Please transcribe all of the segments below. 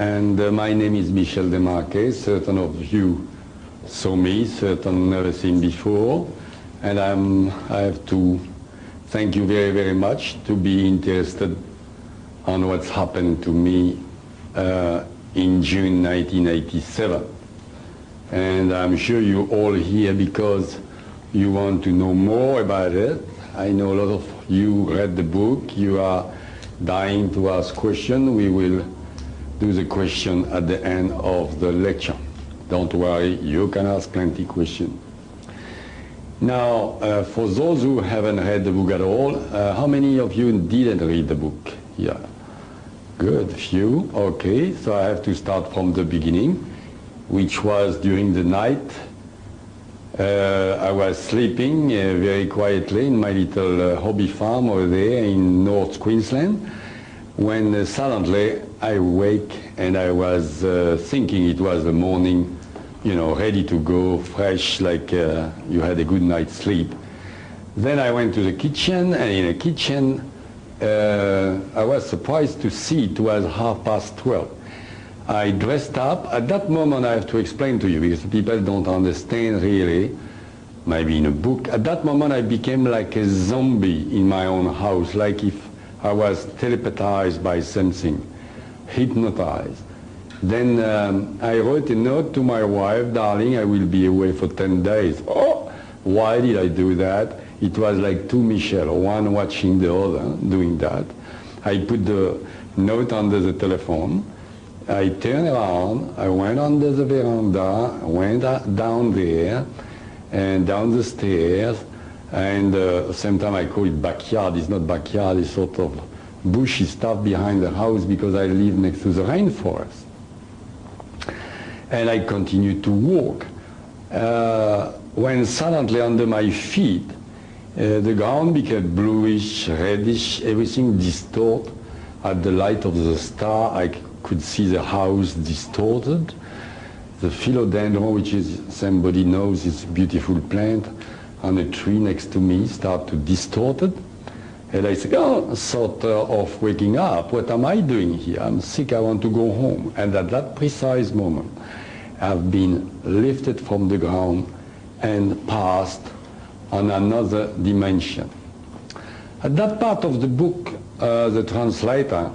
and my name is Michel Desmarquet. Certain of you saw me, certain never seen before, and I have to thank you very, very much to be interested on what's happened to me in June 1987. And I'm sure you're all here because you want to know more about it. I know a lot of you read the book. You are dying to ask questions. We will do the question at the end of the lecture. Don't worry, you can ask plenty of questions. Now, for those who haven't read the book at all, how many of you didn't read the book? Yeah, good, few. Okay, so I have to start from the beginning, which was during the night. I was sleeping very quietly in my little hobby farm over there in North Queensland, when suddenly I wake and I was thinking it was the morning, you know, ready to go, fresh, like you had a good night's sleep. Then I went to the kitchen, and in the kitchen I was surprised to see it was 12:30. I dressed up. At that moment, I have to explain to you, because people don't understand really, maybe in a book. At that moment, I became like a zombie in my own house, like if I was telepatized by something, hypnotized. Then I wrote a note to my wife, darling, I will be away for 10 days. Oh, why did I do that? It was like two Michel, one watching the other, doing that. I put the note under the telephone. I turned around, I went under the veranda, went down there, and down the stairs, and at the same time I call it backyard. It's not backyard, it's sort of bushy stuff behind the house because I live next to the rainforest. And I continued to walk. When suddenly under my feet, the ground became bluish, reddish, everything distorted. At the light of the star, I could see the house distorted. The philodendron, which is, somebody knows, is a beautiful plant, on a tree next to me, started to distort it. And I said, oh, sort of waking up. What am I doing here? I'm sick, I want to go home. And at that precise moment, I've been lifted from the ground and passed on another dimension. At that part of the book, the translator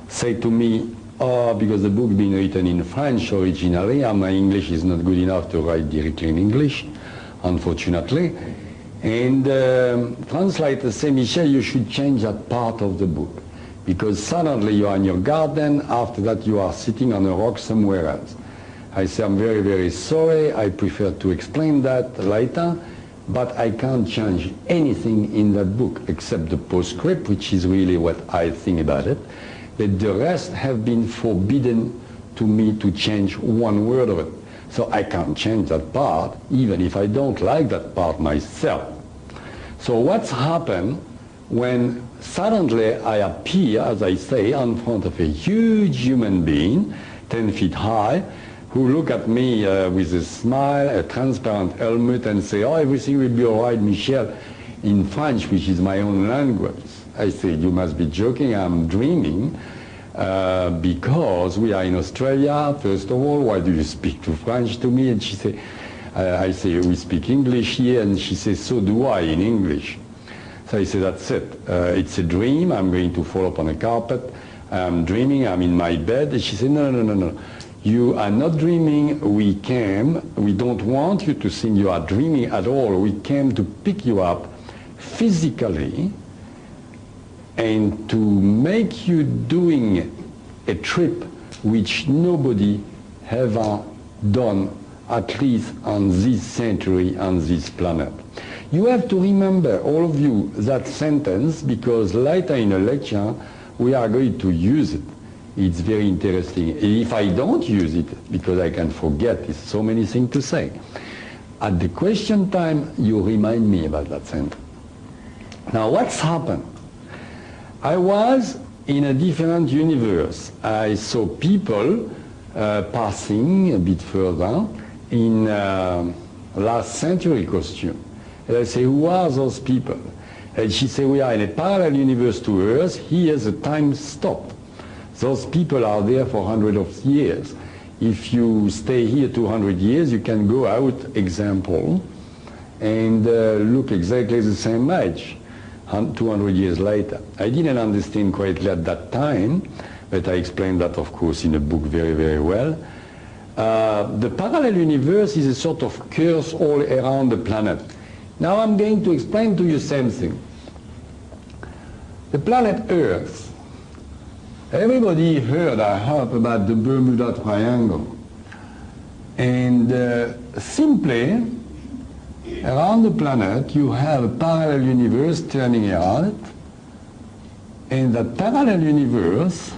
said to me, oh, because the book being written in French originally, and my English is not good enough to write directly in English, unfortunately. And translator said, Michel, you should change that part of the book, because suddenly you are in your garden, after that you are sitting on a rock somewhere else. I said, I'm very, very sorry, I prefer to explain that later, but I can't change anything in that book except the postscript, which is really what I think about it. But the rest have been forbidden to me to change one word of it. So I can't change that part, even if I don't like that part myself. So what's happened when suddenly I appear, as I say, in front of a huge human being, 10 feet high, who look at me with a smile, a transparent helmet, and say, oh, everything will be all right, Michel, in French, which is my own language. I said, you must be joking, I'm dreaming, because we are in Australia, first of all, why do you speak to French to me? And she said, I say, we speak English here, and she says, so do I in English. So I said, that's it, it's a dream, I'm going to fall upon a carpet, I'm dreaming, I'm in my bed. And she said, no, no, no, no, you are not dreaming, we don't want you to think you are dreaming at all, we came to pick you up physically and to make you doing a trip which nobody ever done, at least on this century, on this planet. You have to remember, all of you, that sentence, because later in a lecture we are going to use it. It's very interesting. If I don't use it, because I can forget, there's so many things to say. At the question time, you remind me about that sentence. Now, what's happened? I was in a different universe. I saw people passing a bit further in last century costume. And I say, who are those people? And she said, we are in a parallel universe to Earth. Here the time stopped. Those people are there for hundreds of years. If you stay here 200 years, you can go out, example, and look exactly the same age 200 years later. I didn't understand quite at that time, but I explained that, of course, in a book very, very well. The parallel universe is a sort of curse all around the planet. Now I'm going to explain to you something. The planet Earth. Everybody heard, I hope, about the Bermuda Triangle. And simply, around the planet, you have a parallel universe turning around. And that parallel universe,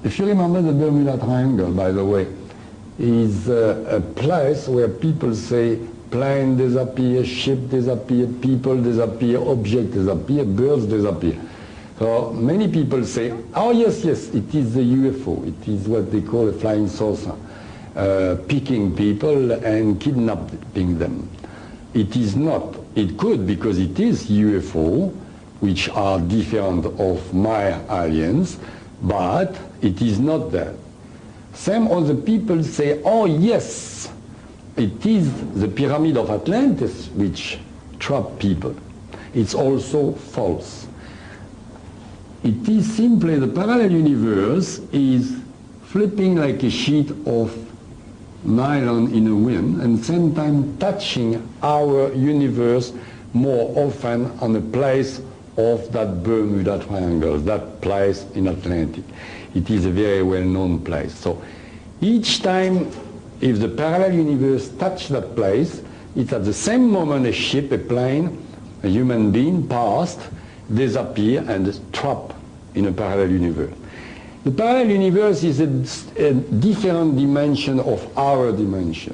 if you remember the Bermuda Triangle, by the way, is a place where people say plane disappear, ship disappear, people disappear, object disappear, birds disappear. So many people say, oh yes, yes, it is the UFO. It is what they call a flying saucer, picking people and kidnapping them. It is not. It could, because it is UFO, which are different of my aliens, but it is not that. Some other people say, oh yes, it is the Pyramid of Atlantis which trapped people. It's also false. It is simply the parallel universe is flipping like a sheet of nylon in a wind and sometimes touching our universe more often on the place of that Bermuda Triangle, that place in Atlantic. It is a very well-known place. So each time if the parallel universe touches that place, it's at the same moment a ship, a plane, a human being passed, disappear and trapped in a parallel universe. The parallel universe is a different dimension of our dimension.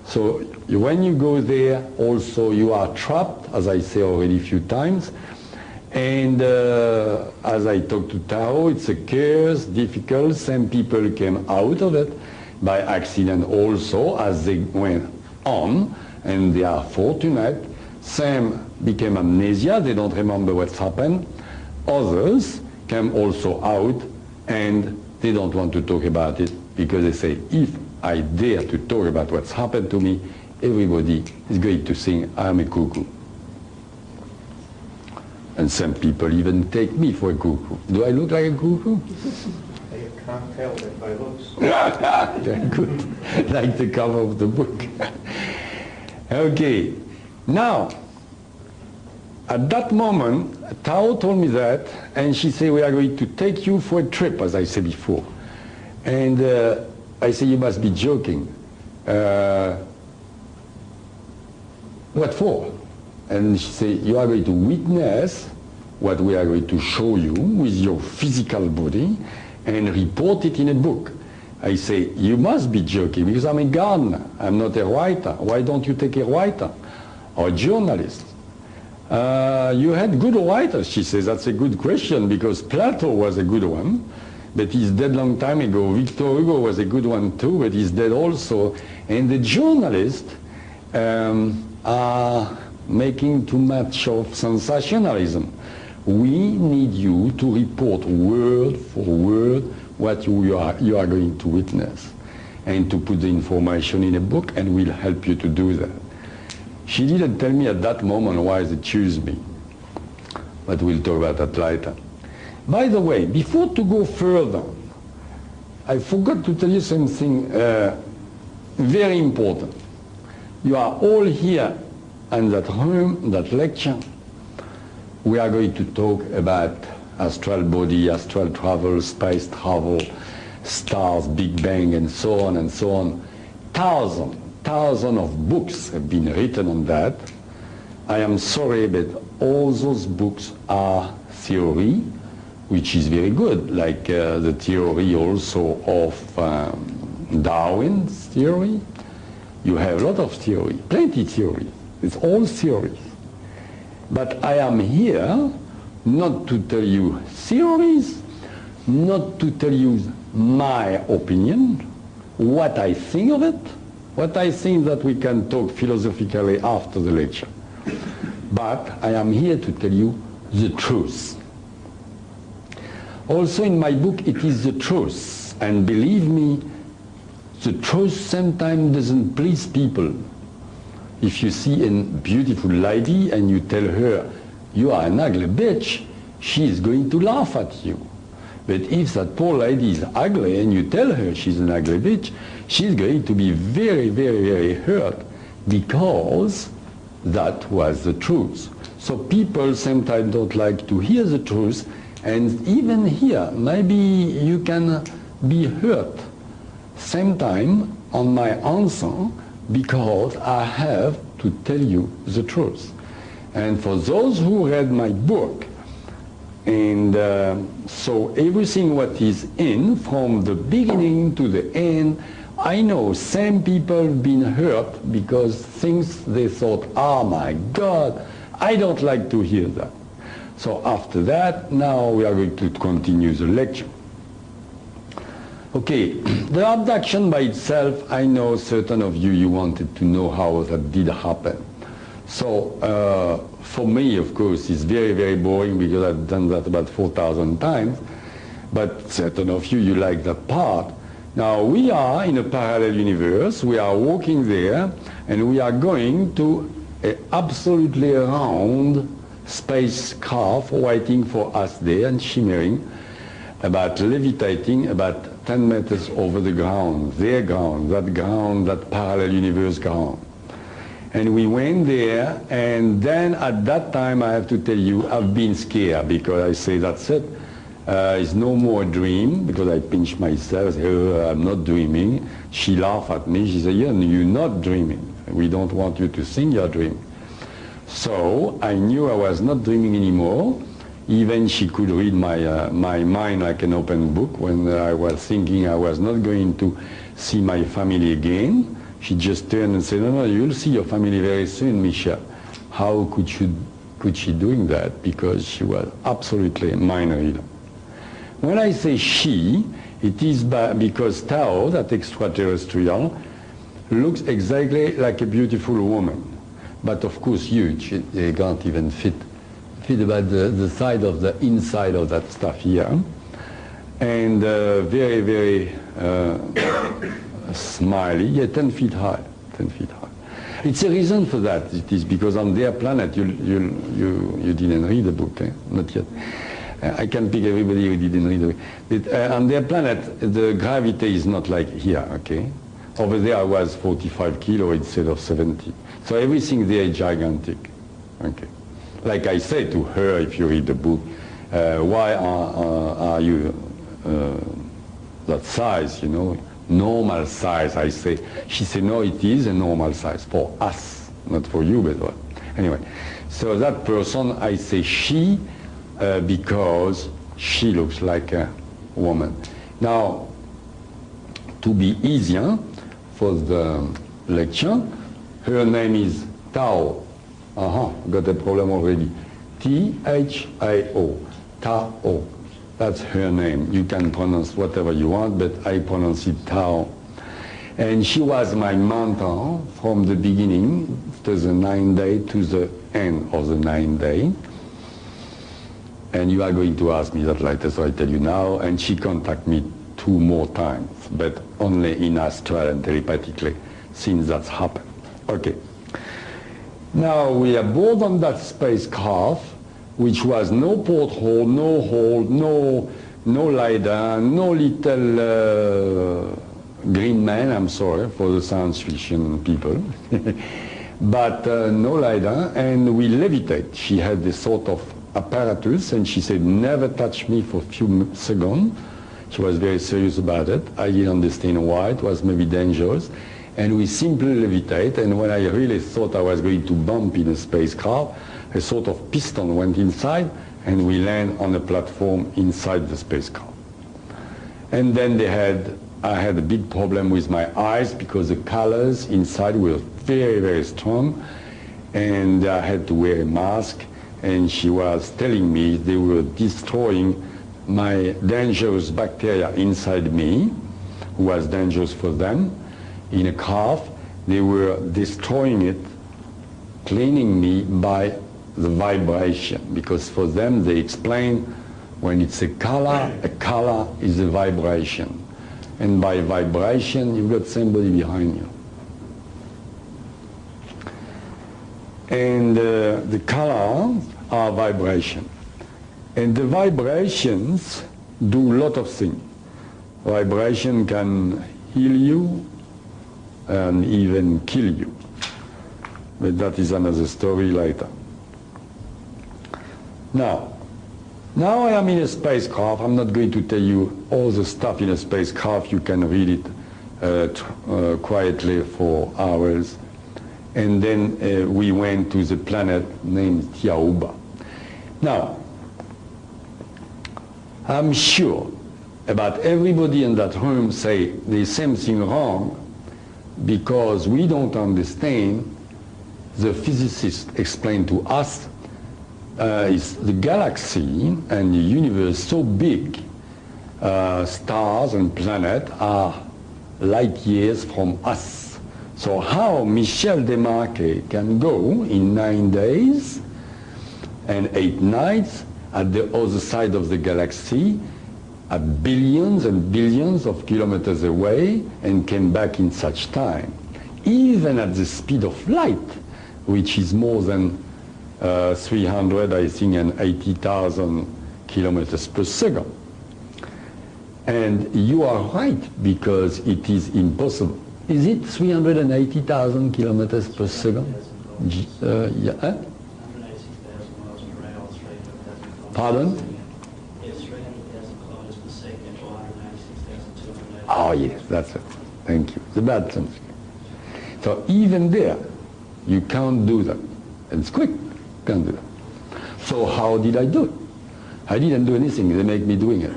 So when you go there, also you are trapped, as I say already a few times. And as I talked to Tao, it's a curse, difficult. Some people came out of it by accident also as they went on, and they are fortunate. Some became amnesia, they don't remember what's happened. Others came also out and they don't want to talk about it because they say, if I dare to talk about what's happened to me, everybody is going to think I'm a cuckoo. And some people even take me for a cuckoo. Do I look like a cuckoo? You can't tell it by looks. Very good. Like the cover of the book. Okay. Now, at that moment, Tao told me that, and she said, we are going to take you for a trip, as I said before. And I said, you must be joking. What for? And she said, you are going to witness what we are going to show you with your physical body and report it in a book. I say, you must be joking because I'm a gardener. I'm not a writer. Why don't you take a writer or a journalist? You had good writers, she says. That's a good question because Plato was a good one, but he's dead long time ago. Victor Hugo was a good one too, but he's dead also. And the journalists are making too much of sensationalism. We need you to report word for word what you are going to witness and to put the information in a book, and we'll help you to do that. She didn't tell me at that moment why they choose me, but we'll talk about that later. By the way, before to go further, I forgot to tell you something very important. You are all here in that room, that lecture. We are going to talk about astral body, astral travel, space travel, stars, Big Bang, and so on and so on. Thousands of books have been written on that. I am sorry, but all those books are theory, which is very good, like the theory also of Darwin's theory. You have a lot of theory, plenty theory. It's all theories. But I am here not to tell you theories, not to tell you my opinion, what I think of it. What I think that we can talk philosophically after the lecture. But I am here to tell you the truth. Also in my book, it is the truth. And believe me, the truth sometimes doesn't please people. If you see a beautiful lady and you tell her, you are an ugly bitch, she is going to laugh at you. But if that poor lady is ugly and you tell her she's an ugly bitch, she's going to be very, very, very hurt because that was the truth. So people sometimes don't like to hear the truth, and even here, maybe you can be hurt same time on my answer because I have to tell you the truth. And for those who read my book, and so everything what is in, from the beginning to the end, I know some people have been hurt because things they thought, oh my God, I don't like to hear that. So after that, now we are going to continue the lecture. Okay, the abduction by itself, I know certain of you wanted to know how that did happen. So for me, of course, it's very, very boring because I've done that about 4,000 times. But certain of you, you like that part. Now, we are in a parallel universe. We are walking there, and we are going to an absolutely round spacecraft waiting for us there and shimmering, about levitating about 10 meters over the ground, their ground, that parallel universe ground. And we went there, and then at that time, I have to tell you, I've been scared because I say, that's it. It's no more a dream, because I pinch myself, I say, oh, I'm not dreaming. She laughed at me. She said, yeah, you're not dreaming. We don't want you to think you're dreaming. So I knew I was not dreaming anymore. Even she could read my mind like an open book. When I was thinking I was not going to see my family again, she just turned and said, no, you'll see your family very soon, Michel. How could she doing that? Because she was absolutely mind-reader. When I say she, it is because Tao, that extraterrestrial, looks exactly like a beautiful woman. But of course huge. They can't even fit about the side of the inside of that stuff here. And very, very smiley, yeah, 10 feet high, 10 feet high. It's a reason for that. It is because on their planet, you didn't read the book, not yet. I can pick everybody who didn't read the book. On their planet, the gravity is not like here, okay? Over there I was 45 kilo instead of 70. So everything there is gigantic, okay? Like I say to her, if you read the book, why are you that size, you know? Normal size, I say. She said, no, it is a normal size for us, not for you, but what? Anyway, so that person, I say she, because she looks like a woman. Now, to be easier for the lecture, her name is Tao. Got a problem already. T-H-I-O, Tao. That's her name. You can pronounce whatever you want, but I pronounce it Tao. And she was my mentor from the beginning to the 9th day to the end of the 9th day. And you are going to ask me that later, so I tell you now. And she contacted me 2 more times, but only in astral and telepathically, since that's happened. Okay. Now we are board on that spacecraft, which was no porthole, no hole, no LiDAR, no little green man, I'm sorry for the science fiction people, but no LiDAR, and we levitate. She had this sort of apparatus, and she said, never touch me for a few seconds. She was very serious about it. I didn't understand why. It was maybe dangerous. And we simply levitate, and when I really thought I was going to bump in a spacecraft, a sort of piston went inside, and we land on a platform inside the spacecraft. And then I had a big problem with my eyes because the colors inside were very, very strong, and I had to wear a mask, and she was telling me they were destroying my dangerous bacteria inside me, who was dangerous for them. In a craft, they were destroying it, cleaning me by the vibration, because for them they explain When it's a color is a vibration. And by vibration, you've got somebody behind you. And the colors are vibration. And the vibrations do a lot of things. Vibration can heal you and even kill you. But that is another story later. Now I am in a spacecraft. I'm not going to tell you all the stuff in a spacecraft. You can read it quietly for hours. And then we went to the planet named Tiahuba. Now, I'm sure about everybody in that room say there's something wrong because we don't understand. The physicists explained to us is the galaxy and the universe so big, stars and planets are light years from us. So how Michel Desmarquet can go in 9 days and 8 nights at the other side of the galaxy at billions and billions of kilometers away and came back in such time, even at the speed of light, which is more than 300, I think, and 80,000 kilometers per second. And you are right, because it is impossible. Is it 380,000 kilometers per second? Yeah. 186,000 miles per hour, 300,000 Pardon? Yes, 300,000 kilometers per second, or 186,280. Oh, yes, that's it. Thank you. The bad sense. So even there, you can't do that. And it's quick. Can't do that. So how did I do it? I didn't do anything. They make me doing it.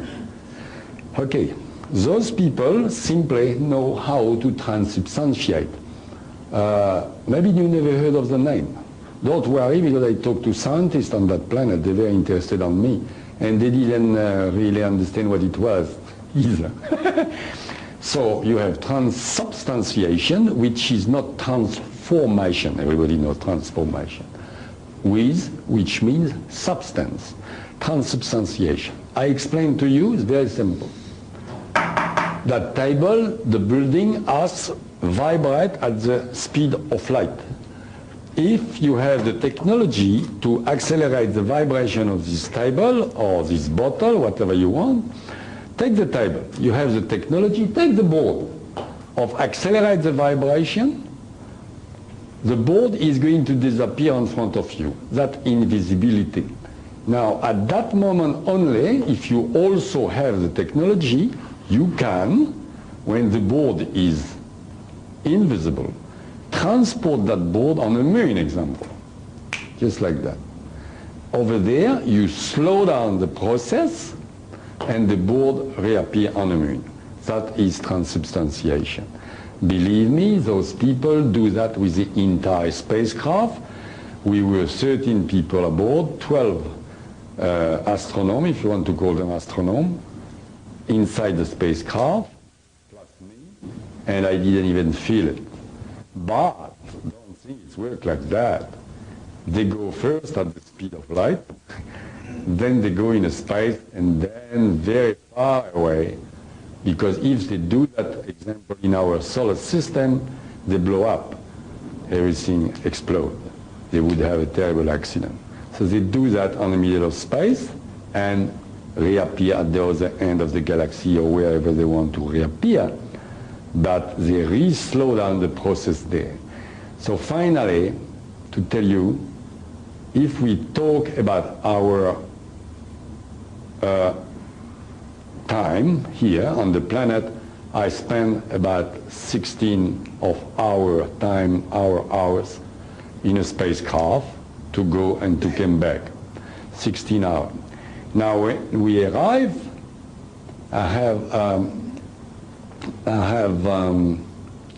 Okay. Those people simply know how to transubstantiate. Maybe you never heard of the name. Don't worry, because I talked to scientists on that planet. They were interested on me. And they didn't really understand what it was either. So you have transubstantiation, which is not transformation. Everybody knows transformation. Which means substance. Transubstantiation. I explained to you, it's very simple. That table, the building, has vibrate at the speed of light. If you have the technology to accelerate the vibration of this table or this bottle, whatever you want, take the table. You have the technology, take the board of accelerate the vibration. The board is going to disappear in front of you. That invisibility. Now, at that moment only, if you also have the technology, you can, when the board is invisible, transport that board on a moon, example. Just like that. Over there, you slow down the process and the board reappears on the moon. That is transubstantiation. Believe me, those people do that with the entire spacecraft. We were 13 people aboard, 12 astronomers, if you want to call them astronomers, inside the spacecraft, plus me, and I didn't even feel it. But don't think it's work like that. They go first at the speed of light, then they go in a space, and then very far away, because if they do that, example, in our solar system, they blow up. Everything explodes. They would have a terrible accident. So they do that on the middle of space and reappear at the other end of the galaxy or wherever they want to reappear. But they slow down the process there. So finally, to tell you, if we talk about our time here on the planet, I spend about 16 of our time, our hours in a spacecraft to go and to come back. 16 hours. Now when we arrive, I have,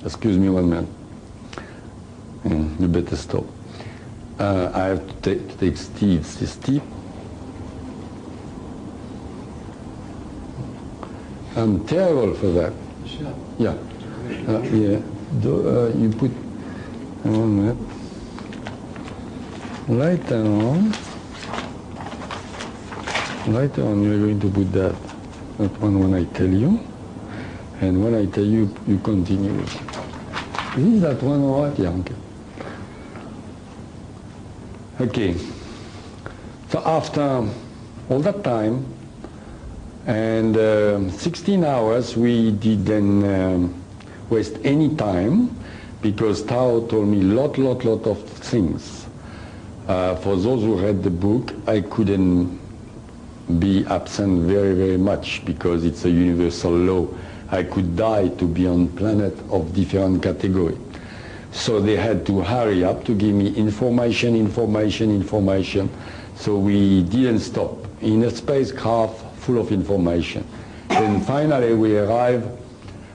excuse me 1 minute. You better stop. I have to take Steve. Steve? I'm terrible for that. Sure. Yeah. Yeah. You put 1 minute. Light on. Later on you're going to put that one when I tell you, and when I tell you, you continue. Is that one or what? Yeah, okay. Okay. So after all that time, and 16 hours, we didn't waste any time, because Tao told me lot of things. For those who read the book, I couldn't be absent very much, because it's a universal law. I could die to be on planet of different category. So they had to hurry up to give me information. So we didn't stop. In a spacecraft full of information. Then finally we arrived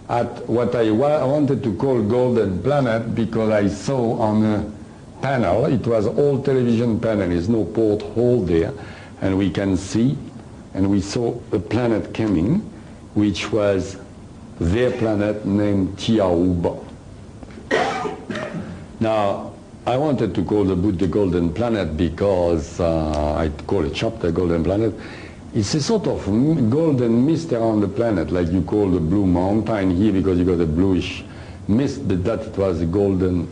at what I wanted to call Golden Planet, because I saw on a panel, it was all television panel, there's no porthole there, and we can see, and we saw a planet coming, which was their planet named Tiaoba. Now, I wanted to call the book The Golden Planet because I call a chapter Golden Planet. It's a sort of golden mist around the planet, like you call the Blue Mountain here because you got a bluish mist, but that it was a golden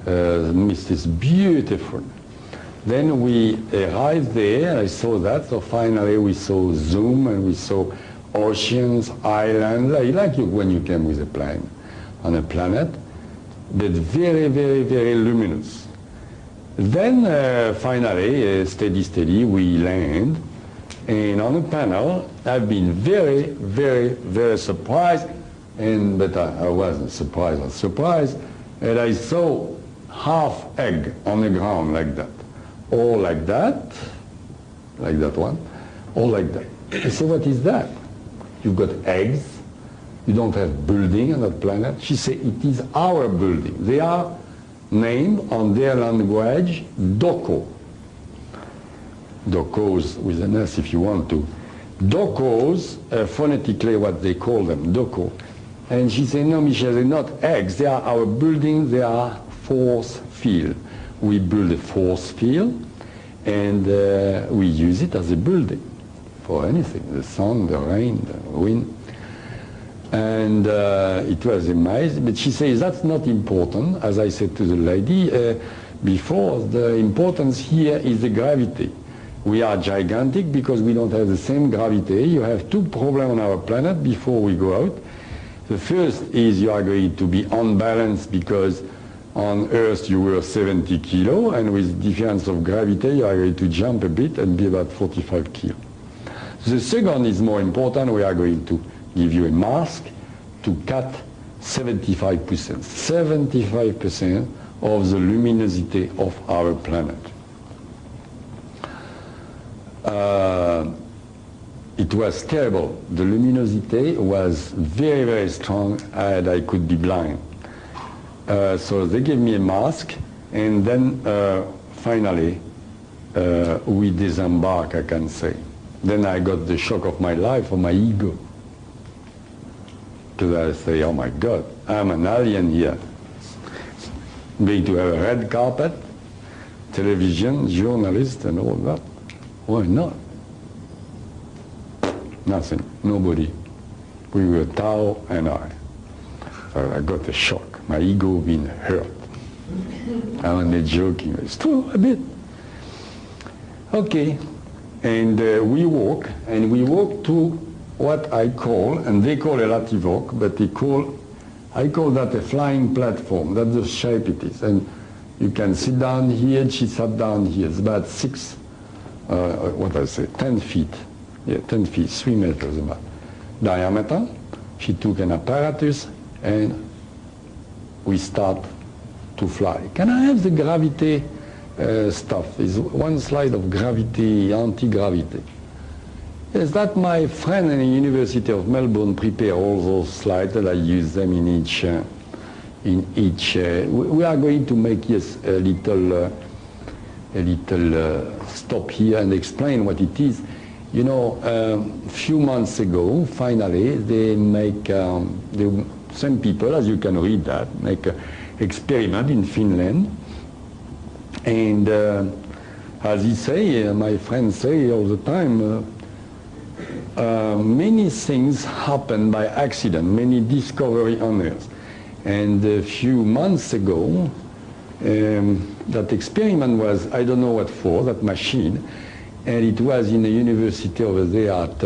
mist. It's beautiful. Then we arrived there, I saw that, so finally we saw Zoom and we saw oceans, islands, like you when you came with a plane on a planet, but very luminous. Then finally, steady, we land, and on a panel, I've been very surprised, but I wasn't surprised, I was surprised, and I saw half egg on the ground like that, all like that one, all like that. I said, what is that? You've got eggs, you don't have building on that planet. She said, it is our building. They are named on their language Doko. Dokos with an S if you want to. Dokos, phonetically what they call them, Doko. And she said, no, Michel, they're not eggs, they are our building, they are force field. We build a force field and we use it as a building for anything, the sun, the rain, the wind. And it was amazing, but she says that's not important, as I said to the lady before, the importance here is the gravity. We are gigantic because we don't have the same gravity. You have two problems on our planet before we go out. The first is you are going to be unbalanced because on Earth you were 70 kilo, and with difference of gravity you are going to jump a bit and be about 45 kilo. The second is more important. We are going to give you a mask to cut 75% of the luminosity of our planet. It was terrible. The luminosity was very strong and I could be blind. So they gave me a mask, and then finally we disembark, I can say. Then I got the shock of my life, of my ego. Because I say, oh my God, I'm an alien here. Going to have a red carpet, television, journalists and all that. Why not? Nothing, nobody. We were Tao and I. So I got a shock. My ego been hurt. I'm only joking. It's true, a bit. Okay. And we walk to what I call, and they call a Lativok, but I call that a flying platform. That's the shape it is. And you can sit down here, and she sat down here. It's about 10 feet. Yeah, 10 feet, 3 meters about diameter. She took an apparatus, and we start to fly. Can I have the gravity stuff? There's one slide of gravity, anti-gravity. Yes, that my friend in the University of Melbourne prepared all those slides, and I use them in each. We are going to make, yes, a little stop here and explain what it is. You know, a few months ago, finally, they make some people, as you can read that, make an experiment in Finland. And as he say, my friends say all the time, many things happen by accident, many discovery on Earth. And a few months ago, that experiment was, I don't know what for, that machine, and it was in a university over there at,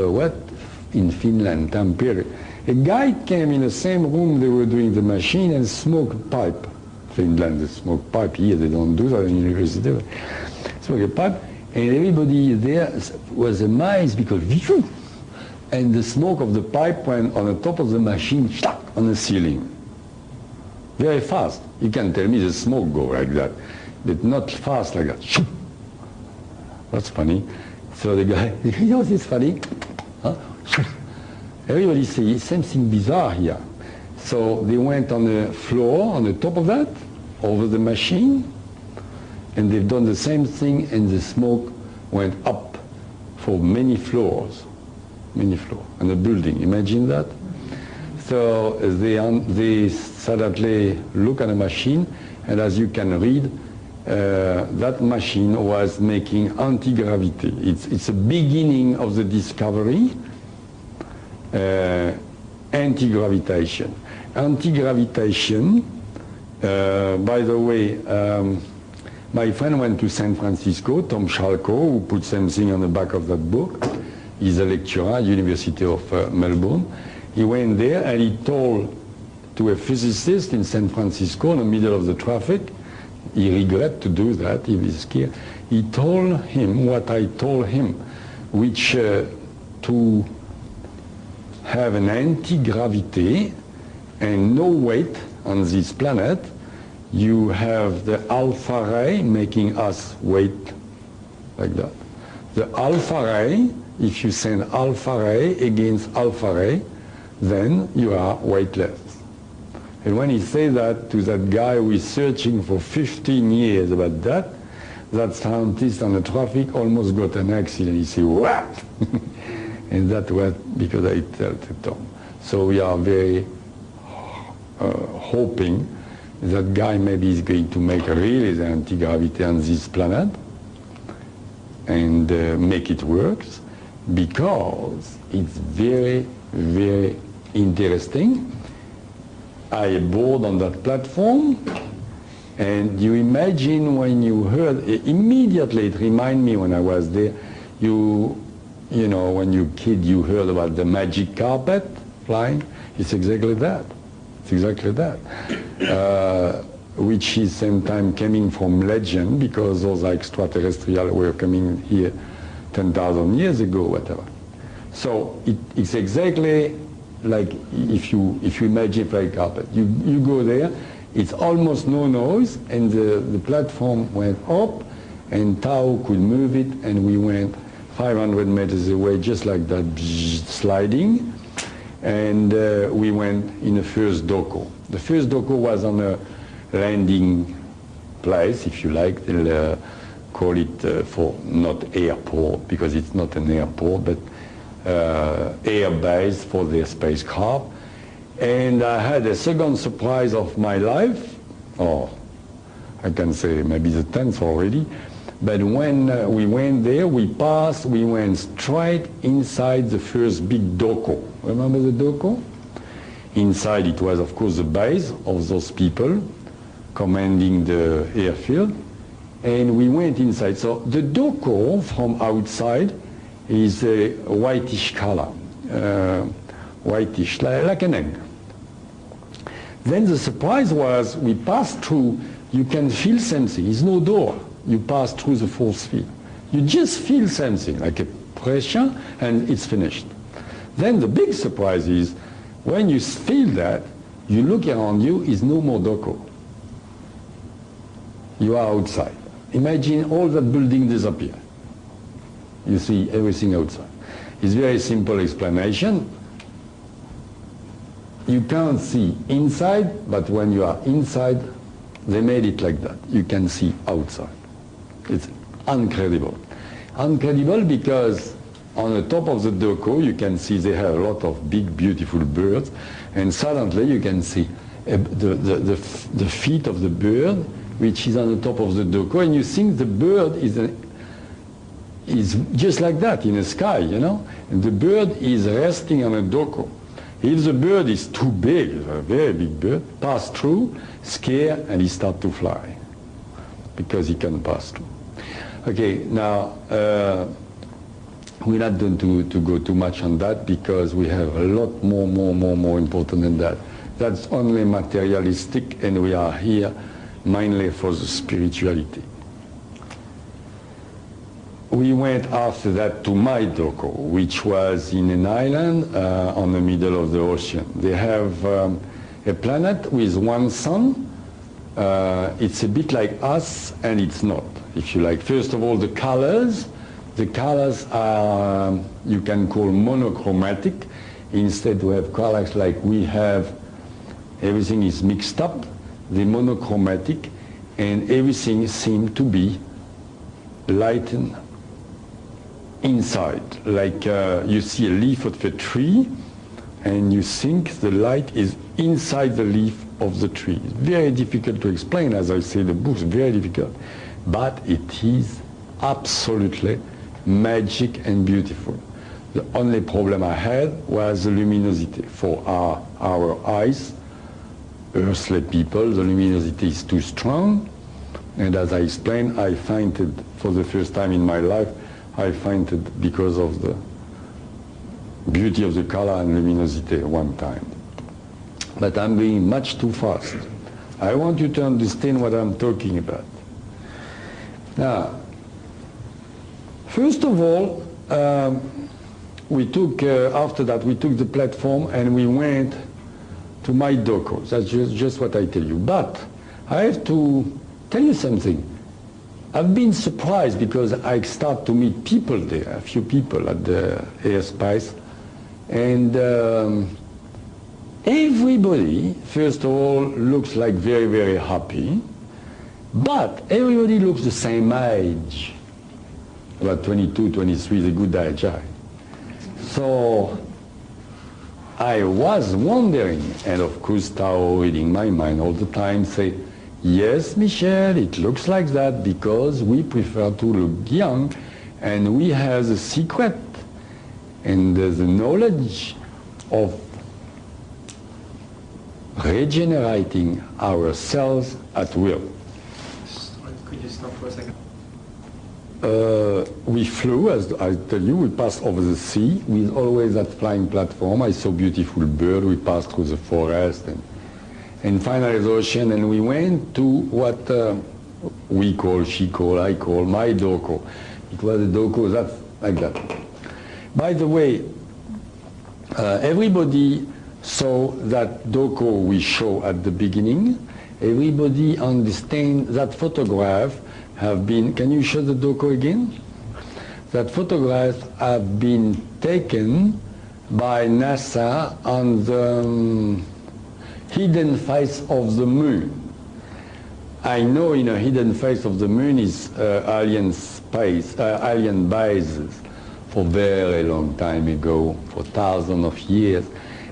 in Finland, Tampere. A guy came in the same room they were doing the machine and smoked pipe. Finland, they smoke pipe. Here they don't do that in university. Smoke a pipe, and everybody there was amazed because and the smoke of the pipe went on the top of the machine, on the ceiling. Very fast. You can tell me the smoke go like that, but not fast like that. That's funny. So the guy, you know what's funny? Huh? Everybody says something bizarre here. So they went on the floor, on the top of that, over the machine, and they've done the same thing, and the smoke went up for many floors, and the building. Imagine that. So they suddenly look at the machine, and as you can read, that machine was making anti-gravity. It's a beginning of the discovery. Anti-gravitation. Anti-gravitation, by the way, my friend went to San Francisco, Tom Schalko, who put something on the back of that book. He's a lecturer at University of Melbourne. He went there and he told to a physicist in San Francisco in the middle of the traffic, he regret to do that, he was scared. He told him what I told him, which to have an anti-gravity and no weight on this planet, you have the alpha ray making us weight like that. The alpha ray, if you send alpha ray against alpha ray, then you are weightless. And when he said that to that guy who is searching for 15 years about that, that scientist on the traffic almost got an accident. He said, what? And that was because I told Tom. So we are very hoping that guy maybe is going to make really the anti-gravity on this planet and make it work, because it's very, very interesting. I board on that platform, and you imagine when you heard, immediately it reminded me when I was there, you know, when you kid, you heard about the magic carpet flying. It's exactly that. It's exactly that. Which is sometimes coming from legend, because those extraterrestrials were coming here 10,000 years ago, whatever. So it's exactly like if you imagine flying carpet. You go there, it's almost no noise, and the platform went up, and Tao could move it, and we went 500 meters away, just like that, sliding, and we went in the first doko. The first doko was on a landing place, if you like. They'll call it for not airport, because it's not an airport, but air base for their spacecraft. And I had a second surprise of my life, or I can say maybe the 10th already. But when we went there, we went straight inside the first big doko. Remember the doko? Inside it was, of course, the base of those people commanding the airfield. And we went inside. So the doko from outside is a whitish color, whitish, like an egg. Then the surprise was we passed through, you can feel something, it's no door. You pass through the force field. You just feel something, like a pressure, and it's finished. Then the big surprise is, when you feel that, you look around you, is no more doko. You are outside. Imagine all that building disappear. You see everything outside. It's very simple explanation. You can't see inside, but when you are inside, they made it like that. You can see outside. It's incredible. Incredible because on the top of the doko, you can see they have a lot of big, beautiful birds, and suddenly you can see the feet of the bird, which is on the top of the doko, and you think the bird is is just like that in the sky, you know. And the bird is resting on a doko. If the bird is too big, a very big bird, pass through, scare, and he start to fly because he can pass through. Okay, now we're not going to go too much on that because we have a lot more important than that. That's only materialistic, and we are here mainly for the spirituality. We went after that to Maidoko, which was in an island on the middle of the ocean. They have a planet with one sun. It's a bit like us, and it's not, if you like. First of all, the colors are, you can call monochromatic. Instead, we have colors like we have, everything is mixed up, the monochromatic, and everything seems to be lightened inside. Like you see a leaf of a tree, and you think the light is inside the leaf of the tree. It's very difficult to explain, as I say, the book's very difficult, but it is absolutely magic and beautiful. The only problem I had was the luminosity. For our eyes, earthly people, the luminosity is too strong, and as I explained, I find it, for the first time in my life, I find it because of the beauty of the color and luminosity at one time. But I'm going much too fast. I want you to understand what I'm talking about. Now, first of all, we took, after that, we took the platform and we went to Maidoko. That's just what I tell you. But I have to tell you something. I've been surprised because I start to meet people there, a few people at the airspace, and everybody, first of all, looks like very happy, but everybody looks the same age. About 22, 23 is a good age. So I was wondering, and of course Tao reading my mind all the time, say, yes, Michel, it looks like that because we prefer to look young, and we have the secret and the knowledge of regenerating ourselves at will. Could you stop for a second? We flew, as I tell you, we passed over the sea with always that flying platform. I saw beautiful bird, we passed through the forest, and finally the ocean, and we went to what we call, she call, I call, Maidoko. It was a doko, that's like that. By the way, everybody saw that doko we show at the beginning. Everybody understands that photograph have been, can you show the doko again? That photographs have been taken by NASA on the hidden face of the moon. I know in a hidden face of the moon is alien space, alien bases for very long time ago, for thousands of years.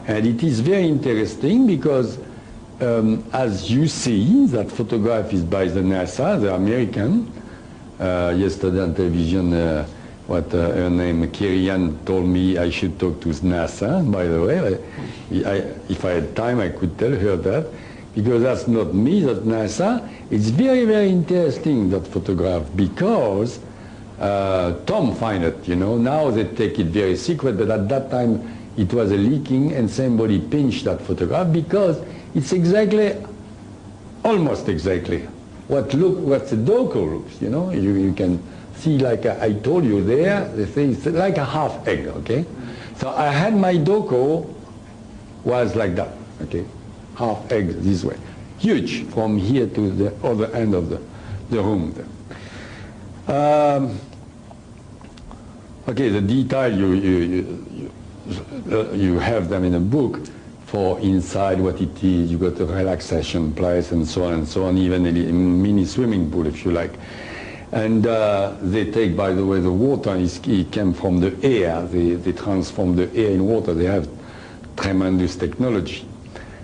And it is very interesting because as you see, that photograph is by the NASA, the American. Yesterday on television, her name, Kirian, told me I should talk to NASA, by the way. If I had time, I could tell her that, because that's not me, that's NASA. It's very interesting, that photograph, because Tom find it, you know. Now they take it very secret, but at that time it was a leaking, and somebody pinched that photograph because it's exactly, almost exactly, what the doko looks, you know. You can see, like I told you there, the thing is like a half egg, okay? So I had my doko was like that, okay? Half egg this way. Huge, from here to the other end of the room there. Okay, the detail, you have them in a book for inside what it is. You got a relaxation place and so on, even a mini swimming pool if you like. And they take, by the way, the water, it came from the air. They transform the air in water. They have tremendous technology.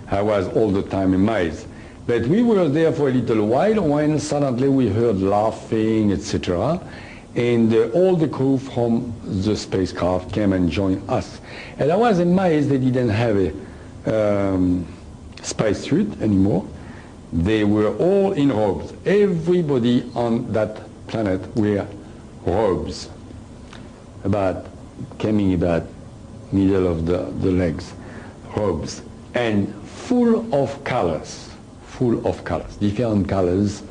I was all the time amazed. But we were there for a little while when suddenly we heard laughing, etc. And all the crew from the spacecraft came and joined us. And I was amazed they didn't have a spacesuit anymore. They were all in robes. Everybody on that planet wear robes, coming about middle of the legs, robes, and full of colors, different colors,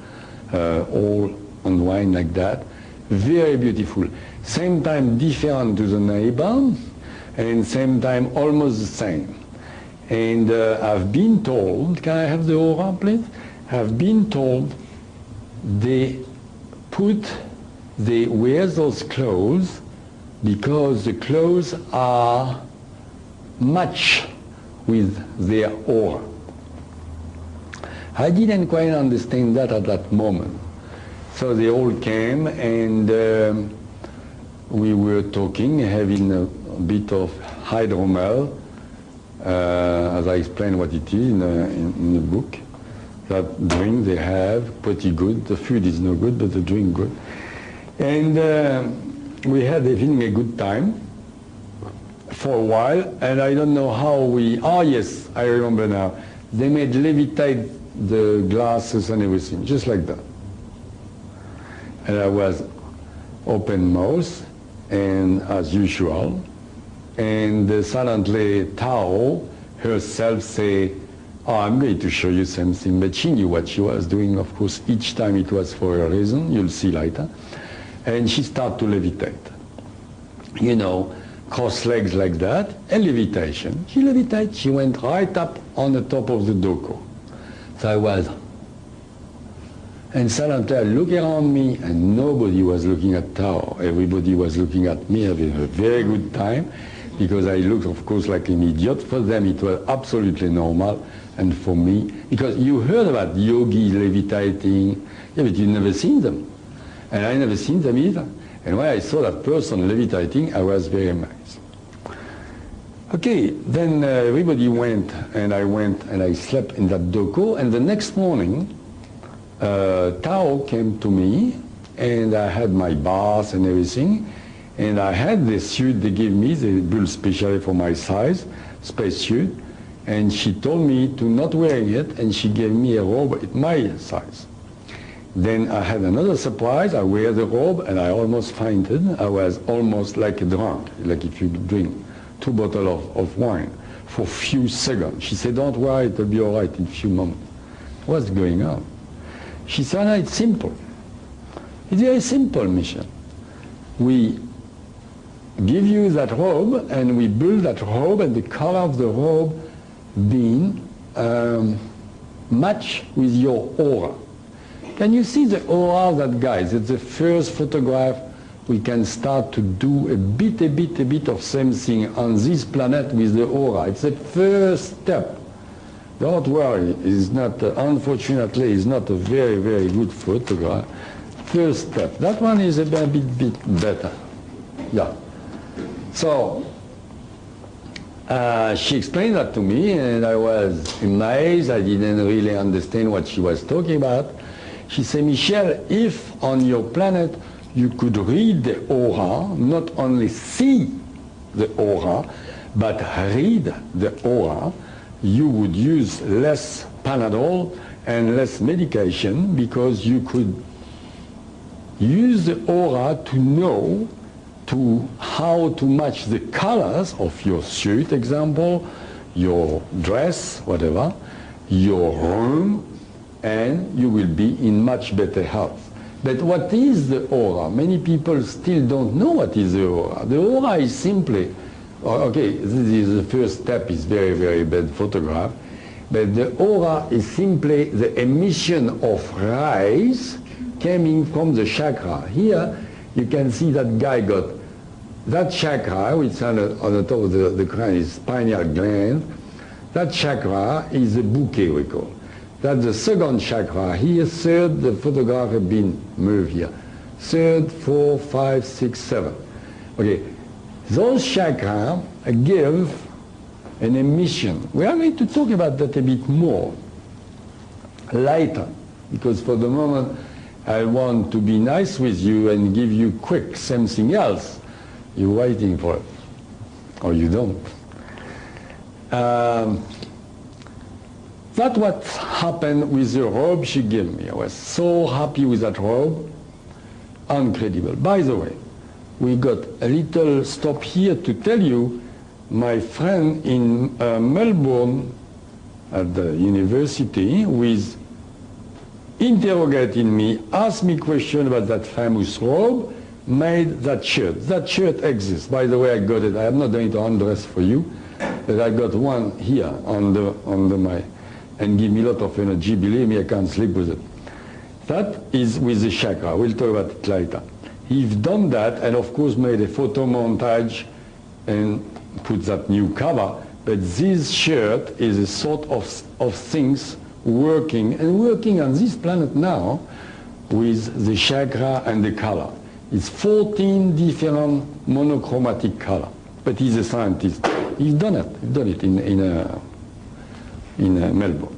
all unwind like that. Very beautiful. Same time different to the neighbor, and same time almost the same. And I've been told, can I have the aura please? I've been told they wear those clothes because the clothes are match with their aura. I didn't quite understand that at that moment. So they all came and we were talking, having a bit of hydromel, as I explained what it is in the book. That drink they have, pretty good. The food is no good, but the drink good. And we had having a good time for a while, and I don't know how yes, I remember now. They made levitate the glasses and everything, just like that. And I was open mouth, and as usual, and silently Tao herself say, oh, I'm going to show you something, but she knew what she was doing, of course. Each time it was for a reason, you'll see later. And she started to levitate. You know, cross legs like that, and levitation. She levitated, she went right up on the top of the doko. So I was, and silently I look around me, and nobody was looking at Tao. Everybody was looking at me, having a very good time, because I looked, of course, like an idiot. For them, it was absolutely normal, and for me, because you heard about yogis levitating, yeah, but you've never seen them. And I never seen them either. And when I saw that person levitating, I was very amazed. Okay, then everybody went, and I slept in that doko, and the next morning, Tao came to me, and I had my bath and everything, and I had the suit they gave me, they built specially for my size, space suit, and she told me to not wearing it, and she gave me a robe at my size. Then I had another surprise. I wear the robe, and I almost fainted. I was almost like a drunk, like if you drink 2 bottles of wine for a few seconds. She said, don't worry, it'll be all right in a few moments. What's going on? She said, no, it's simple. It's very simple, Michel. We give you that robe, and we build that robe, and the color of the robe being match with your aura. Can you see the aura of that guy? It's the first photograph. We can start to do a bit of same thing on this planet with the aura. It's the first step. Don't worry, it's not, unfortunately, it's not a very, very good photograph. First step. That one is a bit better. Yeah. So, she explained that to me, and I was amazed. I didn't really understand what she was talking about. She said, Michel, if on your planet you could read the aura, not only see the aura, but read the aura, you would use less Panadol and less medication, because you could use the aura to know how to match the colors of your suit, example, your dress, whatever, your room, and you will be in much better health. But what is the aura? Many people still don't know what is the aura. The aura is simply, okay, this is the first step, is very, very bad photograph, but the aura is simply the emission of rays coming from the chakra. Here you can see that guy got that chakra, which on the top of the crown is pineal gland. That chakra is a bouquet, we call. That's the second chakra. Here, third, the photograph has been moved here. Third, 4, 5, 6, 7. Okay, those chakras give an emission. We are going to talk about that a bit more later, because for the moment I want to be nice with you and give you quick something else. You're waiting for it, or you don't. That's what happened with the robe she gave me. I was so happy with that robe. Incredible. By the way, we got a little stop here to tell you, my friend in Melbourne at the university who is interrogating me, asked me question about that famous robe, made that shirt. That shirt exists. By the way, I got it. I am not going to undress for you, but I got one here under my, and give me a lot of energy. Believe me, I can't sleep with it. That is with the chakra. We'll talk about it later. He's done that, and of course made a photo montage and put that new cover. But this shirt is a sort of things working on this planet now with the chakra and the color. It's 14 different monochromatic color. But he's a scientist. He's done it in Melbourne.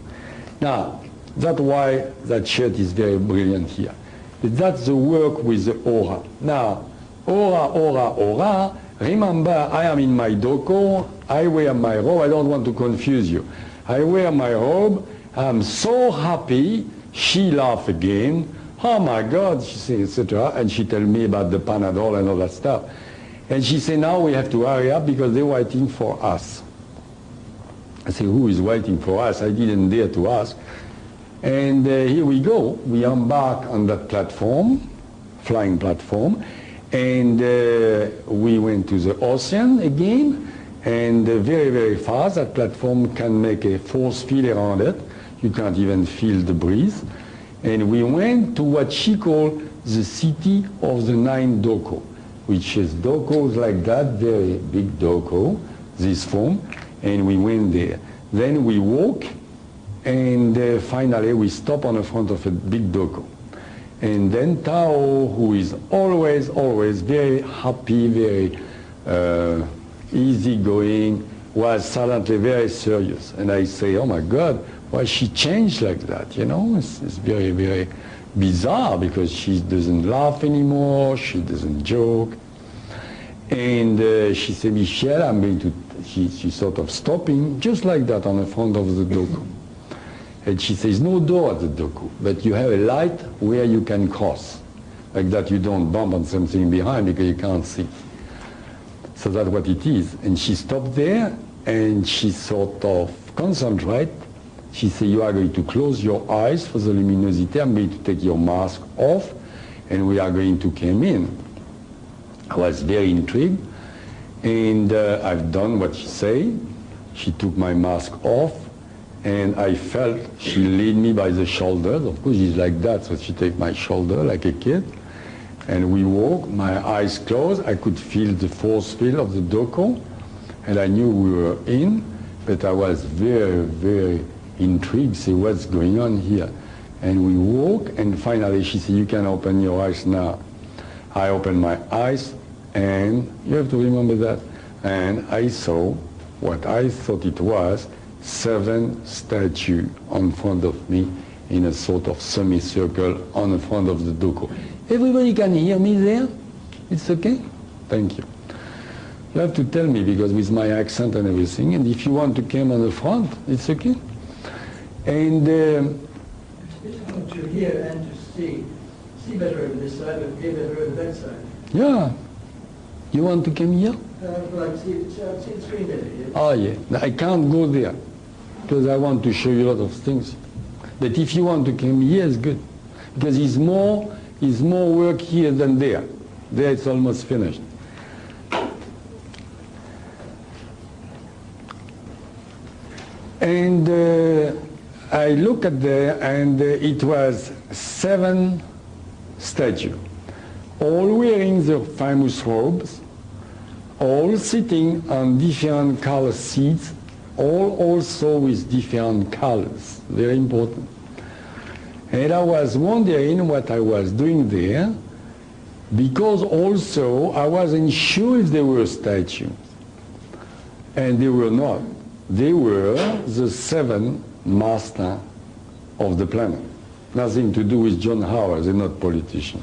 Now, that's why that shirt is very brilliant here. But that's the work with the aura. Now, aura. Remember, I am in my doko. I wear my robe. I don't want to confuse you. I wear my robe. I'm so happy. She laughed again. Oh my God, she said, etc. And she told me about the Panadol and all that stuff. And she said, now we have to hurry up because they're waiting for us. I said, who is waiting for us? I didn't dare to ask. And here we go. We embark on that platform, flying platform, and we went to the ocean again, and very, very fast. That platform can make a force field around it. You can't even feel the breeze. And we went to what she called the city of the 9 doko, which is dokos like that, very big doko, this form, and we went there. Then we walk, and finally we stop on the front of a big doko. And then Tao, who is always very happy, very easygoing, was suddenly very serious. And I say, oh my God, why she changed like that, you know? It's very, very bizarre because she doesn't laugh anymore, she doesn't joke. And she said, Michel, I'm going to, she's sort of stopping, just like that on the front of the doku. And she says, no door at the doku, but you have a light where you can cross. Like that you don't bump on something behind because you can't see. So that's what it is. And she stopped there and she sort of concentrate. She said, you are going to close your eyes for the luminosity. I'm going to take your mask off and we are going to come in. I was very intrigued and I've done what she said. She took my mask off and I felt she lead me by the shoulders. Of course, she's like that, so she take my shoulder like a kid. And we walk, my eyes closed. I could feel the force field of the doko and I knew we were in, but I was very, very intrigued, see what's going on here. And we walk, and finally she said, you can open your eyes now. I opened my eyes, and you have to remember that, and I saw what I thought it was, 7 statues in front of me in a sort of semicircle on the front of the doko. Everybody can hear me there? It's okay? Thank you. You have to tell me, because with my accent and everything, and if you want to come on the front, it's okay. And it's difficult to hear and to see better over this side, but hear better over that side. yeah, you want to come here? Well, I'd see the screen better here. Oh yeah, I can't go there because I want to show you a lot of things. But if you want to come here, it's good because it's more work here than there. There it's almost finished. And I look at there, and it was 7 statues, all wearing their famous robes, all sitting on different color seats, all also with different colors, very important. And I was wondering what I was doing there, because also I wasn't sure if they were statues. And they were not. They were the 7 masters of the planet. Nothing to do with John Howard, he's not politician.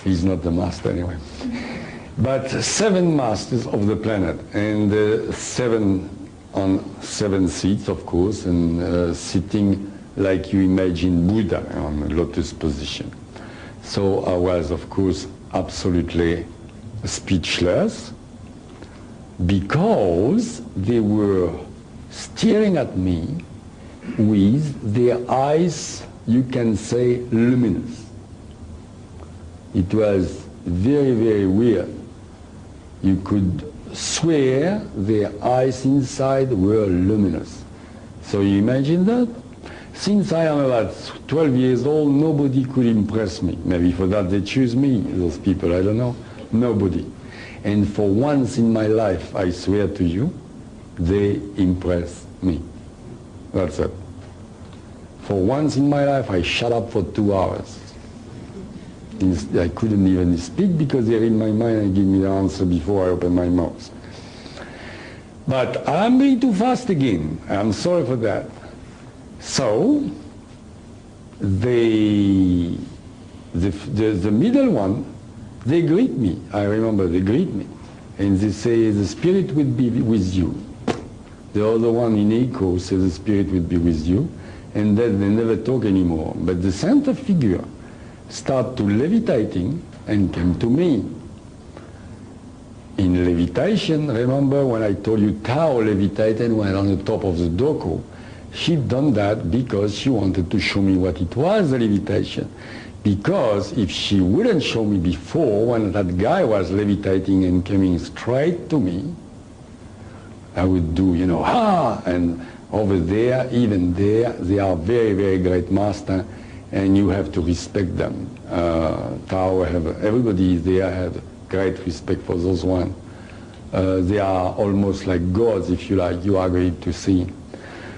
He's not the master anyway. But 7 masters of the planet, and 7 on 7 seats, of course, and sitting like you imagine Buddha on a lotus position. So I was, of course, absolutely speechless, because they were staring at me with their eyes, you can say, luminous. It was very, very weird. You could swear their eyes inside were luminous. So you imagine that? Since I am about 12 years old, nobody could impress me. Maybe for that they choose me, those people, I don't know. Nobody. And for once in my life, I swear to you, they impress me. That's it. For once in my life, I shut up for 2 hours. I couldn't even speak because they read my mind and give me the answer before I open my mouth. But I'm going too fast again. I'm sorry for that. So, the middle one, they greet me. I remember they greet me. And they say, the Spirit will be with you. The other one in echo says, the Spirit will be with you. And then they never talk anymore. But the center figure start to levitating and came to me. In levitation, remember when I told you Tao levitated when on the top of the Doko? She done that because she wanted to show me what it was, the levitation. Because if she wouldn't show me before, when that guy was levitating and coming straight to me, I would do, you know, ha! And over there, even there, they are very, very great master, and you have to respect them. Tao, everybody there have great respect for those ones. They are almost like gods, if you like, you are going to see.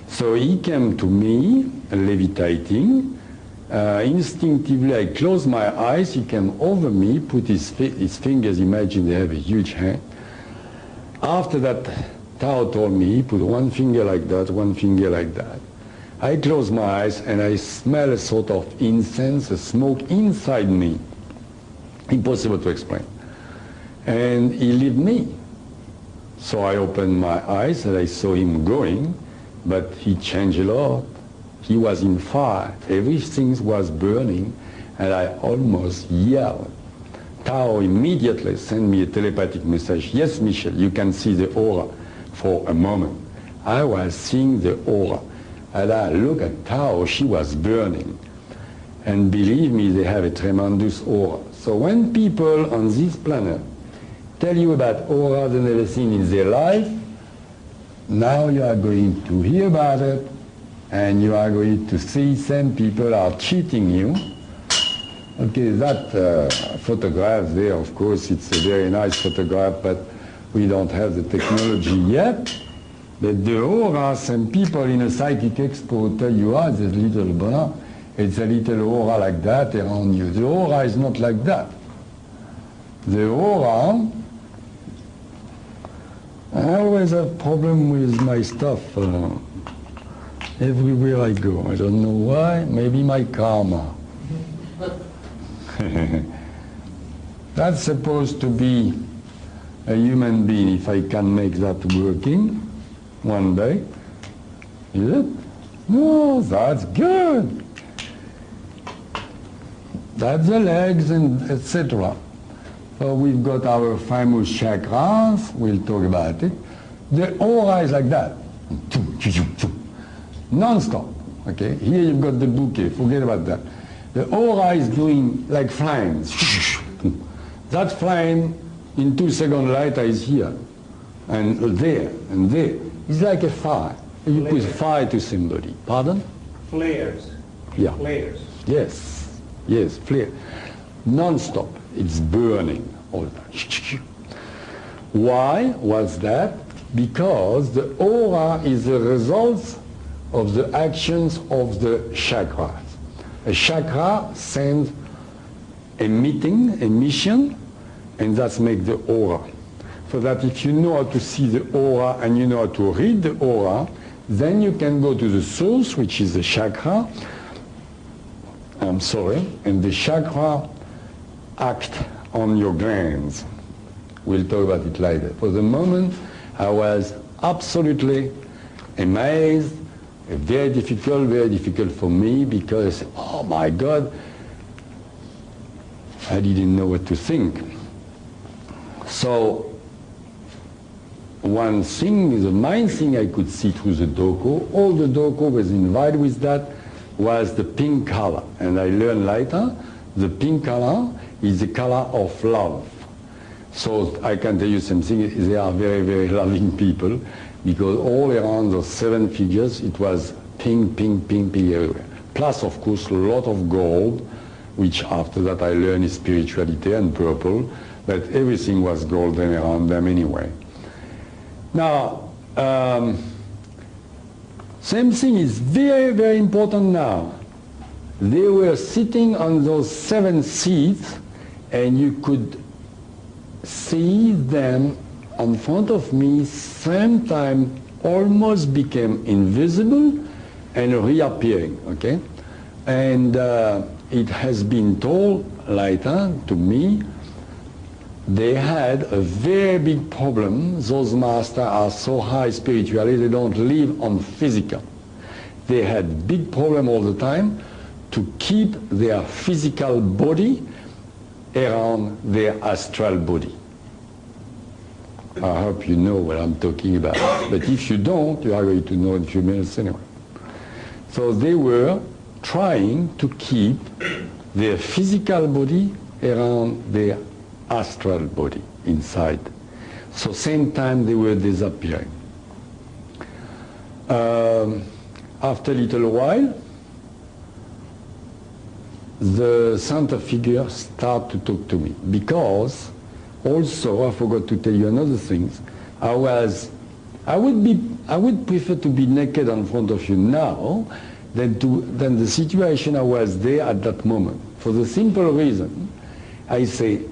So he came to me, levitating. Instinctively, I closed my eyes. He came over me, put his fingers, imagine they have a huge hand. After that, Tao told me, he put one finger like that, one finger like that. I closed my eyes and I smell a sort of incense, a smoke inside me. Impossible to explain. And he left me. So I opened my eyes and I saw him going, but he changed a lot. He was in fire. Everything was burning, and I almost yelled. Tao immediately sent me a telepathic message. Yes, Michel, you can see the aura for a moment. I was seeing the aura. And I look at Tao, she was burning. And believe me, they have a tremendous aura. So when people on this planet tell you about aura they never seen in their life, now you are going to hear about it, and you are going to see some people are cheating you. Okay, that photograph there, of course, it's a very nice photograph, but we don't have the technology yet. But the aura, some people in a psychic expo tell you, ah, this little blah, it's a little aura like that around you. The aura is not like that. The aura, I always have problem with my stuff everywhere I go. I don't know why, maybe my karma. That's supposed to be a human being, if I can make that working one day. Is it? No, that's good. That's the legs and etc. So we've got our famous chakras, we'll talk about it. The aura is like that. Non-stop. Okay? Here you've got the bouquet, forget about that. The aura is doing like flames. That flame in 2 seconds later is here. And there, and there. It's like a fire. You put fire to somebody. Pardon? Flares. Yeah. Flares. Yes. Yes, flare. Non-stop. It's burning all the time. Why was that? Because the aura is the result of the actions of the chakras. A chakra sends emission, and that's make the aura. So that if you know how to see the aura and you know how to read the aura, then you can go to the source, which is the chakra, I'm sorry, and the chakra act on your glands. We'll talk about it later. For the moment, I was absolutely amazed, very difficult for me, because, oh my God, I didn't know what to think. So one thing, the main thing I could see through the doko, all the doko was invited with that, was the pink color. And I learned later, the pink color is the color of love. So I can tell you something, they are very loving people, because all around those 7 figures, it was pink everywhere. Plus, of course, a lot of gold, which after that I learned is spirituality, and purple, but everything was golden around them anyway. Now, same thing is very important now. They were sitting on those 7 seats, and you could see them in front of me, same time almost became invisible and reappearing, okay? And it has been told later to me, they had a very big problem. Those masters are so high spiritually, they don't live on physical. They had big problem all the time to keep their physical body around their astral body. I hope you know what I'm talking about. But if you don't, you are going to know in a few minutes anyway. So they were trying to keep their physical body around their astral body inside. So same time they were disappearing. After a little while, the center figure started to talk to me, because also, I forgot to tell you another thing. I would prefer to be naked in front of you now than the situation I was there at that moment. For the simple reason, I say,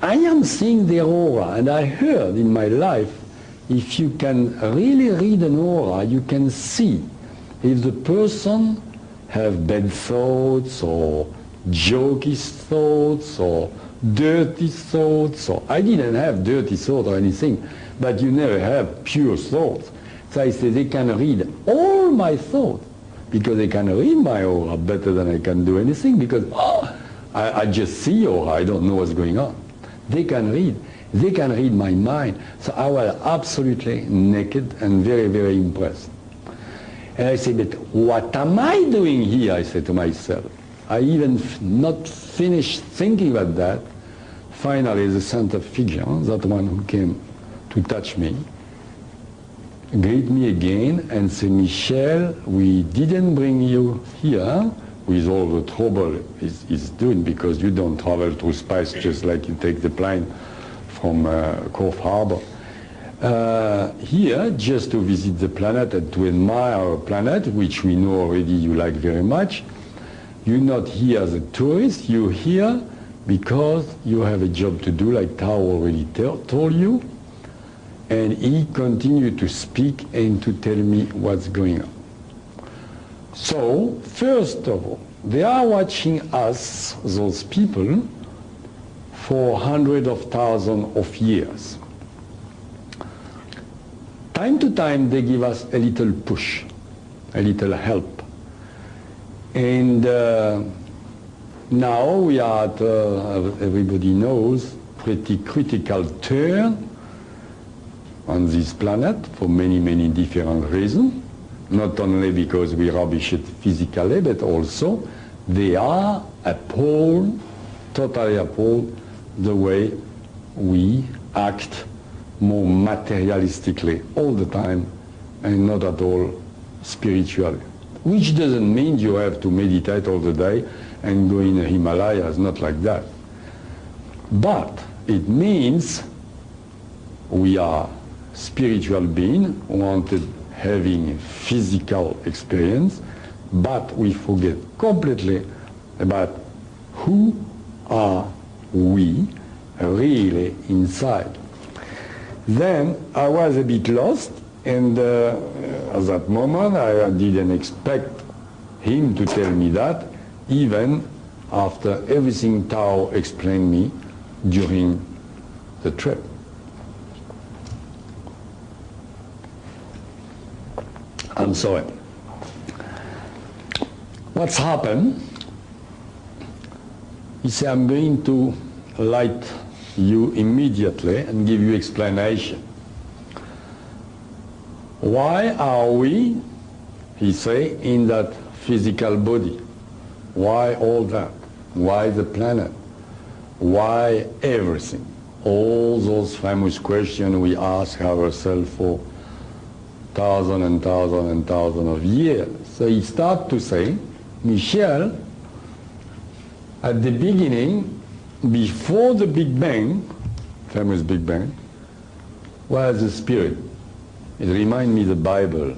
I am seeing the aura, and I heard in my life, if you can really read an aura, you can see if the person have bad thoughts or jokey thoughts or dirty thoughts. So I didn't have dirty thoughts or anything, but you never have pure thoughts. So I say they can read all my thoughts, because they can read my aura better than I can do anything, because I just see aura, I don't know what's going on. They can read my mind. So I was absolutely naked and very impressed. And I said, but what am I doing here? I said to myself. I even not finished thinking about that. Finally, the center figure, that one who came to touch me, greet me again and say, Michel, we didn't bring you here with all the trouble it's doing, because you don't travel through space just like you take the plane from Corfu Harbor. Here, just to visit the planet and to admire our planet, which we know already you like very much. You're not here as a tourist, you're here because you have a job to do, like Tao already told you. And he continued to speak and to tell me what's going on. So, first of all, they are watching us, those people, for hundreds of thousands of years. Time to time, they give us a little push, a little help. And now we are at, everybody knows, pretty critical turn on this planet for many different reasons. Not only because we rubbish it physically, but also they are appalled, totally appalled, the way we act more materialistically all the time and not at all spiritually. Which doesn't mean you have to meditate all the day and go in the Himalayas, not like that. But it means we are spiritual beings, wanted having physical experience, but we forget completely about who are we really inside. Then I was a bit lost, and at that moment I didn't expect him to tell me that, even after everything Tao explained me during the trip. I'm sorry. What's happened? He said, I'm going to light you immediately and give you explanation. Why are we, he say, in that physical body? Why all that? Why the planet? Why everything? All those famous questions we ask ourselves for thousands and thousands and thousands of years. So he starts to say, Michel, at the beginning, before the Big Bang, famous Big Bang, was the spirit. It reminds me of the Bible,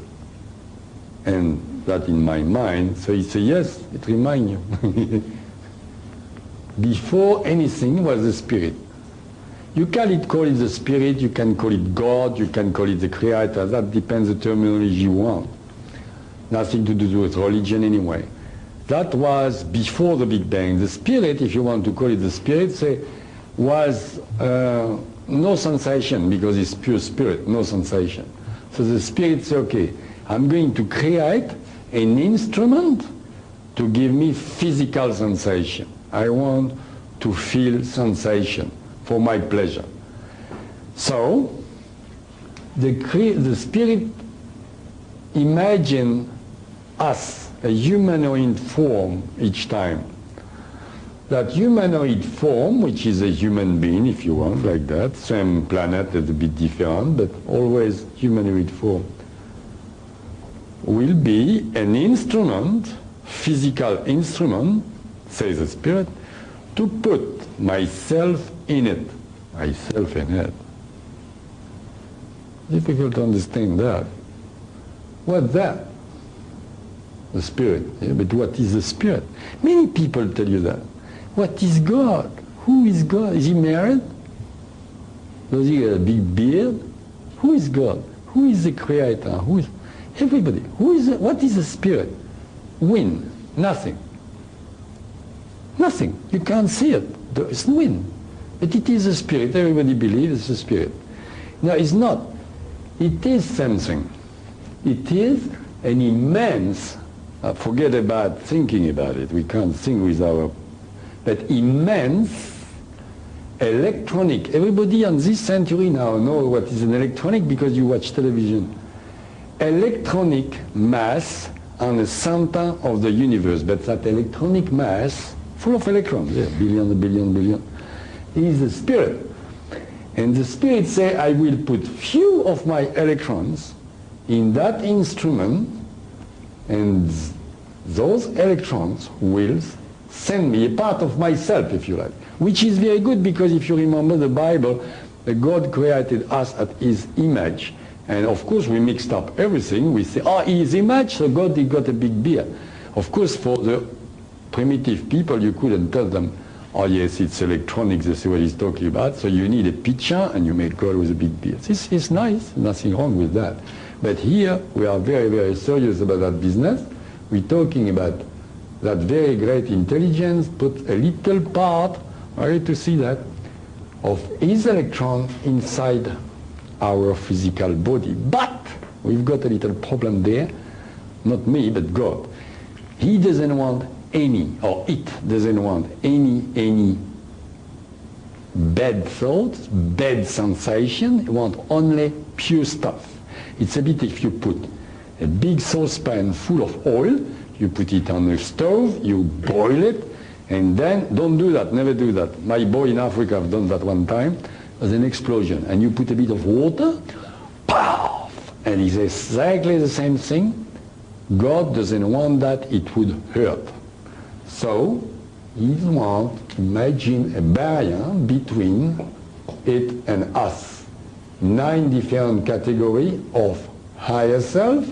and that in my mind. So he said, yes, it reminds you. Before anything was the spirit. You can call it the spirit, you can call it God, you can call it the creator. That depends the terminology you want. Nothing to do with religion anyway. That was before the Big Bang. The spirit, if you want to call it the spirit, say, was no sensation, because it's pure spirit, no sensation. So the spirit said, okay, I'm going to create an instrument to give me physical sensation. I want to feel sensation for my pleasure. So the spirit imagined us, a humanoid form each time. That humanoid form, which is a human being, if you want, like that, same planet, a bit different, but always humanoid form, will be an instrument, physical instrument, says the spirit, to put myself in it. Myself in it. Difficult to understand that. What's that? The spirit. Yeah, but what is the spirit? Many people tell you that. What is God? Who is God? Is he married? Does he have a big beard? Who is God? Who is the creator? Who is everybody? What is the spirit? Wind. Nothing. Nothing. You can't see it. There is wind. But it is a spirit. Everybody believes it's a spirit. No, it's not. It is something. It is an immense, forget about thinking about it. We can't think with our, but immense electronic. Everybody on this century now knows what is an electronic because you watch television. Electronic mass on the center of the universe, but that electronic mass, full of electrons, yeah, billion, is the spirit. And the spirit say, I will put few of my electrons in that instrument, and those electrons will send me a part of myself, if you like, which is very good, because if you remember the Bible, God created us at his image. And of course we mixed up everything. We say, oh, his image, so God, he got a big beard. Of course, for the primitive people, you couldn't tell them, oh yes, it's electronics, this is what he's talking about. So you need a picture and you make God with a big beard. This is nice, nothing wrong with that. But here we are very, very serious about that business. We're talking about that very great intelligence, put a little part, ready to see that, of his electron inside our physical body. But we've got a little problem there, not me, but God. He doesn't want any, or it doesn't want any bad thoughts, bad sensation. It wants only pure stuff. It's a bit if you put a big saucepan full of oil, you put it on the stove, you boil it, and then, don't do that, never do that. My boy in Africa have done that one time. There's an explosion, and you put a bit of water, pow! And it's exactly the same thing. God doesn't want that, it would hurt. So, he wants to imagine a barrier between it and us. 9 different categories of higher self,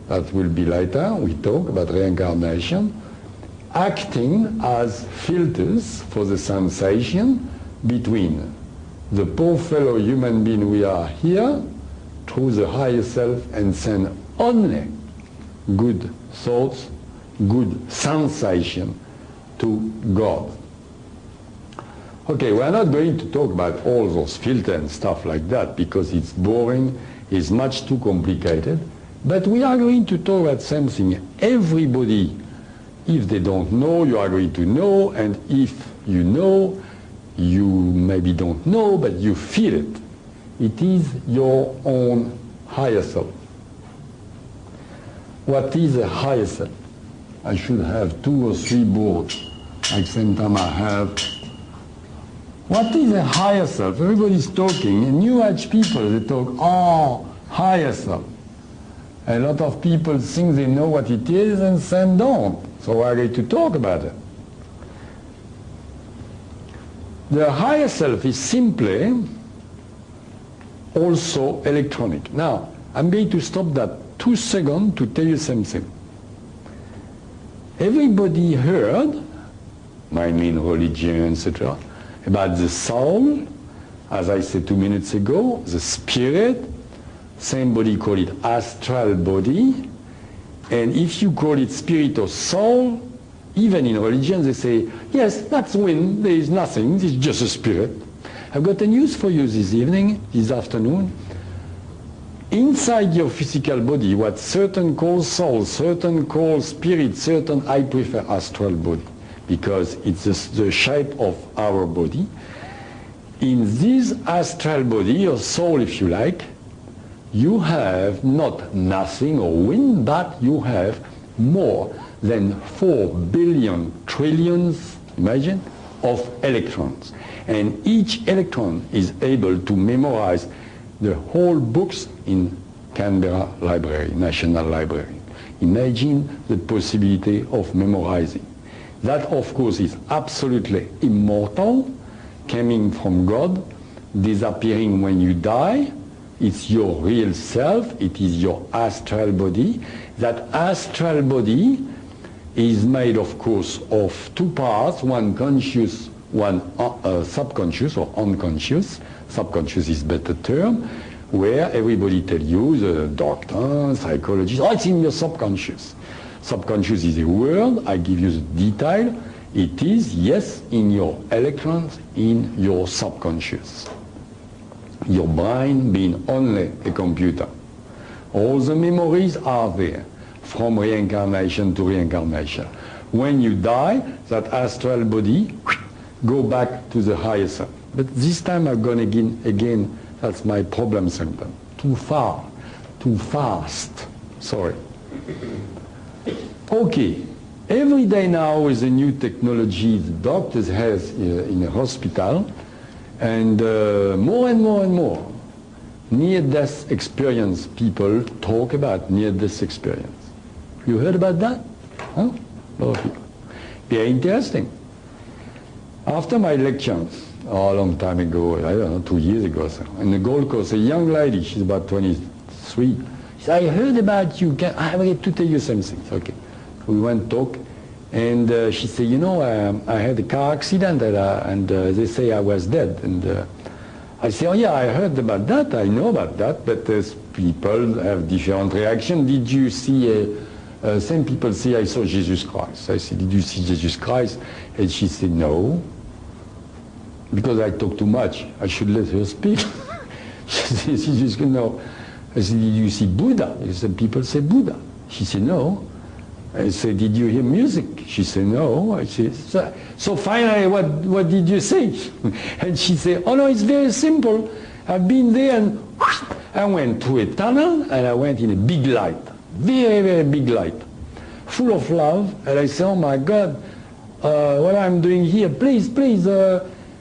that will be later, we talk about reincarnation, acting as filters for the sensation between the poor fellow human being we are here through the higher self, and send only good thoughts good sensation to God. Okay, we're not going to talk about all those filters and stuff like that because it's boring, it's much too complicated. But we are going to talk about something everybody, if they don't know, you are going to know, and if you know, you maybe don't know, but you feel it. It is your own higher self. What is a higher self? I should have 2 or 3 boards, like same time I have. What is a higher self? Everybody's talking, and New Age people, they talk, oh, higher self. A lot of people think they know what it is and some don't. So we're going to talk about it. The higher self is simply also electronic. Now, I'm going to stop that 2 seconds to tell you something. Everybody heard, mainly in religion, etc., about the soul, as I said 2 minutes ago, the spirit, somebody call it astral body, and if you call it spirit or soul, even in religion they say, yes, that's wind, there is nothing, it's just a spirit. I've got a news for you this evening, this afternoon. Inside your physical body, what certain call soul, certain call spirit, certain, I prefer astral body, because it's the shape of our body. In this astral body, or soul if you like, you have not nothing or wind, but you have more than 4 billion trillions, imagine, of electrons. And each electron is able to memorize the whole books in Canberra Library, National Library. Imagine the possibility of memorizing. That, of course, is absolutely immortal, coming from God, disappearing when you die. It's your real self, it is your astral body. That astral body is made, of course, of 2 parts, one conscious, one subconscious or unconscious. Subconscious is a better term, where everybody tells you, the doctor, psychologist, oh, it's in your subconscious. Subconscious is a word, I give you the detail. It is, yes, in your electrons, in your subconscious. Your brain being only a computer. All the memories are there, from reincarnation to reincarnation. When you die, that astral body go back to the higher self. But this time I'm going again, that's my problem symptom. Too far, too fast. Sorry. Okay, every day now with the new technology the doctors have in a hospital, and more and more and more near-death experience people talk about near-death experience. You heard about that? Huh? A lot of people. Very interesting. After my lecture, a long time ago, I don't know, 2 years ago, so, in the Gold Coast, a young lady, she's about 23, she said, I heard about you, I have to tell you something. Okay. We went talk, and she said, you know, I had a car accident, and they say I was dead. And I say, oh yeah, I heard about that, I know about that, but people have different reactions. Did you see, some people say, I saw Jesus Christ. I said, did you see Jesus Christ? And she said, no, because I talk too much. I should let her speak. She said, no. I said, did you see Buddha? Some people say Buddha. She said, no. I said, did you hear music? She said, no. I said, so finally, what did you say? And she said, oh no, it's very simple. I've been there and whoosh, I went through a tunnel and I went in a big light. Very, very big light. Full of love. And I said, oh my God, what I'm doing here, please,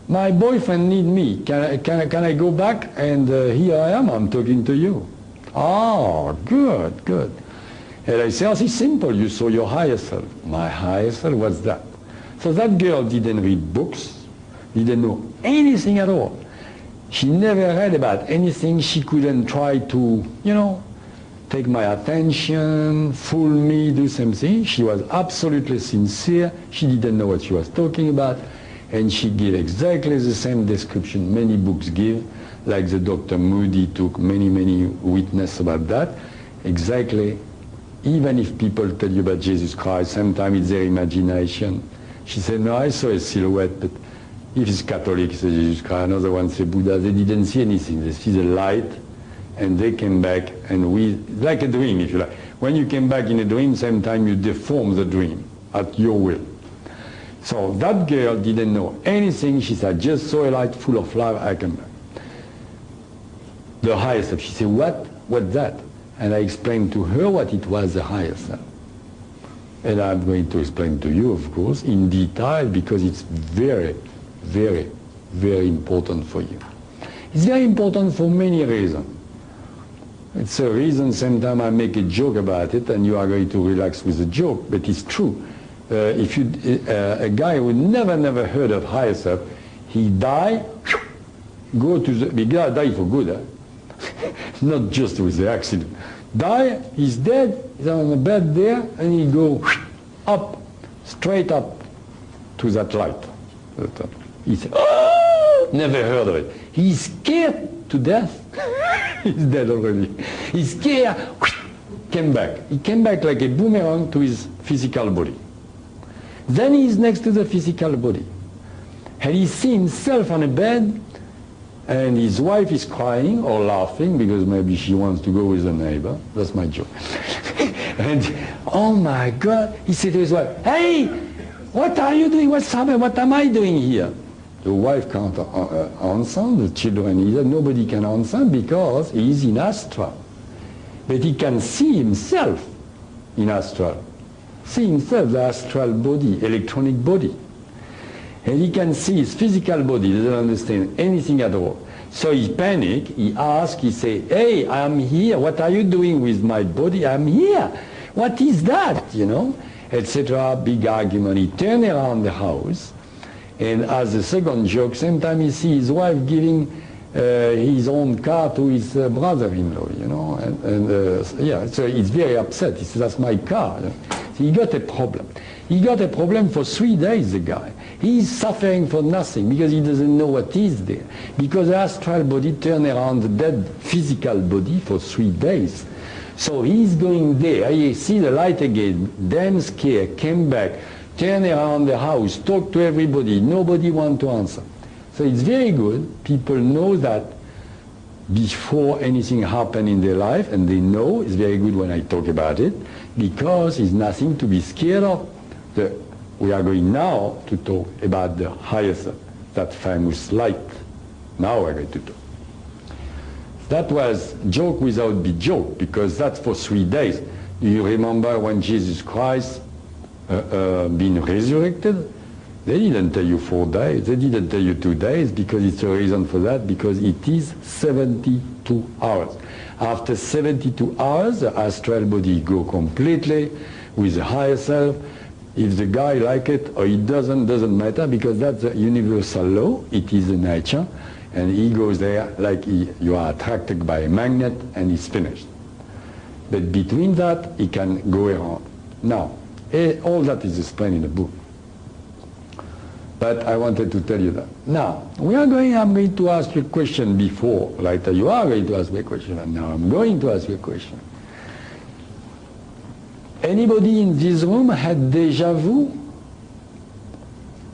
my boyfriend needs me. Can I go back? And here I am, I'm talking to you. Oh, good, good. And I say, oh, it's simple, you saw your higher self. My higher self, what's that? So that girl didn't read books, didn't know anything at all. She never read about anything. She couldn't try to, you know, take my attention, fool me, do something. She was absolutely sincere. She didn't know what she was talking about. And she gave exactly the same description many books give, like the Dr. Moody took many witnesses about that. Exactly even if people tell you about Jesus Christ, sometimes it's their imagination. She said, no, I saw a silhouette, but if it's Catholic, it's Jesus Christ. Another one said Buddha. They didn't see anything. They see the light, and they came back, and like a dream, if you like. When you came back in a dream, same time you deform the dream at your will. So that girl didn't know anything. She said, just saw a light full of life, I came back. The higher self. She said, what? What's that? And I explained to her what it was, the higher self. And I'm going to explain to you, of course, in detail, because it's very, very, very important for you. It's very important for many reasons. It's a reason sometimes I make a joke about it and you are going to relax with the joke, but it's true. If you, a guy who never heard of higher self, he die, go to the guy die for good, not just with the accident. Die, he's dead, he's on the bed there, and he go up, straight up to that light. He said, oh, never heard of it. He's scared to death. He's dead already. He's scared, came back. He came back like a boomerang to his physical body. Then he's next to the physical body. And he sees himself on a bed, and his wife is crying or laughing because maybe she wants to go with a neighbor. That's my joke. And, oh my God, he said to his wife, hey, what are you doing? What's happening? What am I doing here? The wife can't answer, the children either. Nobody can answer because he is in astral. But he can see himself in astral. See himself, the astral body, electronic body. And he can see his physical body, doesn't understand anything at all. So he panic, he ask, he say, hey, I'm here, what are you doing with my body? I'm here. What is that, you know? Etc. Big argument. He turn around the house, and as a second joke, same time he see his wife giving his own car to his brother-in-law, you know, yeah, so he's very upset. He says, that's my car. You know? So he got a problem. He got a problem for 3 days, the guy. He's suffering for nothing because he doesn't know what is there. Because the astral body turned around the dead physical body for 3 days. So he's going there, he see the light again, damn scared, came back, turned around the house, talked to everybody, nobody want to answer. So it's very good, people know that before anything happen in their life, and they know, it's very good when I talk about it, because it's nothing to be scared of. We are going now to talk about the higher self, that famous light. Now we're going to talk. That was joke without be joke, because that's for 3 days. Do you remember when Jesus Christ been resurrected? They didn't tell you 4 days, they didn't tell you 2 days, because it's a reason for that, because it is 72 hours. After 72 hours, the astral body go completely with the higher self. If the guy like it or it doesn't matter, because that's a universal law, it is a nature, and he goes there like you are attracted by a magnet and it's finished. But between that, he can go around. Now, all that is explained in the book. But I wanted to tell you that. Now, I'm going to ask you a question before, later you are going to ask me a question, and now I'm going to ask you a question. Anybody in this room had déjà vu?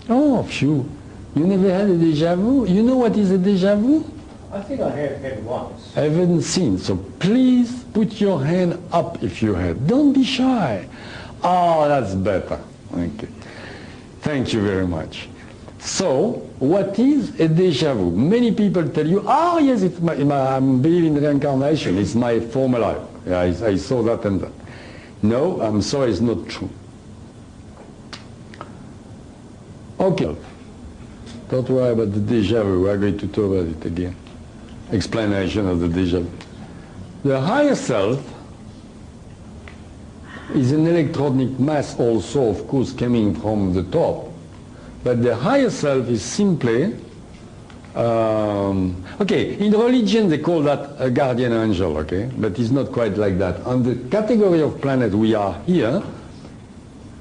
Oh, phew. You never had a déjà vu? You know what is a déjà vu? I think I have had once. I haven't seen, so please put your hand up if you had. Don't be shy. Oh, that's better. Okay. Thank you very much. So, what is a déjà vu? Many people tell you, oh yes, it's I'm believing in reincarnation, it's my former life. Yeah, I saw that and that. No, I'm sorry, it's not true. Okay. Don't worry about the déjà vu, we're going to talk about it again. Explanation of the déjà vu. The higher self is an electronic mass also, of course, coming from the top. But the higher self is simply, okay, in religion they call that a guardian angel, okay? But it's not quite like that. On the category of planet we are here,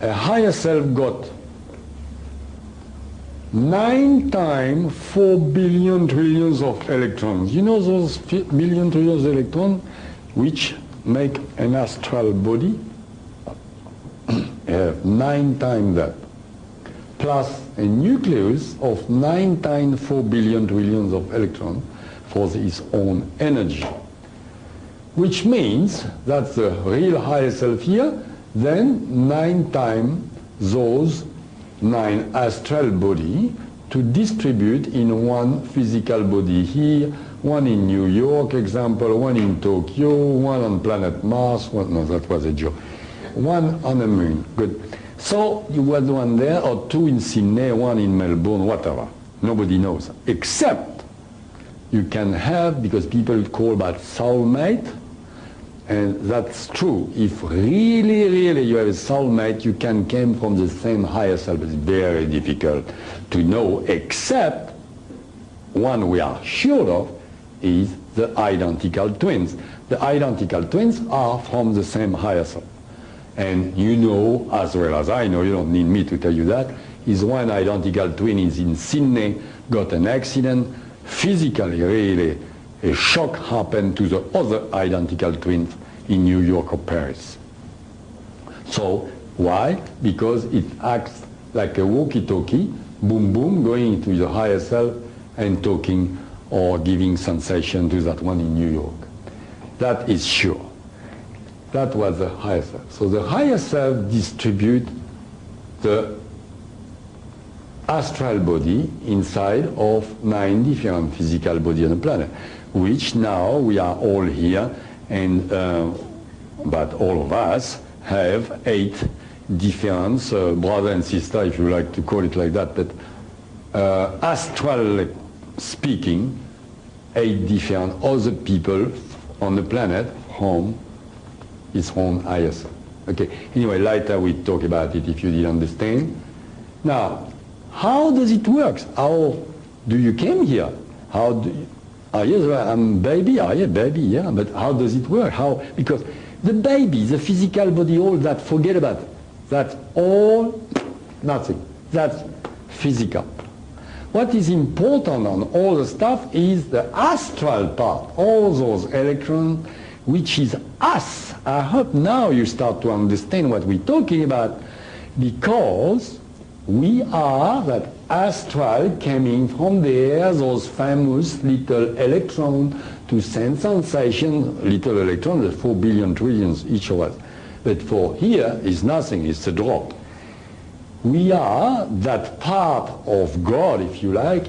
a higher self got 9 times 4 billion trillions of electrons. You know those billion trillions of electrons which make an astral body? have 9 times that, plus a nucleus of 9 times 4 billion trillions of electrons for its own energy. Which means that's the real higher self here, then 9 times those 9 astral body to distribute in one physical body here, one in New York, example, one in Tokyo, one on planet Mars, no, that was a joke, one on the moon, good. So you had one there, or 2 in Sydney, 1 in Melbourne, whatever. Nobody knows, except you can have, because people call about soulmate, and that's true. If really you have a soulmate, you can come from the same higher self. It's very difficult to know, except one we are sure of is the identical twins. The identical twins are from the same higher self. And you know, as well as I know, you don't need me to tell you that, is one identical twin is in Sydney, got an accident, physically really a shock happened to the other identical twins in New York or Paris. So, why? Because it acts like a walkie-talkie, boom boom, going into the higher self and talking or giving sensation to that one in New York. That is sure. That was the higher self. So the higher self distributes the astral body inside of 9 different physical bodies on the planet, which now we are all here, and but all of us have 8 different brother and sister, if you like to call it like that, but astral speaking, 8 different other people on the planet from its own higher self. Okay, anyway, later we talk about it if you didn't understand. Now, how does it work? How do you came here? How do you, yes, I'm baby, yeah, baby, yeah, but how does it work? How? Because the baby, the physical body, all that, forget about it. That's all nothing. That's physical. What is important on all the stuff is the astral part, all those electrons, which is us. I hope now you start to understand what we're talking about, because we are that astral coming from there, those famous little electrons to send sensation, little electrons, 4 billion trillions each of us. But for here is nothing, it's a drop. We are that part of God, if you like,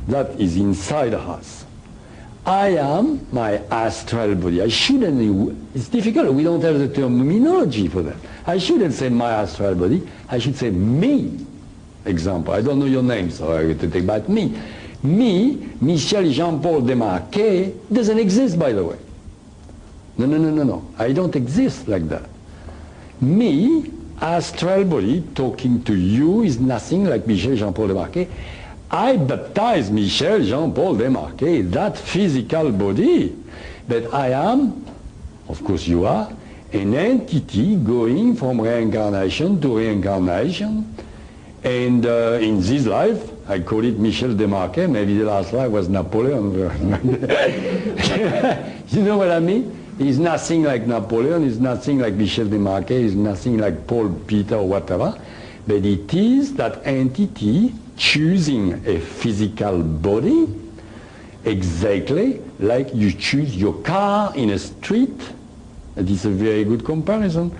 that is inside us. I am my astral body. I shouldn't, it's difficult, we don't have the terminology for that. I shouldn't say my astral body, I should say me. Example, I don't know your name, so I have to take about me. Me, Michel Jean-Paul Desmarquet, doesn't exist, by the way. No. I don't exist like that. Me, astral body, talking to you is nothing like Michel Jean-Paul Desmarquet. I baptize Michel Jean-Paul Desmarquet, that physical body. But I am, of course you are, an entity going from reincarnation to reincarnation. And in this life, I call it Michel Desmarquet, maybe the last life was Napoleon. You know what I mean? He's nothing like Napoleon, he's nothing like Michel Desmarquet, he's nothing like Paul, Peter, or whatever. But it is that entity choosing a physical body exactly like you choose your car in a street. That is a very good comparison.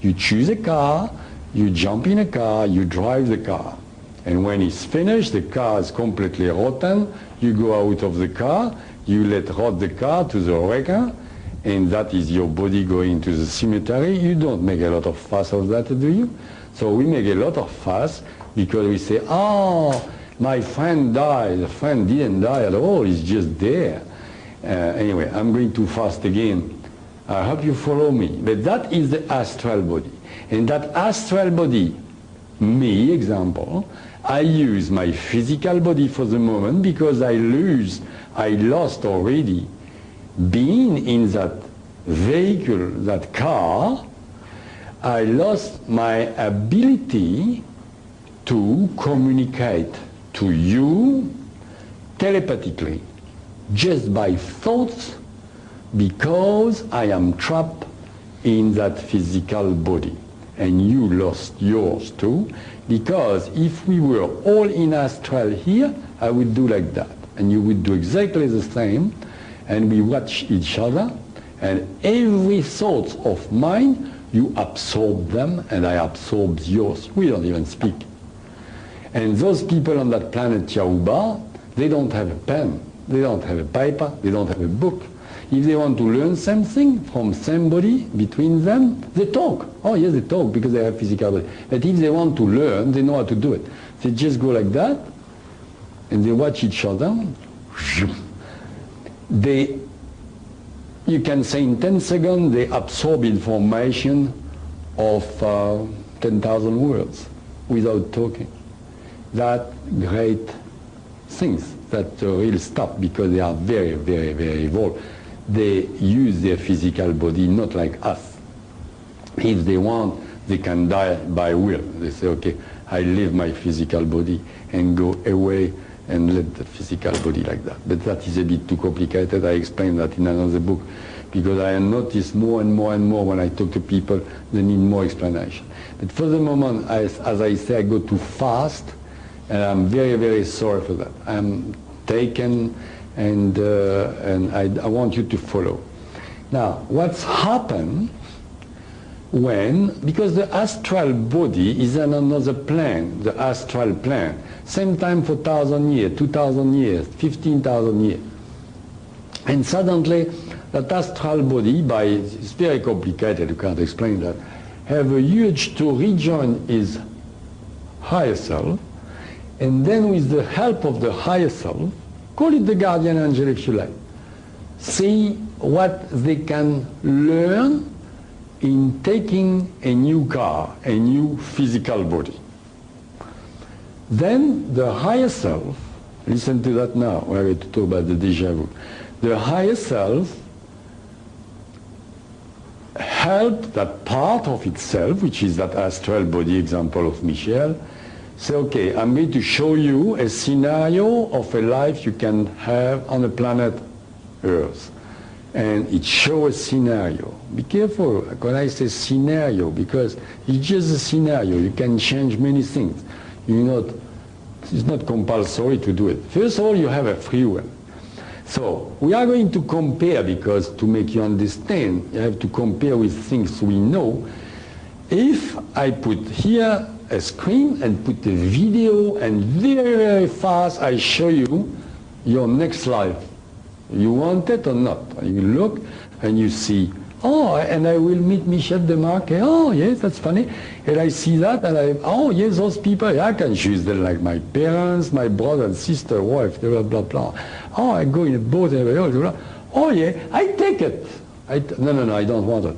You choose a car, you jump in a car, you drive the car. And when it's finished, the car is completely rotten, you go out of the car, you let rot the car to the wrecker, and that is your body going to the cemetery. You don't make a lot of fuss of that, do you? So we make a lot of fuss because we say, oh, my friend died. The friend didn't die at all, he's just there. Anyway, I'm going too fast again. I hope you follow me. But that is the astral body. And that astral body, me, example, I use my physical body for the moment because I lost already being in that vehicle, that car. I lost my ability to communicate to you telepathically, just by thoughts, because I am trapped in that physical body. and you lost yours too, because if we were all in astral here, I would do like that, and you would do exactly the same, and we watch each other, and every thought of mine, you absorb them, and I absorb yours. We don't even speak. And those people on that planet Yahuba, they don't have a pen, they don't have a paper, they don't have a book. If they want to learn something from somebody between them, they talk. Oh yes, they talk because they have physical body. But if they want to learn, they know how to do it. They just go like that, and they watch each other. You can say in 10 seconds, they absorb information of 10,000 words without talking. That great things, that real stuff, because they are very, very, very evolved. They use their physical body, not like us. If they want, they can die by will. They say, okay, I leave my physical body and go away and let the physical body like that. But that is a bit too complicated. I explain that in another book, because I notice more and more and more when I talk to people, they need more explanation. But for the moment, as I say, I go too fast, and I'm very, very sorry for that. I'm taken, and I want you to follow. Now, what's happened when, because the astral body is on another plane, the astral plane, same time for 1,000 years, 2,000 years, 15,000 years. And suddenly, that astral body, it's very complicated, you can't explain that, have a urge to rejoin his higher self, and then with the help of the higher self, call it the guardian angel if you like, see what they can learn in taking a new car, a new physical body. Then the higher self, listen to that now, we're going to talk about the déjà vu. The higher self helped that part of itself, which is that astral body example of Michel, say, okay, I'm going to show you a scenario of a life you can have on the planet Earth. And it shows a scenario. Be careful when I say scenario, because it's just a scenario. You can change many things. It's not compulsory to do it. First of all, you have a free will. So we are going to compare, because to make you understand, you have to compare with things we know. If I put here a screen and put a video, and very, very fast I show you your next life, you want it or not? You look and you see, oh, and I will meet Michel Demarque. Oh, yes, that's funny. And I see that, and oh, yes, those people, I can choose them like my parents, my brother and sister, wife, blah, blah, blah. Oh, I go in a boat, and blah, blah, blah. Oh, yeah, I take it. No, I don't want it.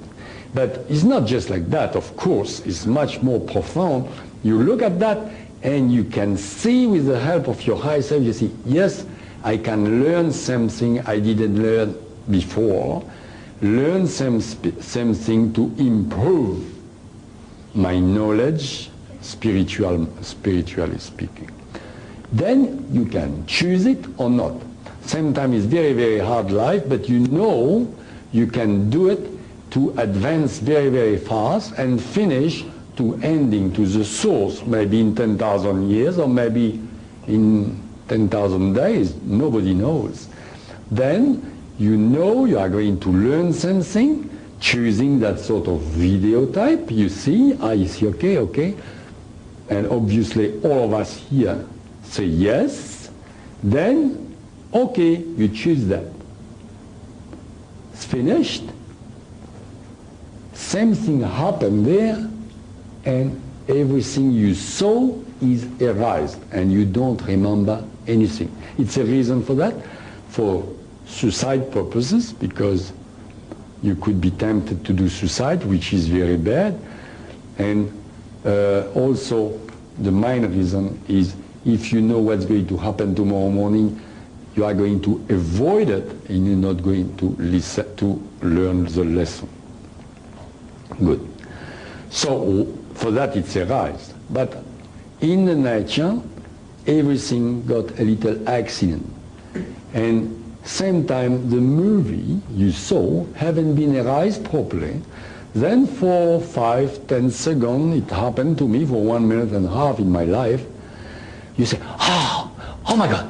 But it's not just like that, of course. It's much more profound. You look at that, and you can see with the help of your higher self, you see, yes, I can learn something I didn't learn before, learn something to improve my knowledge, spiritually speaking. Then you can choose it or not. Sometimes it's very, very hard life, but you know you can do it to advance very, very fast and finish to ending, to the source, maybe in 10,000 years or maybe in 10,000 days, nobody knows. Then you know you are going to learn something, choosing that sort of video type. You see, I see, okay. And obviously all of us here say yes. Then, okay, you choose that. It's finished. Same thing happened there, and everything you saw is erased, and you don't remember anything. It's a reason for that, for suicide purposes, because you could be tempted to do suicide, which is very bad. And also the main reason is if you know what's going to happen tomorrow morning, you are going to avoid it, and you're not going to listen to learn the lesson. Good. So for that it's erased. But in the nature, everything got a little accident. And same time, the movie you saw haven't been erased properly. Then for 5, 10 seconds, it happened to me for 1 minute and a half in my life. You say, oh my God,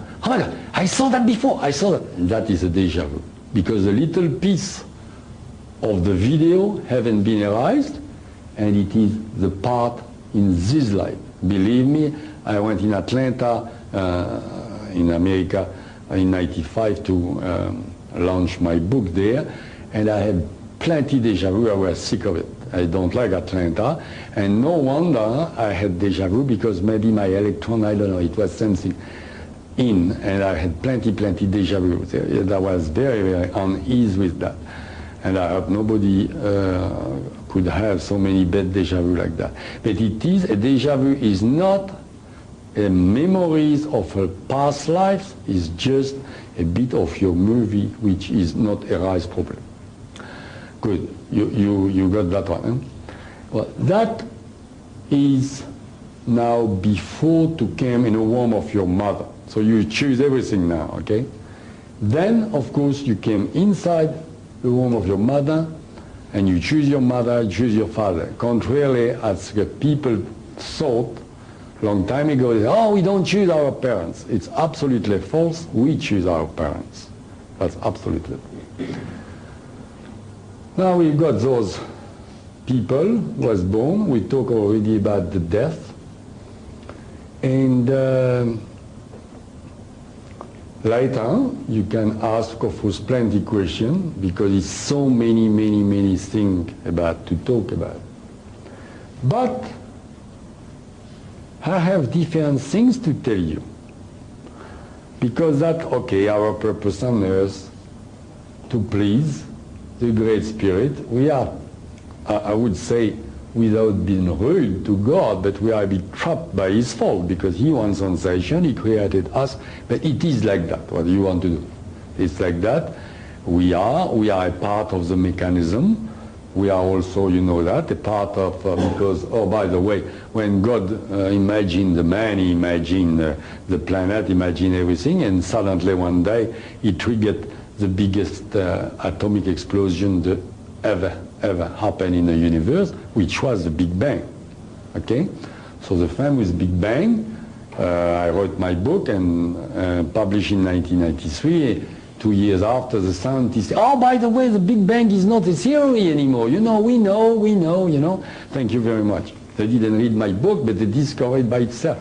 I saw that before, I saw that. And that is a deja vu. Because a little piece of the video haven't been erased, and it is the part in this life. Believe me, I went in Atlanta, in America, in '95 to launch my book there, and I had plenty deja vu. I was sick of it. I don't like Atlanta, and no wonder I had deja vu, because maybe my electron, I don't know, it was something in, and I had plenty deja vu. I was very uneasy with that, and I hope nobody could have so many bad deja vu like that. But it is, a deja vu is not a memories of a past life, is just a bit of your movie which is not erased properly. Good, you got that one. Huh? Well, that is now before to come in the womb of your mother. So you choose everything now, okay? Then, of course, you came inside the womb of your mother, and you choose your mother, choose your father. Contrarily, as the people thought long time ago, they said, oh, we don't choose our parents. It's absolutely false. We choose our parents. That's absolutely. Now we've got those people who was born. We talk already about the death. And later, you can ask, of course, plenty questions, because it's so many things about to talk about. But I have different things to tell you, because that, okay, our purpose on earth to please the Great Spirit. We are, I would say, without being rude to God, but we are a bit trapped by His fault, because He wants sensation, He created us, but it is like that. What do you want to do? It's like that. We are a part of the mechanism. We are also, you know that, a part of, because, oh, by the way, when God imagined the man, He imagined the planet, imagined everything, and suddenly one day He triggered the biggest atomic explosion that ever happened in the universe, which was the Big Bang. Okay? So the famous Big Bang, I wrote my book and published in 1993. 2 years after, the scientists say, oh, by the way, the Big Bang is not a theory anymore. You know, we know, you know. Thank you very much. They didn't read my book, but they discovered it by itself.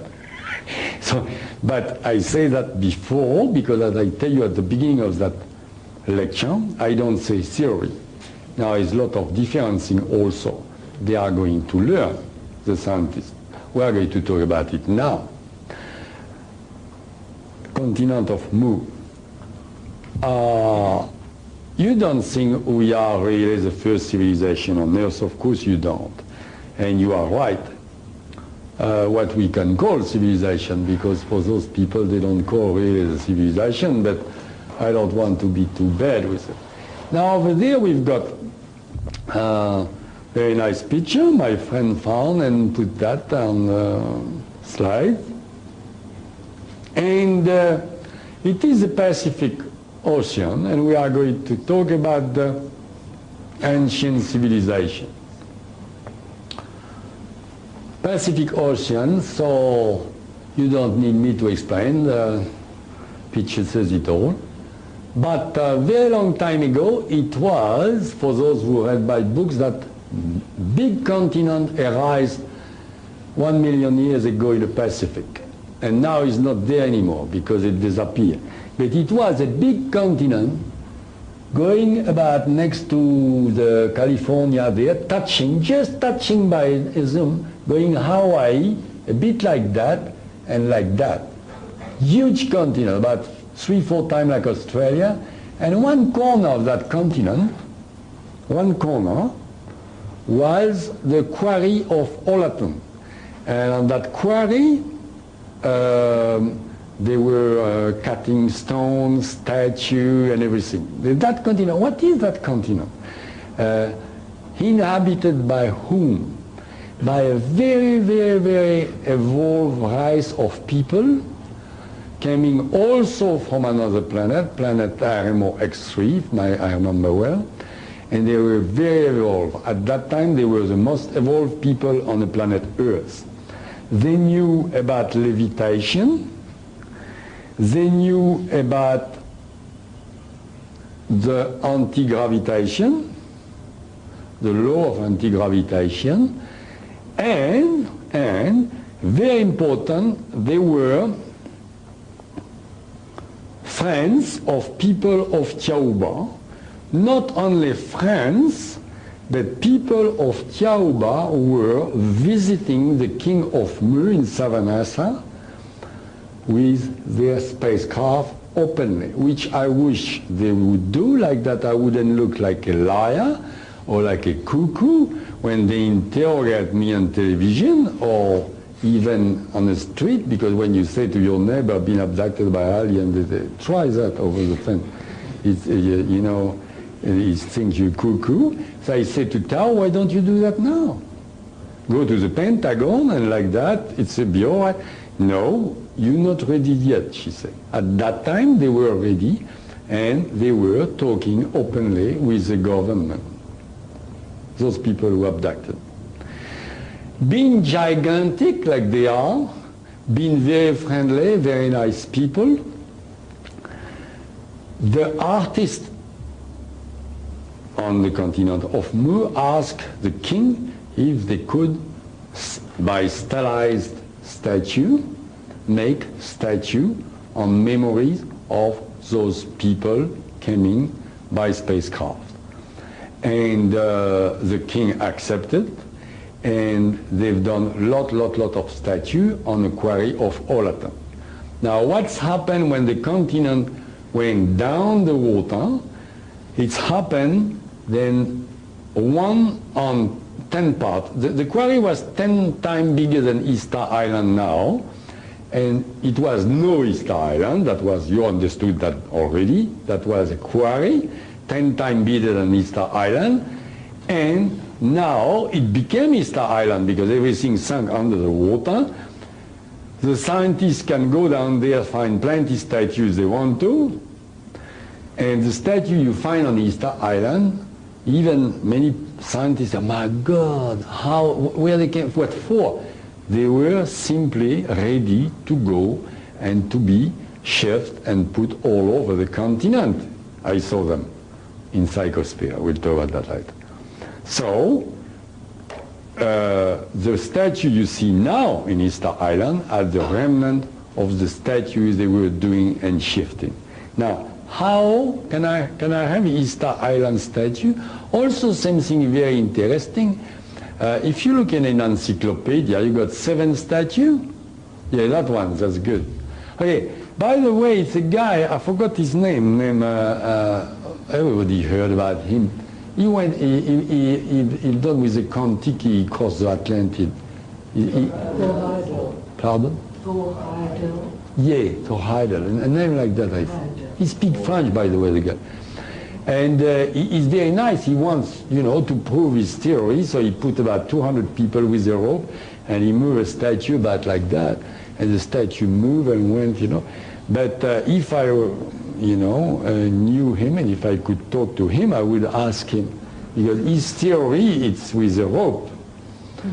So, but I say that before, because as I tell you at the beginning of that lecture, I don't say theory. Now, there's a lot of different things also. They are going to learn, the scientists. We are going to talk about it now. Continent of Mu. You don't think we are really the first civilization on Earth? Of course you don't. And you are right. What we can call civilization, because for those people they don't call really the civilization, but I don't want to be too bad with it. Now over there we've got a very nice picture my friend found and put that on the slide. And it is the Pacific Ocean, and we are going to talk about the ancient civilization. Pacific Ocean, so you don't need me to explain, the picture says it all. But a very long time ago, it was, for those who read my books, that big continent arose 1 million years ago in the Pacific. And now it's not there anymore because it disappeared. But it was a big continent going about next to the California there, just touching by a zoom, going Hawaii, a bit like that and like that. Huge continent, about 3-4 times like Australia, and one corner of that continent, one corner, was the quarry of Olatum. And on that quarry, they were cutting stones, statues, and everything. That continent, what is that continent? Inhabited by whom? By a very evolved race of people coming also from another planet, planet Aremo X3, I remember well. and they were very evolved. At that time, they were the most evolved people on the planet Earth. They knew about levitation. They knew about the anti-gravitation, the law of anti-gravitation, and very important, they were friends of people of Tiaoba. Not only friends, but people of Tiaoba were visiting the king of Mu in Savanasa with their spacecraft openly, which I wish they would do. Like that I wouldn't look like a liar or like a cuckoo when they interrogate me on television or even on the street, because when you say to your neighbor, been abducted by aliens, they say, try that over the fence. It's, you know, he thinks you're cuckoo. So I say to Tao, why don't you do that now? Go to the Pentagon and like that, it'll be all right. No, you're not ready yet, she said. At that time, they were ready, and they were talking openly with the government, those people who abducted. Being gigantic like they are, being very friendly, very nice people, the artist on the continent of Mu asked the king if they could, by stylized statue, make statue on memories of those people coming by spacecraft. And the king accepted, and they've done lot of statue on the quarry of Olaton. Now what's happened when the continent went down the water? It's happened then 1 on 10 parts. The quarry was 10 times bigger than Easter Island now, and it was no Easter Island. That was, you understood that already. That was a quarry 10 times bigger than Easter Island, and now it became Easter Island because everything sank under the water. The scientists can go down there, find plenty of statues they want to, and the statue you find on Easter Island, even many scientists say, my God, how, where they came, what for? They were simply ready to go and to be shipped and put all over the continent. I saw them in Psychosphere. We'll talk about that later. So, the statue you see now in Easter Island are the remnant of the statues they were doing and shifting. Now, how can I have Easter Island statue? Also something very interesting. If you look in an encyclopedia, you got 7 statues. Yeah, that one, that's good. Okay, by the way, it's a guy, I forgot his name, everybody heard about him. He went, he done with the Kon-Tiki, crossed the Atlantic. Pardon? Thor Heyerdahl. Yeah, Thor Heyerdahl, a name like that, I think. He speaks French, by the way, the guy. And he's very nice. He wants, you know, to prove his theory, so he put about 200 people with a rope, and he moved a statue about like that, and the statue moved and went, you know. But if I, you know, knew him, and if I could talk to him, I would ask him, because his theory, it's with a rope.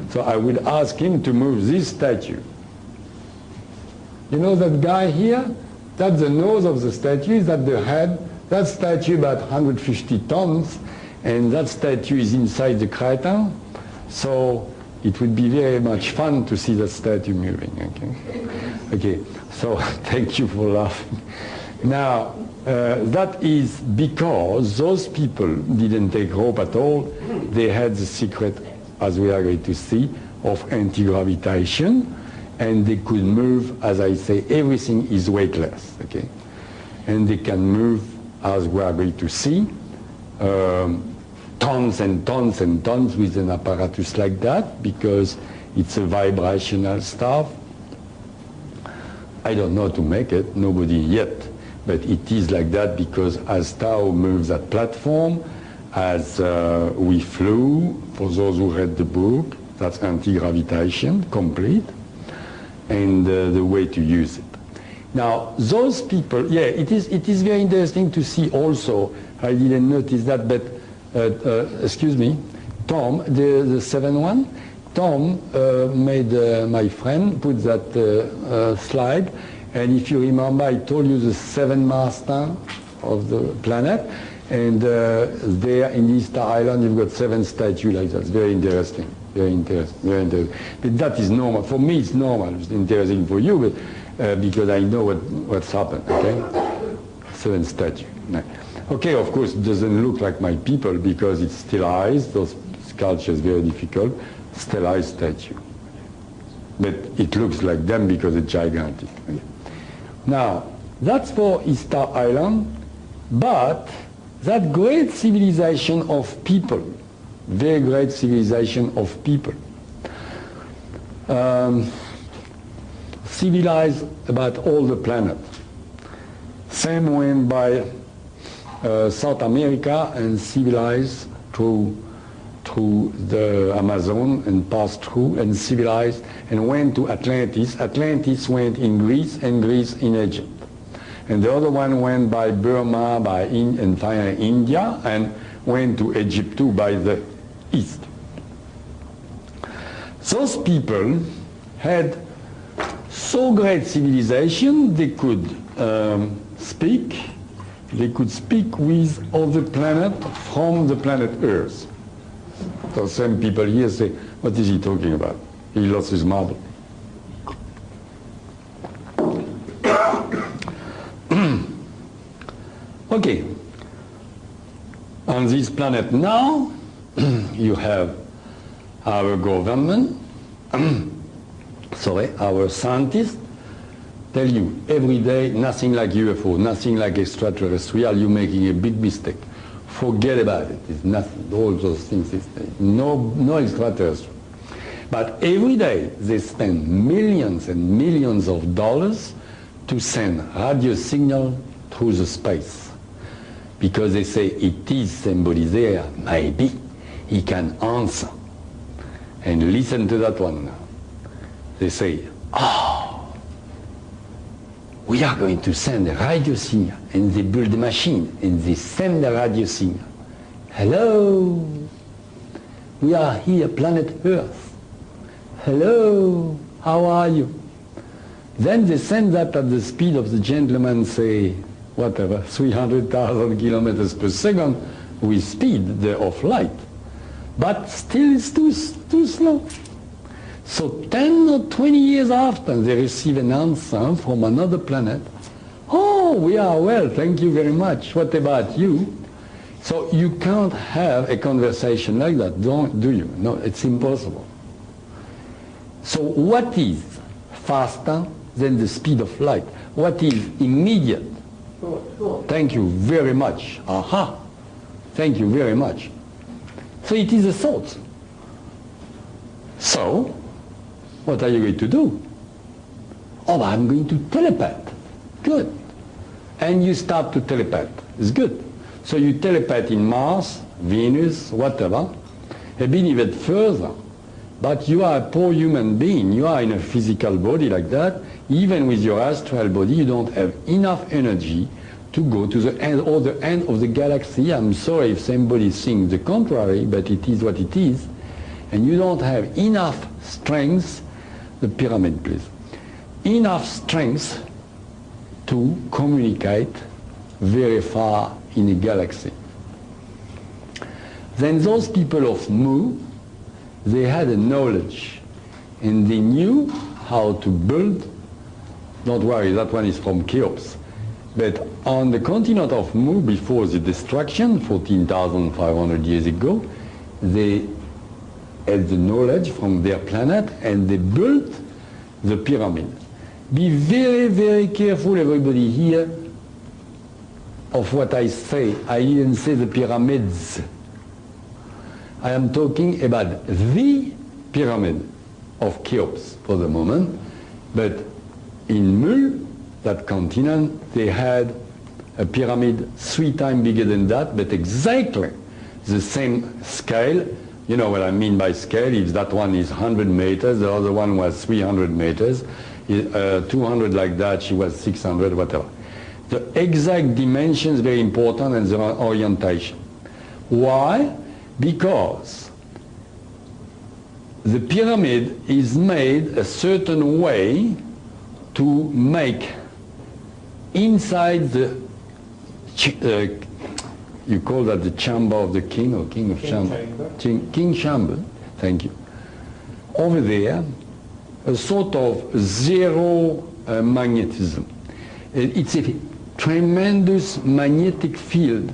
So I would ask him to move this statue. You know that guy here? That's the nose of the statue, that's the head. That statue about 150 tons, and that statue is inside the crater. So it would be very much fun to see that statue moving. Okay, okay. So thank you for laughing. Now that is because those people didn't take rope at all. They had the secret, as we are going to see, of anti-gravitation, and they could move. As I say, everything is weightless. Okay, and they can move, as we are going to see, tons and tons and tons with an apparatus like that, because it's a vibrational stuff. I don't know how to make it, nobody yet, but it is like that because as Tao moves that platform, as we flew, for those who read the book, that's anti-gravitation, complete, and the way to use it. Now, those people, yeah, it is very interesting to see also, I didn't notice that, but excuse me, Tom, the seventh one, Tom made my friend put that slide, and if you remember, I told you the seven master of the planet, and there in Easter Island you've got 7 statues like that. It's very interesting, very interesting, very interesting. But that is normal. For me it's normal. It's interesting for you, but because I know what's happened, okay? 7 statues. Okay, of course it doesn't look like my people because it's stylized. Those sculptures very difficult. Stylized statue. But it looks like them because it's gigantic. Okay. Now, that's for Easter Island, but that great civilization of people, very great civilization of people, civilized about all the planet. Same went by South America and civilized through the Amazon and passed through and civilized and went to Atlantis. Atlantis went in Greece and Greece in Egypt. And the other one went by Burma, and finally India, and went to Egypt too by the east. Those people had so great civilization they could speak with other planet from the planet Earth. So some people here say, what is he talking about? He lost his marble. Okay, on this planet now, you have our government, our scientists tell you every day nothing like UFO, nothing like extraterrestrial, you're making a big mistake. Forget about it, it's nothing, all those things, no extraterrestrial. But every day they spend millions and millions of dollars to send radio signal through the space. Because they say it is somebody there, maybe he can answer. And listen to that one now. They say, we are going to send a radio signal, and they build a machine and they send the radio signal. Hello, we are here, planet Earth. Hello, how are you? Then they send that at the speed of the gentleman, say, whatever, 300,000 kilometers per second with speed of light. But still it's too slow. So 10 or 20 years after they receive an answer from another planet, oh, we are well, thank you very much, what about you? So you can't have a conversation like that, do you? No, it's impossible. So what is faster than the speed of light? What is immediate? Thank you very much. Aha. Thank you very much. So it is a thought. So, what are you going to do? Oh, I'm going to telepath. Good. And you start to telepath. It's good. So you telepath in Mars, Venus, whatever, a bit even further. But you are a poor human being. You are in a physical body like that. Even with your astral body, you don't have enough energy to go to the end or the end of the galaxy. I'm sorry if somebody thinks the contrary, but it is what it is. And you don't have enough strength, the pyramid please, enough strength to communicate very far in a galaxy. Then those people of Mu, they had a knowledge and they knew how to build. Don't worry, that one is from Cheops. But on the continent of Mu, before the destruction, 14,500 years ago, they had the knowledge from their planet and they built the pyramid. Be very, very careful, everybody here, of what I say. I didn't say the pyramids. I am talking about the pyramid of Cheops for the moment, but in Mu, that continent, they had a pyramid 3 times bigger than that, but exactly the same scale. You know what I mean by scale. If that one is 100 meters, the other one was 300 meters, 200 like that, she was 600, whatever. The exact dimensions very important and the orientation. Why? Because the pyramid is made a certain way to make inside the, you call that the chamber of the king or king of chamber? King chamber, thank you. Over there, a sort of zero magnetism. It's a tremendous magnetic field,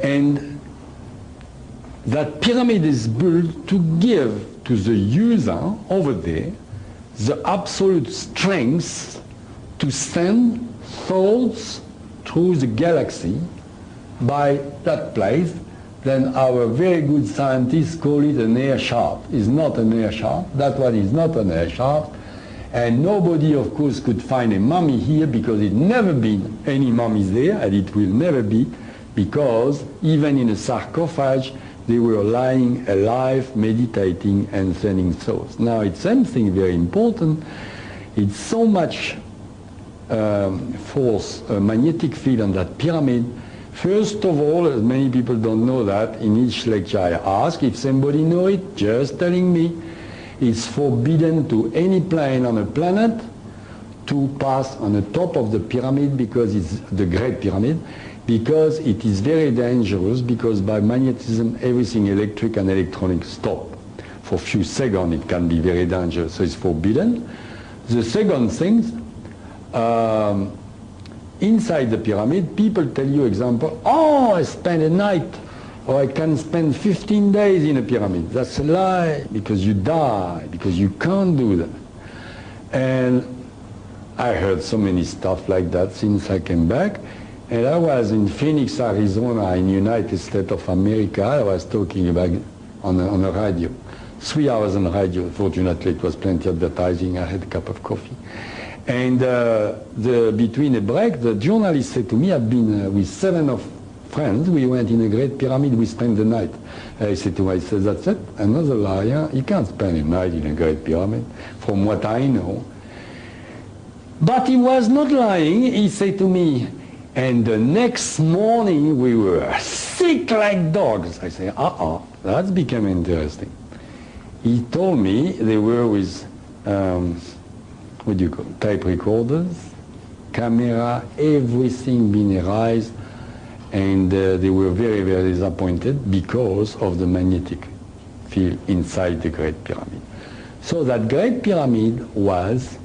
and that pyramid is built to give to the user over there the absolute strength to send thoughts through the galaxy by that place. Then our very good scientists call it an air shaft. It's not an air shaft. That one is not an air shaft. And nobody, of course, could find a mummy here because it never been any mummies there, and it will never be, because even in a sarcophage, they were lying alive, meditating, and sending thoughts. Now, it's something very important. It's so much force, magnetic field on that pyramid. First of all, as many people don't know that, in each lecture I ask if somebody know it, just telling me, it's forbidden to any plane on a planet to pass on the top of the pyramid, because it's the Great Pyramid, because it is very dangerous, because by magnetism everything electric and electronic stop. For a few seconds it can be very dangerous, so it's forbidden. The second thing, inside the pyramid, people tell you, example, oh, I spend a night, or I can spend 15 days in a pyramid. That's a lie, because you die, because you can't do that. And I heard so many stuff like that since I came back. And I was in Phoenix, Arizona, in the United States of America. I was talking about on the radio. 3 hours on the radio. Fortunately, it was plenty of advertising. I had a cup of coffee. And between a break, the journalist said to me, I've been with 7 of friends. We went in a Great Pyramid. We spent the night. I said to myself, that's it. Another liar. You can't spend a night in a Great Pyramid, from what I know. But he was not lying. He said to me, and the next morning we were sick like dogs. I say, that's become interesting. He told me they were with, what do you call it, tape recorders, camera, everything been erased, and they were very, very disappointed because of the magnetic field inside the Great Pyramid. So that Great Pyramid was,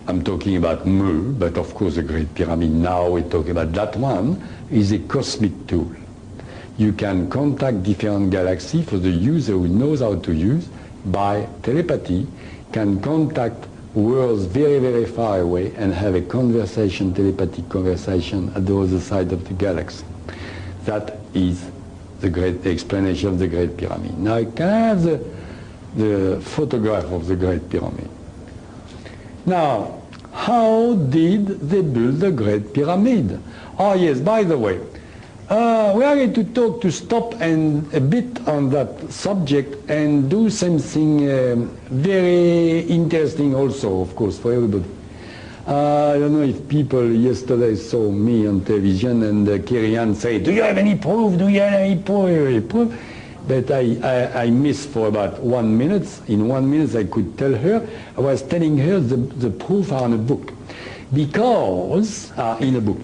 I'm talking about Mu, but of course the Great Pyramid now we're talking about that one, is a cosmic tool. You can contact different galaxies for the user who knows how to use by telepathy, can contact worlds very, very far away and have a conversation, telepathic conversation at the other side of the galaxy. That is the explanation of the Great Pyramid. Now can I have the photograph of the Great Pyramid? Now, how did they build the Great Pyramid? Oh yes, by the way, we are going to stop and a bit on that subject and do something very interesting also, of course, for everybody. I don't know if people yesterday saw me on television and Kerry-Ann say, do you have any proof? Do you have any proof? But I missed for about 1 minute. In 1 minute I could tell her, I was telling her the proof are in a book. Because, in a book.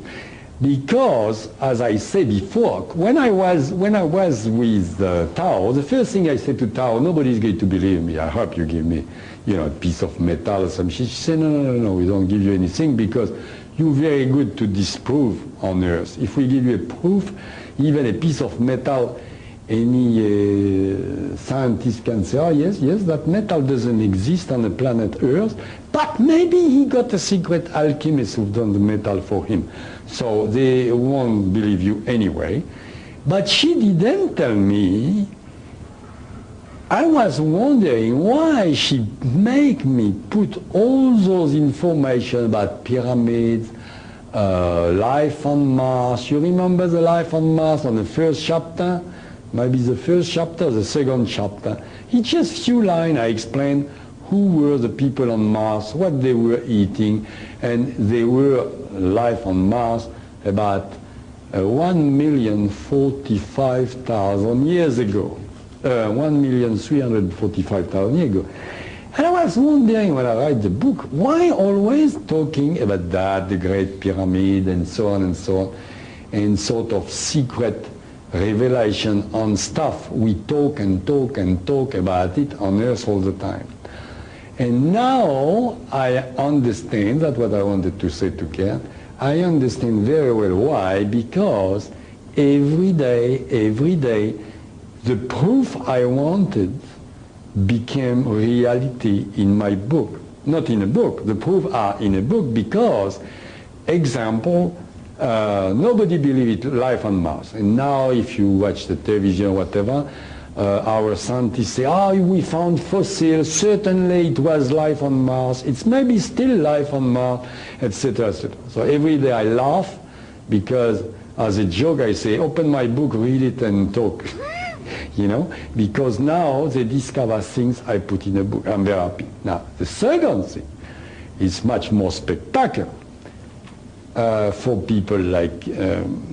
Because, as I said before, when I was with Tao, the first thing I said to Tao, nobody's going to believe me. I hope you give me, a piece of metal or something. She said, no, we don't give you anything because you're very good to disprove on Earth. If we give you a proof, even a piece of metal, any scientist can say, oh yes, that metal doesn't exist on the planet Earth, but maybe he got a secret alchemist who've done the metal for him. So they won't believe you anyway. But she didn't tell me. I was wondering why she make me put all those information about pyramids, life on Mars. You remember the life on Mars on the first chapter? Maybe the first chapter, the second chapter. It's just few lines I explained who were the people on Mars, what they were eating, and they were life on Mars about 1,045,000 years ago. 1,345,000 years ago. And I was wondering when I write the book, why always talking about that, the Great Pyramid and so on, and sort of secret revelation on stuff. We talk and talk and talk about it on Earth all the time. And now I understand, that's what I wanted to say to Karen, I understand very well why, because every day, the proof I wanted became reality in my book. Not in a book, the proof are in a book because, example, nobody believed it, life on Mars. And now if you watch the television or whatever, our scientists say, we found fossils, certainly it was life on Mars, it's maybe still life on Mars, etc., etc. So every day I laugh because as a joke I say, open my book, read it and talk. You know, because now they discover things I put in a book. I'm very happy. Now, the second thing is much more spectacular. For people like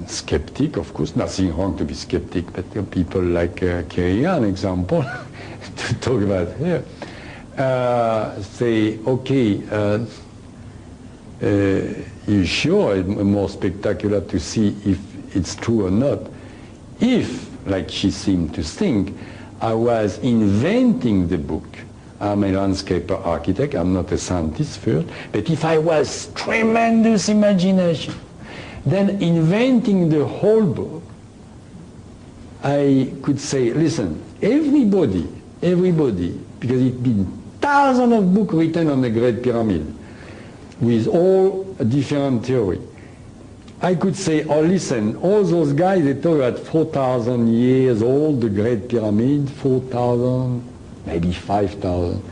skeptic, of course, nothing wrong to be skeptic, but people like Kerry, an example, to talk about here, say, okay, you sure it's more spectacular to see if it's true or not. If, like she seemed to think, I was inventing the book. I'm a landscaper architect, I'm not a scientist first, but if I was tremendous imagination, then inventing the whole book, I could say, listen, everybody, because it's been thousands of books written on the Great Pyramid, with all different theory. I could say, oh listen, all those guys, they talk about 4,000 years old, the Great Pyramid, 4,000, maybe 5,000.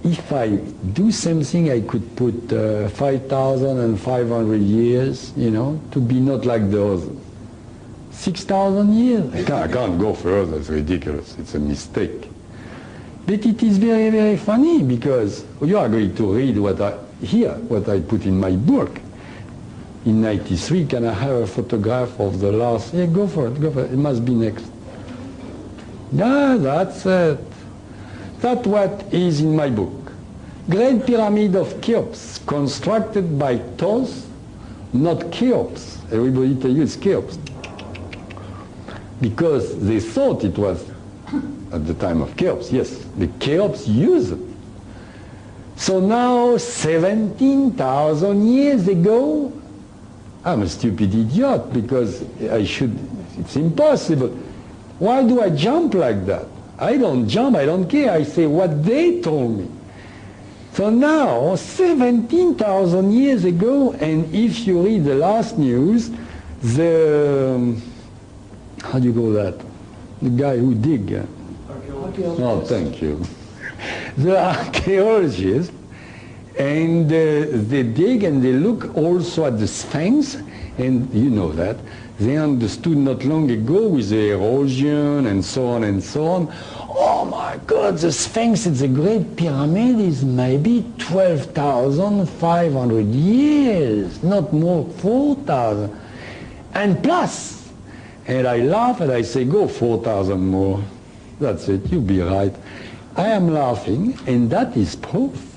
If I do something, I could put 5,500 years, you know, to be not like the others. 6,000 years? I can't go further, it's ridiculous, it's a mistake. But it is very, very funny because you are going to read what I put in my book. In 93, can I have a photograph of the last? Yeah, go for it, it must be next. Yeah, that's it. That's what is in my book. Great Pyramid of Cheops, constructed by Thoth, not Cheops. Everybody tell you it's Cheops. Because they thought it was at the time of Cheops, yes. The Cheops used it. So now, 17,000 years ago, I'm a stupid idiot because it's impossible. Why do I jump like that? I don't jump, I don't care. I say what they told me. So now, 17,000 years ago, and if you read the last news, how do you call that? The guy who dig. Oh, thank you. The archaeologists, and they dig and they look also at the Sphinx, and you know that. They understood not long ago with the erosion and so on and so on. Oh my God, the Sphinx at the Great Pyramid is maybe 12,500 years, not more, 4,000. And plus, and I laugh and I say, go 4,000 more. That's it, you'll be right. I am laughing, and that is proof.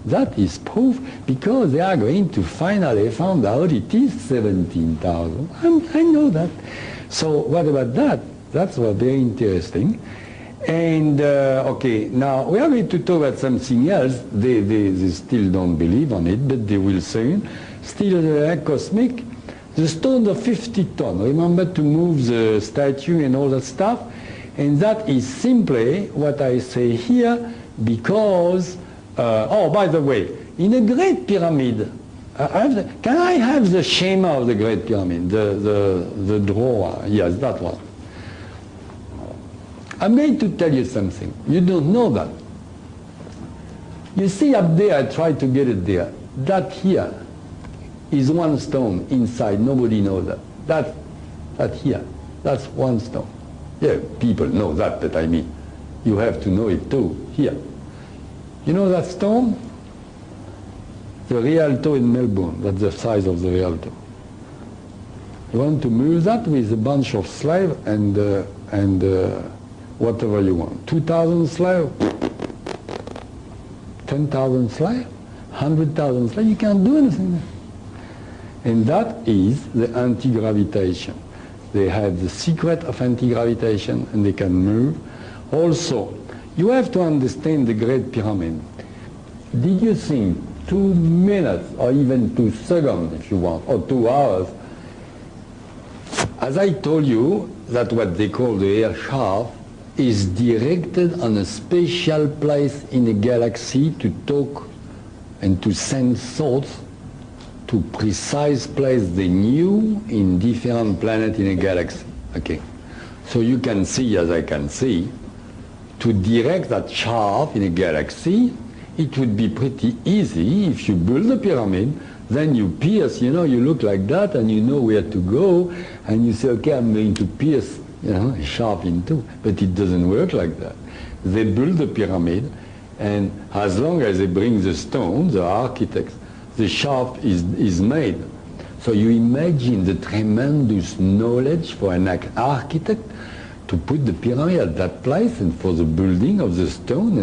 That is proof, because they are going to finally find out it is 17,000. I know that. So what about that? That's very interesting. And okay, now we are going to talk about something else. They still don't believe on it, but they will soon. Still cosmic. The stone of 50 tons. Remember to move the statue and all that stuff. And that is simply what I say here, because oh, by the way, in a Great Pyramid, can I have the schema of the Great Pyramid, the drawer? Yes, that one. I'm going to tell you something. You don't know that. You see up there, I tried to get it there. That here is one stone inside. Nobody knows that. That here, that's one stone. Yeah, people know that, but I mean, you have to know it too. Here. You know that stone? The Rialto in Melbourne, that's the size of the Rialto. You want to move that with a bunch of slaves and whatever you want. 2,000 slaves, 10,000 slaves, 100,000 slaves, you can't do anything there. And that is the anti-gravitation. They have the secret of anti-gravitation and they can move. Also, you have to understand the Great Pyramid. Did you think 2 minutes or even 2 seconds, if you want, or 2 hours, as I told you, that what they call the air shaft is directed on a special place in a galaxy to talk and to send thoughts to precise place they knew in different planets in a galaxy. Okay, so you can see, as I can see, to direct that shaft in a galaxy, it would be pretty easy if you build a pyramid, then you pierce, you know, you look like that and you know where to go, and you say, okay, I'm going to pierce, you know, a shaft in two. But it doesn't work like that. They build the pyramid, and as long as they bring the stone, the architects, the shaft is made. So you imagine the tremendous knowledge for an architect to put the pyramid at that place, and for the building of the stone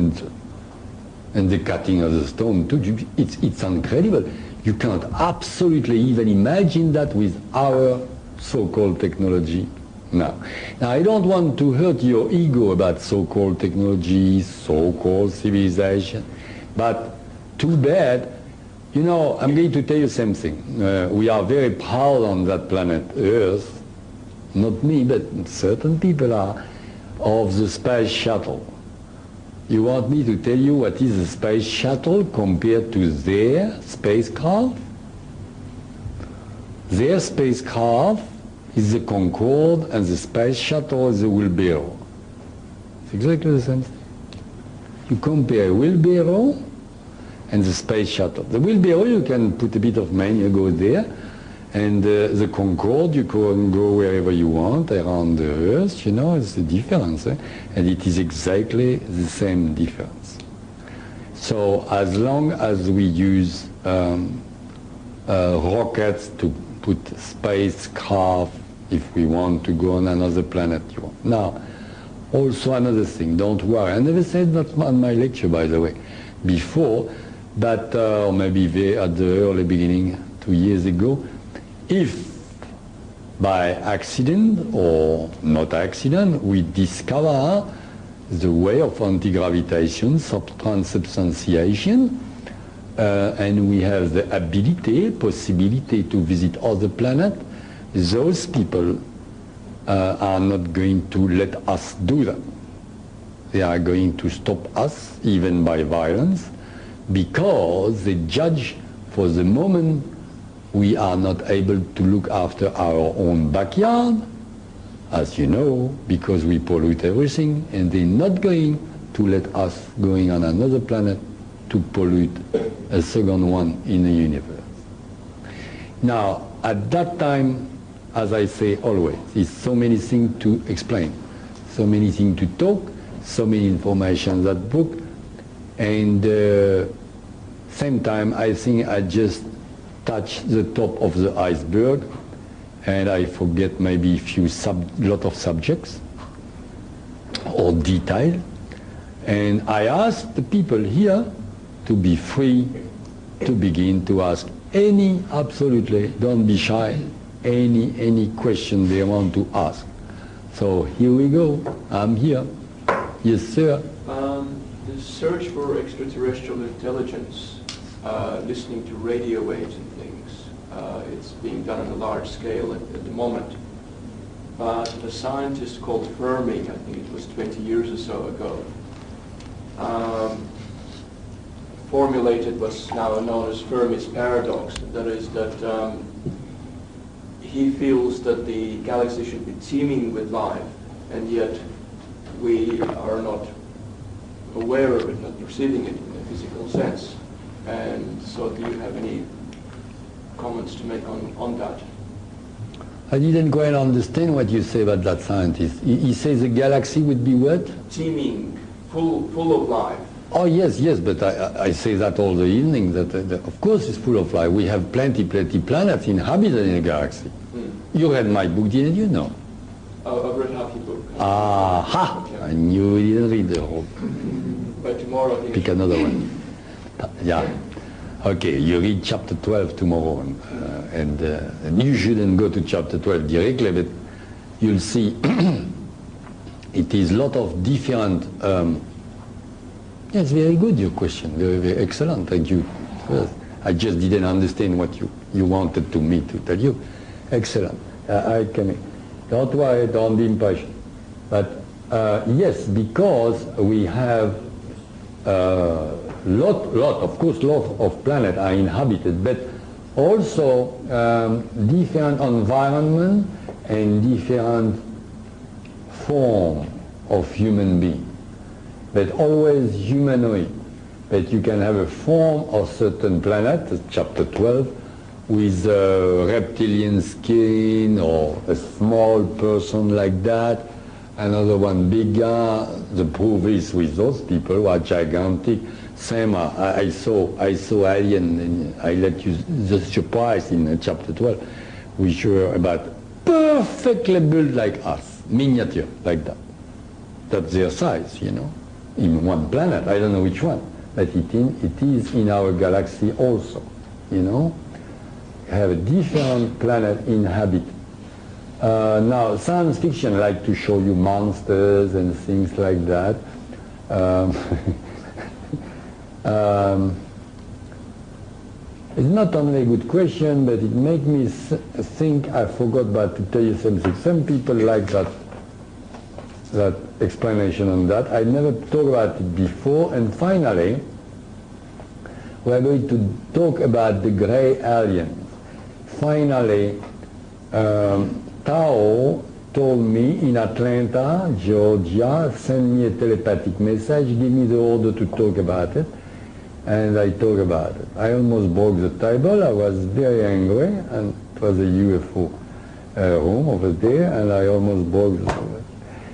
and the cutting of the stone too. It's incredible. You can't absolutely even imagine that with our so-called technology now. Now, I don't want to hurt your ego about so-called technology, so-called civilization, but too bad. You know, I'm going to tell you something. We are very proud on that planet Earth, not me, but certain people are, of the space shuttle. You want me to tell you what is a space shuttle compared to their spacecraft? Their spacecraft is the Concorde and the space shuttle is the wheelbarrow. It's exactly the same thing. You compare a wheelbarrow and the space shuttle. The wheelbarrow, you can put a bit of money, you go there, and the Concorde, you can go wherever you want around the Earth, you know, it's the difference, and it is exactly the same difference. So as long as we use rockets to put spacecraft, if we want to go on another planet, you want. Now, also another thing, don't worry, I never said that on my lecture, by the way, before, but or maybe at the early beginning, 2 years ago, if by accident or not accident we discover the way of anti-gravitation, transubstantiation, and we have the ability, possibility to visit other planets, those people are not going to let us do that. They are going to stop us, even by violence, because they judge for the moment we are not able to look after our own backyard, as you know, because we pollute everything, and they're not going to let us going on another planet to pollute a second one in the universe. Now, at that time, as I say always, there's so many things to explain, so many things to talk, so many information in that book, and same time, I think I just touch the top of the iceberg, and I forget maybe lot of subjects or detail. And I ask the people here to be free to begin to ask absolutely, don't be shy, any question they want to ask. So here we go, I'm here. Yes, sir. The search for extraterrestrial intelligence, listening to radio waves and things, it's being done on a large scale at the moment. But a scientist called Fermi, I think it was 20 years or so ago, formulated what's now known as Fermi's paradox. That is that he feels that the galaxy should be teeming with life, and yet we are not aware of it, not perceiving it in a physical sense. And so do you have any comments to make on that? I didn't quite understand what you say about that scientist. He says the galaxy would be what? Teeming, full of life. Oh yes, but I say that all the evening, that of course it's full of life. We have plenty planets inhabited in the galaxy. You read my book, didn't you? No. I've read half your book. Aha! I knew you didn't read the whole. By tomorrow, I think. Pick another one. Yeah. Okay, you read chapter 12 tomorrow, and you shouldn't go to chapter 12 directly, but you'll see it is a lot of different. Yes, very good, your question. Very, very excellent. Thank you. First, I just didn't understand what you wanted me to tell you. Excellent. I can. Don't worry, don't be impatient. But yes, because we have lot of planets are inhabited, but also different environment and different form of human being, but always humanoid. But you can have a form of certain planet, chapter 12, with a reptilian skin or a small person like that, another one bigger. The proof is with those people who are gigantic. Same, I saw alien, and I let you the surprise in chapter 12, which were about perfectly built like us, miniature like that. That's their size, you know, in one planet. I don't know which one, but it is in our galaxy also, you know. Have a different planet inhabit. Now, science fiction like to show you monsters and things like that. It's not only a good question, but it makes me think. I forgot about to tell you something. Some people like that explanation on that. I never talked about it before, and finally, we're going to talk about the gray aliens. Finally, Tao told me in Atlanta, Georgia, send me a telepathic message, give me the order to talk about it, and I talk about it. I almost broke the table. I was very angry, and it was a UFO room over there, and I almost broke the table.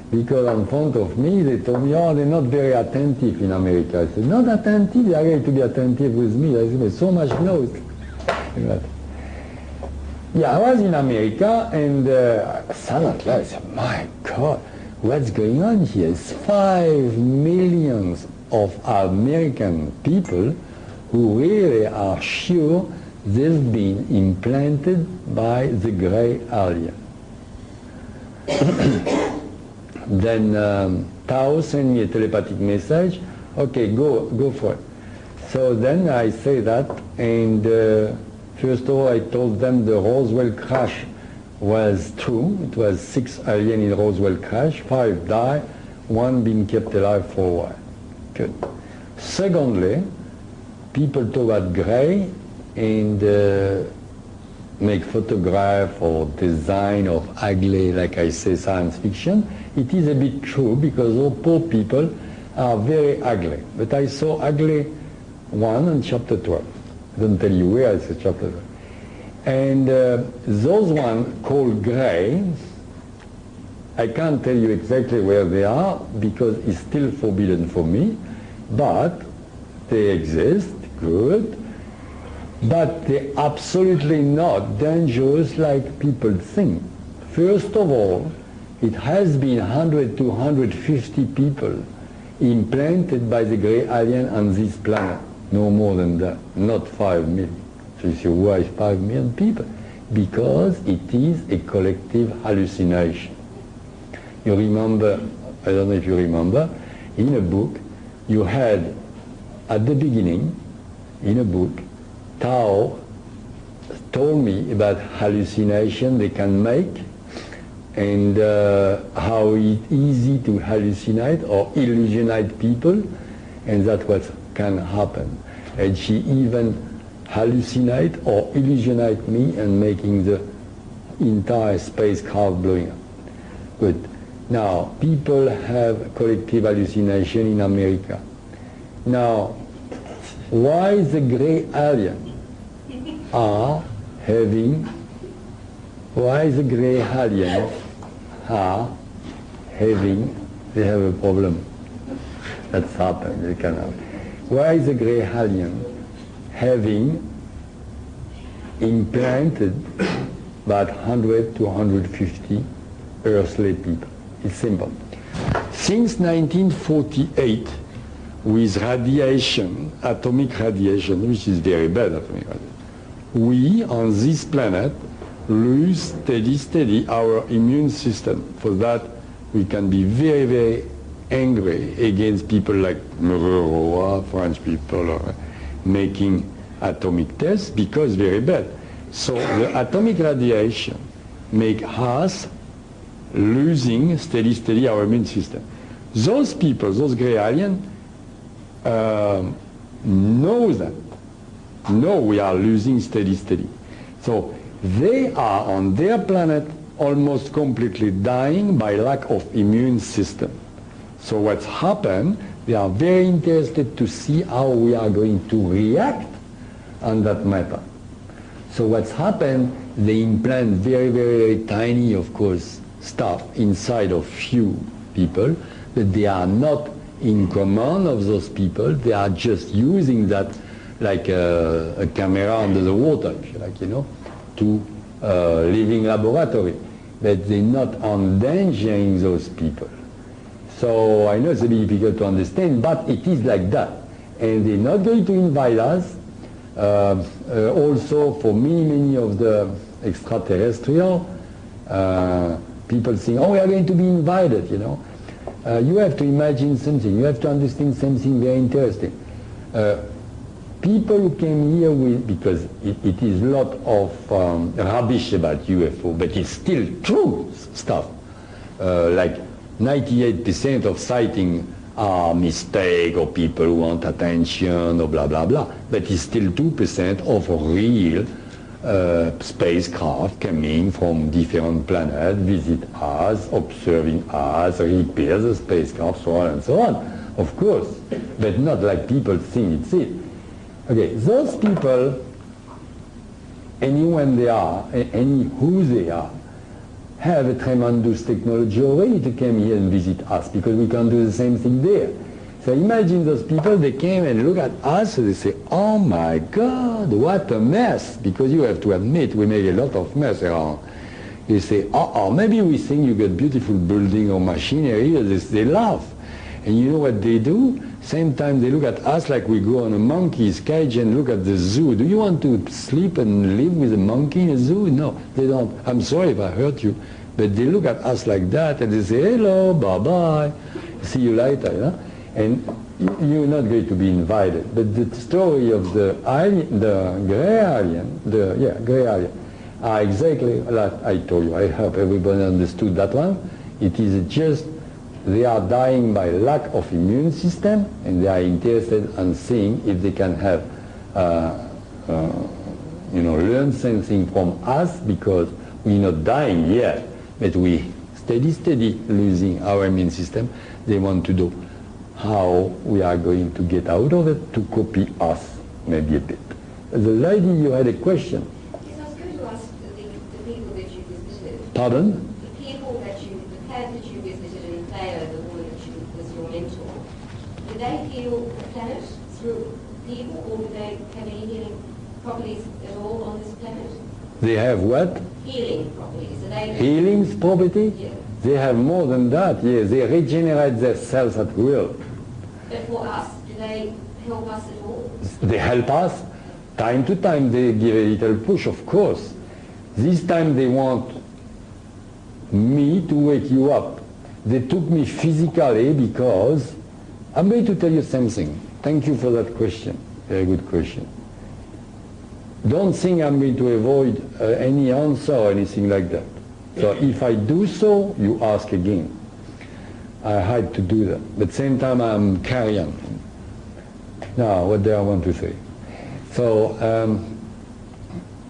Because in front of me, they told me, oh, they're not very attentive in America. I said, not attentive? They are going to be attentive with me. I said, so much noise. Yeah, I was in America, and suddenly I said, my God, what's going on here? It's 5 million of American people who really are sure they've been implanted by the gray alien. Then Tao sent me a telepathic message. Okay, go for it. So then I say that, and first of all, I told them the Roswell crash was true. It was 6 aliens in Roswell crash, 5 died, 1 being kept alive for a while. Good. Secondly, people talk about gray and make photograph or design of ugly, like I say, science fiction. It is a bit true because all poor people are very ugly. But I saw ugly one in chapter 12. I don't tell you where, it's a chapter 12. And those ones called gray, I can't tell you exactly where they are because it's still forbidden for me, but they exist, good. But they're absolutely not dangerous like people think. First of all, it has been 100 to 150 people implanted by the gray alien on this planet. No more than that, not 5 million. So you say, why 5 million people? Because it is a collective hallucination. You remember, I don't know if you remember, in a book, you had, at the beginning, in a book, Tao told me about hallucination they can make and how it's easy to hallucinate or illusionate people, and that's what can happen. And she even hallucinate or illusionate me and making the entire spacecraft blowing up. Good. Now, people have collective hallucination in America. Now, why the gray alien are having, why the gray alien are having, they have a problem. That's happened, they can have. Why is the gray alien having implanted about 100 to 150 earthly people. It's simple. Since 1948, with radiation, atomic radiation, which is very bad atomic radiation, we on this planet lose steady our immune system. For that, we can be very, very angry against people like Roa, French people, making atomic tests because very bad. So the atomic radiation make us losing steady our immune system. Those people, those gray aliens, know that. Know we are losing steady. So they are on their planet almost completely dying by lack of immune system. So what's happened, they are very interested to see how we are going to react on that matter. So what's happened, they implant very, very tiny, of course, stuff inside of few people, but they are not in command of those people. They are just using that like a camera under the water, if you like, to living laboratory. But they're not endangering those people. So I know it's a bit difficult to understand, but it is like that. And they're not going to invite us. Also, for many of the extraterrestrial, people think, oh, we are going to be invited, You have to imagine something. You have to understand something very interesting. People who came here because it is a lot of rubbish about UFO, but it's still true stuff. Like 98% of sightings are mistake or people who want attention or blah, blah, blah. But it's still 2% of real spacecraft coming from different planets, visit us, observing us, repair the spacecraft, so on and so on. Of course, but not like people think it's it. Okay, those people, anyone they are, any who they are, have a tremendous technology already to come here and visit us because we can do the same thing there. So imagine those people, they came and look at us and they say, oh my God, what a mess. Because you have to admit, we make a lot of mess around. They say, maybe we think you got beautiful building or machinery. They laugh. And you know what they do? Same time they look at us like we go on a monkey's cage and look at the zoo. Do you want to sleep and live with a monkey in a zoo? No, they don't. I'm sorry if I hurt you. But they look at us like that and they say, hello, bye-bye, see you later, And you're not going to be invited. But the story of the alien, the gray alien, are exactly like I told you. I hope everybody understood that one. It is just they are dying by lack of immune system, and they are interested in seeing if they can have, learn something from us because we're not dying yet, but we steady losing our immune system. They want to know how we are going to get out of it to copy us, maybe a bit. The lady, you had a question. Yes, I was going to ask the people that you visited. Pardon? The pair that you visited in Theo, the woman that was your mentor, did they heal the planet through people, or did they have any healing properties at all on this planet? They have what? Healing properties. Are they Healing property? Yeah. They have more than that, yes. They regenerate their cells at will. But for us, do they help us at all? They help us. Time to time they give a little push, of course. This time they want me to wake you up. They took me physically because I'm going to tell you something. Thank you for that question. Very good question. Don't think I'm going to avoid any answer or anything like that. So if I do so, you ask again. I had to do that. But at the same time, I'm carrying. Now, what do I want to say? So,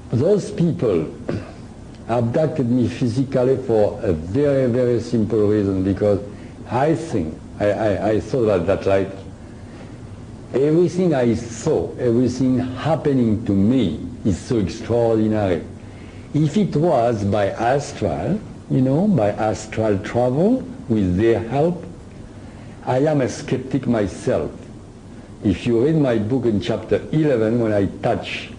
those people abducted me physically for a very, very simple reason, because I think, I thought at that light, everything I saw, everything happening to me is so extraordinary. If it was by astral, by astral travel, with their help, I am a skeptic myself. If you read my book in chapter 11, when I touch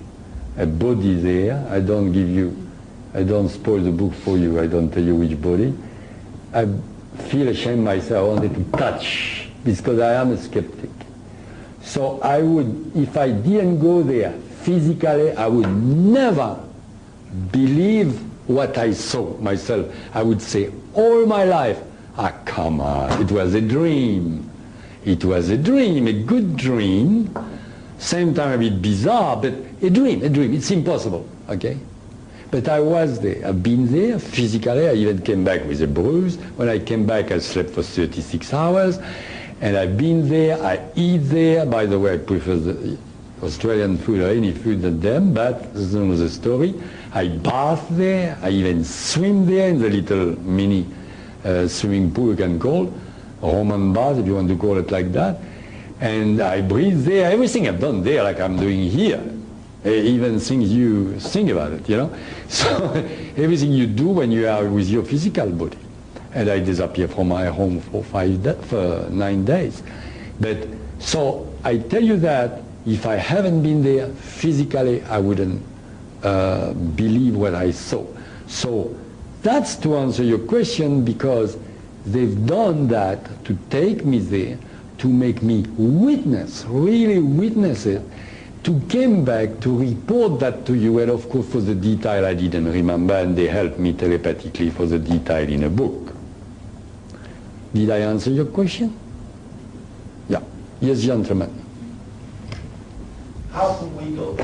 a body there, I don't give you I don't spoil the book for you. I don't tell you which body. I feel ashamed myself. I wanted to touch because I am a skeptic. So I would, if I didn't go there physically, I would never believe what I saw myself. I would say all my life, come on, it was a dream. It was a dream, a good dream. Same time a bit bizarre, but a dream. It's impossible, okay? But I was there. I've been there physically. I even came back with a bruise. When I came back, I slept for 36 hours. And I've been there. I eat there. By the way, I prefer the Australian food or any food than them, but that's another story. I bath there. I even swim there in the little mini swimming pool you can call, Roman bath if you want to call it like that. And I breathe there. Everything I've done there like I'm doing here. Even things you think about it, you know. So everything you do when you are with your physical body. And I disappear from my home for 9 days. But so I tell you that if I haven't been there physically, I wouldn't believe what I saw. So that's to answer your question, because they've done that to take me there, to make me witness, really witness it, to come back to report that to you, and of course for the detail I didn't remember, and they helped me telepathically for the detail in a book. Did I answer your question? Yeah. Yes, gentlemen. How can we go?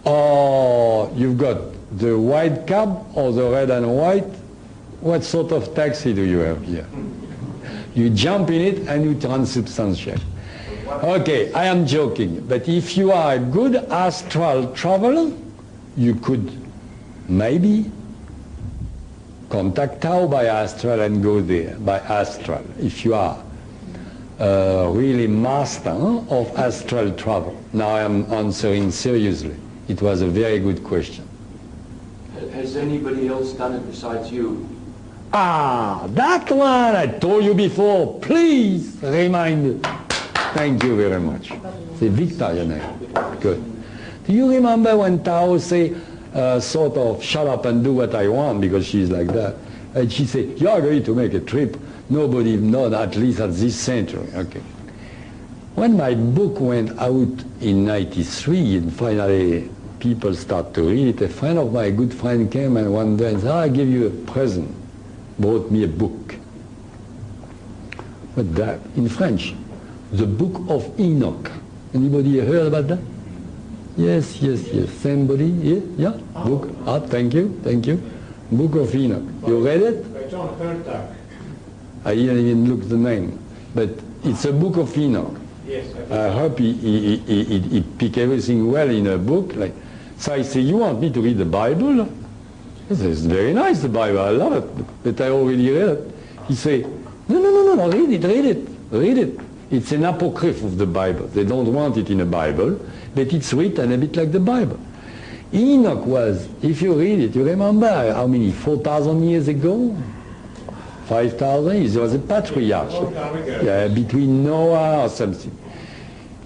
Oh, you've got the white cab or the red and white? What sort of taxi do you have here? You jump in it and you transubstantiate. Okay, I am joking, but if you are a good astral traveler, you could maybe contact Tao by astral and go there by astral, if you are really master of astral travel. Now I am answering seriously. It was a very good question. Has anybody else done it besides you? That one I told you before. Please remind me. Thank you very much. C'est Victor, your name. Good. Do you remember when Tao say, sort of, shut up and do what I want, because she's like that? And she said, you are going to make a trip. Nobody knows, at least at this century. Okay. When my book went out in 93, and finally people start to read it, a friend of mine, a good friend, came and one day and said, I'll give you a present. Brought me a book. What that? In French. The Book of Enoch. Anybody heard about that? Yes. Somebody? Yeah? Book. Thank you. Book of Enoch. You read it? By John Herndon. I didn't even look the name. But it's a Book of Enoch. Yes. I hope he picked everything well in a book. So I say, you want me to read the Bible? He says, it's very nice, the Bible. I love it. But I already read it. He say, no, read it. It's an apocryph of the Bible. They don't want it in a Bible, but it's written a bit like the Bible. Enoch was, if you read it, you remember how many, 4,000 years ago? 5,000 years, he was a patriarch. Yeah, between Noah or something.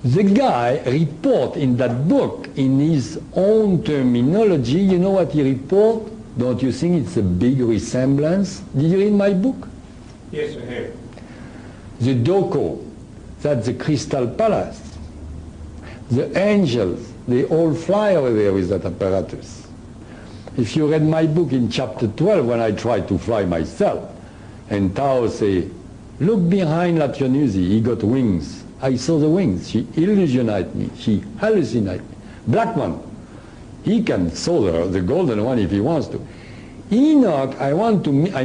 The guy report in that book, in his own terminology, you know what he report? Don't you think it's a big resemblance? Did you read my book? Yes, I have. The Doko, that's the Crystal Palace. The angels, they all fly over there with that apparatus. If you read my book in chapter 12, when I tried to fly myself, and Tao say, look behind Lapionusi, he got wings. I saw the wings. She illusionated me. She hallucinated me. Black one. He can saw the golden one if he wants to. Enoch, I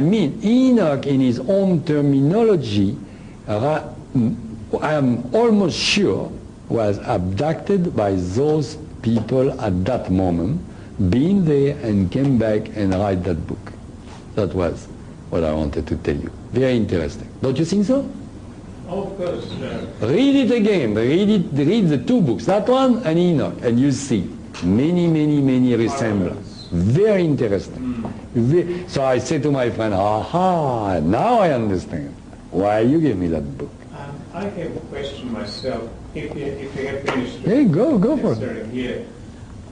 mean Enoch in his own terminology, I am almost sure was abducted by those people at that moment, been there and came back and write that book. That was what I wanted to tell you. Very interesting. Don't you think so? Oh, of course. Read it again. Read the two books, that one and Enoch, and you see many resemblances. Very interesting. So I said to my friend, aha, now I understand why you gave me that book. I have a question myself. If you have finished Hey, go for it. answering here.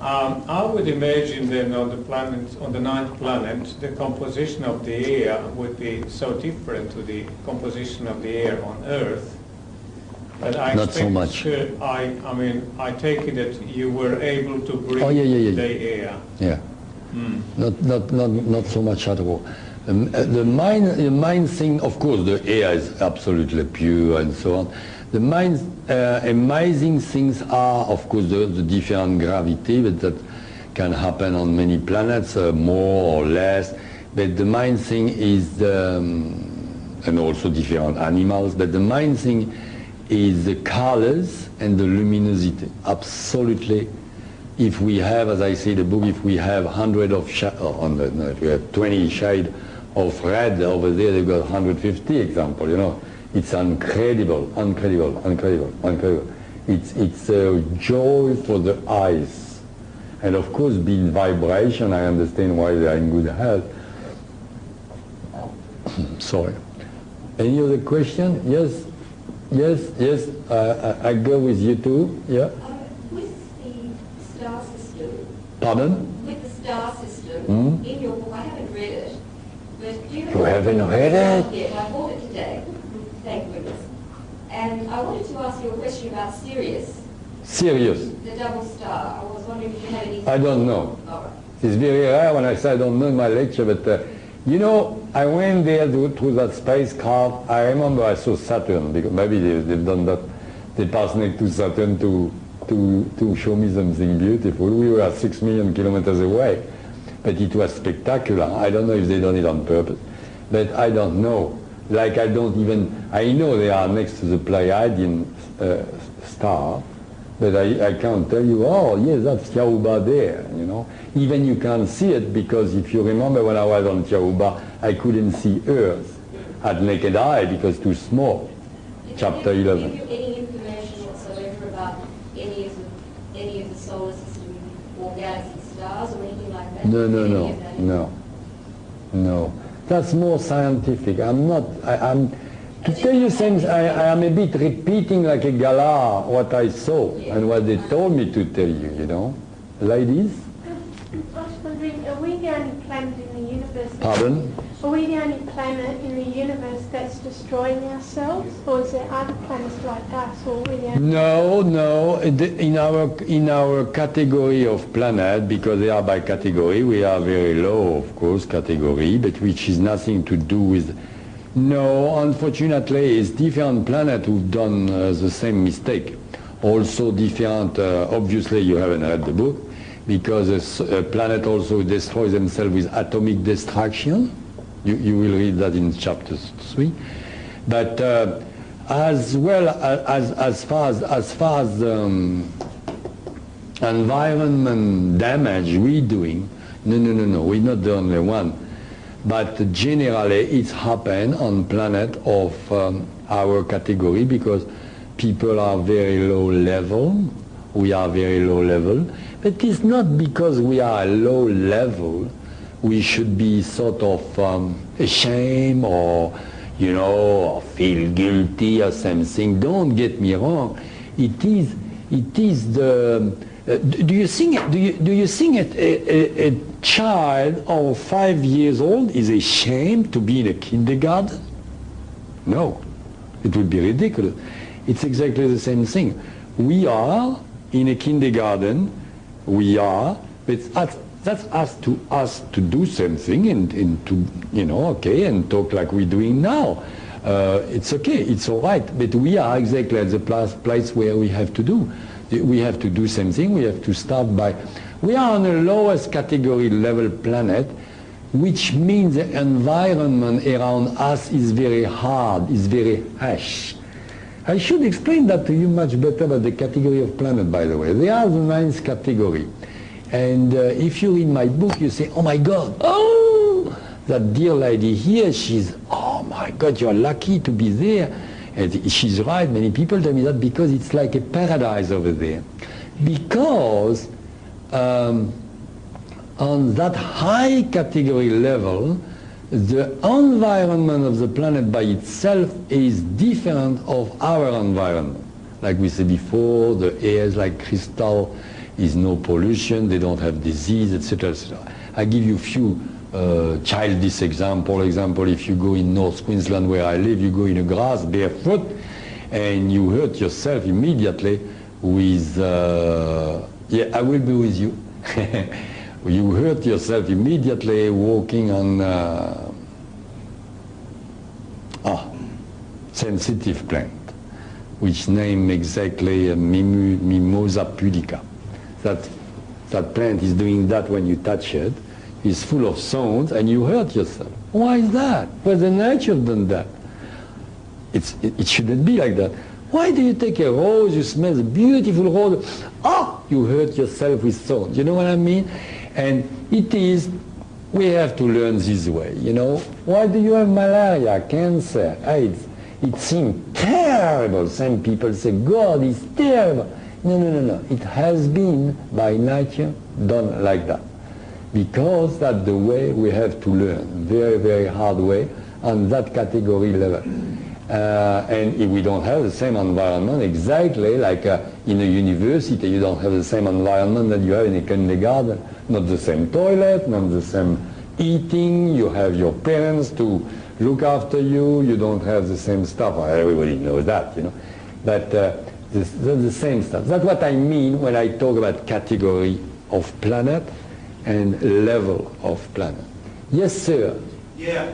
I would imagine then on the planet, on the ninth planet, the composition of the air would be so different to the composition of the air on Earth. But I Not so expect, much. I mean, I take it that you were able to breathe Oh, yeah. the air. Yeah. Not so much at all. The main thing, of course, the air is absolutely pure and so on. The main amazing things are, of course, the different gravity that can happen on many planets, more or less. But the main thing is, and also different animals, but the main thing is the colors and the luminosity. Absolutely. If we have, as I say in the book, if we have 100 of if we have 20 shades of red over there, they've got 150 example, you know. It's incredible. It's a joy for the eyes. And of course, being vibration, I understand why they are in good health. Sorry. Any other question? Yes. I go with you too. Yeah. With the star system. Pardon? With the star system, in your book, I haven't read it, but do you You haven't read it? Yes, I bought it today. Thank goodness. And I wanted to ask you a question about Sirius, Serious. the double star. I was wondering if you had any... I don't know. All right. It's very rare when I say I don't know in my lecture, but you know, I went there through that spacecraft. I remember I saw Saturn, because maybe they've done that. They passed next to Saturn to show me something beautiful. We were 6 million kilometers away, but it was spectacular. I don't know if they done it on purpose, but I don't know. Like I know they are next to the Pleiadian star, but I can't tell you, oh yes, that's Tiahuba there, you know. Even you can't see it, because if you remember when I was on Tiahuba, I couldn't see Earth at naked eye because too small. Chapter 11. Did you give you any information whatsoever about any of the solar system or galaxy stars or anything like that? No. That's more scientific. To tell you things, I am a bit repeating like a galah what I saw and what they told me to tell you, you know. Ladies? I was wondering, are we the only planet in the universe? Pardon? Are we the only planet in the universe that's destroying ourselves, or is there other planets like us, or are we the only? No. In our category of planet, because they are by category, we are very low, of course, category, but which is nothing to do with. No, unfortunately, it's different planets who've done the same mistake. Also different. Obviously, you haven't read the book, because a planet also destroys themselves with atomic destruction. You will read that in chapter 3. But as well as far as environment damage we're doing, no, we're not the only one. But generally it's happened on planet of our category, because people are very low level, we are very low level. But it's not because we are low level we should be sort of ashamed or, you know, or feel guilty or something. Don't get me wrong. It is the. Do you think a child of 5 years old is ashamed to be in a kindergarten? No, it would be ridiculous. It's exactly the same thing. We are in a kindergarten. We are, but that's us to do something and to, you know, okay, and talk like we're doing now. It's okay, it's all right, but we are exactly at the place where we have to do. We have to do something. We have to start by. We are on the lowest category level planet, which means the environment around us is very hard, is very harsh. I should explain that to you much better about the category of planet, by the way. They are the 9th category. And if you read my book, you say, oh my God, oh, that dear lady here, she's, oh my God, you're lucky to be there. And she's right, many people tell me that, because it's like a paradise over there. Because on that high category level, the environment of the planet by itself is different of our environment. Like we said before, the air is like crystal, is no pollution, they don't have disease, etc., etc. I give you a few childish examples. Example, if you go in North Queensland where I live, you go in the grass barefoot and you hurt yourself immediately with, yeah, I will be with you. You hurt yourself immediately walking on sensitive plant, which name exactly Mimosa pudica. That plant is doing that when you touch it. It's full of thorns and you hurt yourself. Why is that? Well, the nature done that. It shouldn't be like that. Why do you take a rose, you smell the beautiful rose, you hurt yourself with thorns. You know what I mean? And it is, we have to learn this way, you know. Why do you have malaria, cancer, AIDS? It seems terrible. Some people say, God is terrible. No, no, no, no. It has been by nature done like that. Because that's the way we have to learn, very, very hard way, on that category level. And if we don't have the same environment, exactly like in a university, you don't have the same environment that you have in a kindergarten. Not the same toilet, not the same eating, you have your parents to look after you, you don't have the same stuff. Everybody knows that, you know. But the same stuff. That's what I mean when I talk about category of planet and level of planet. Yes, sir. Yeah,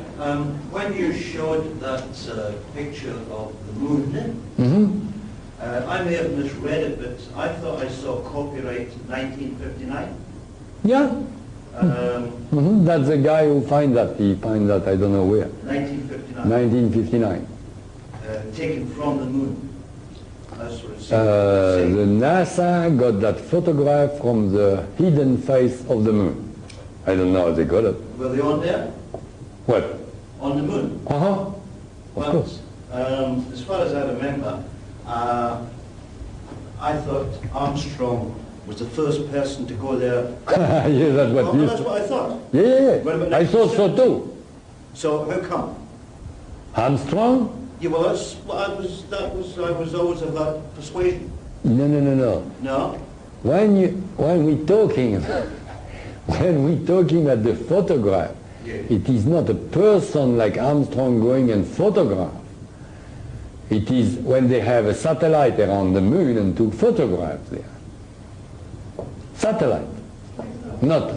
when you showed that picture of the moon, I may have misread it, but I thought I saw copyright 1959. Yeah. That's the guy who find that. He find that I don't know where. 1959. 1959. Taken from the moon. That's what it says. The NASA got that photograph from the hidden face of the moon. I don't know how they got it. Were they on there? What? On the moon? Of course. As far as I remember, I thought Armstrong was the first person to go there. Yeah, that's what you... That's what I thought. Yeah, yeah, What yeah. about I thought so too. So how come? Armstrong? Yeah, well, I was always of that persuasion. No, no, no, no. No? When we talking about the photograph, Yeah. it is not a person like Armstrong going and photograph. It is when they have a satellite around the moon and took photographs there. Satellite. Not I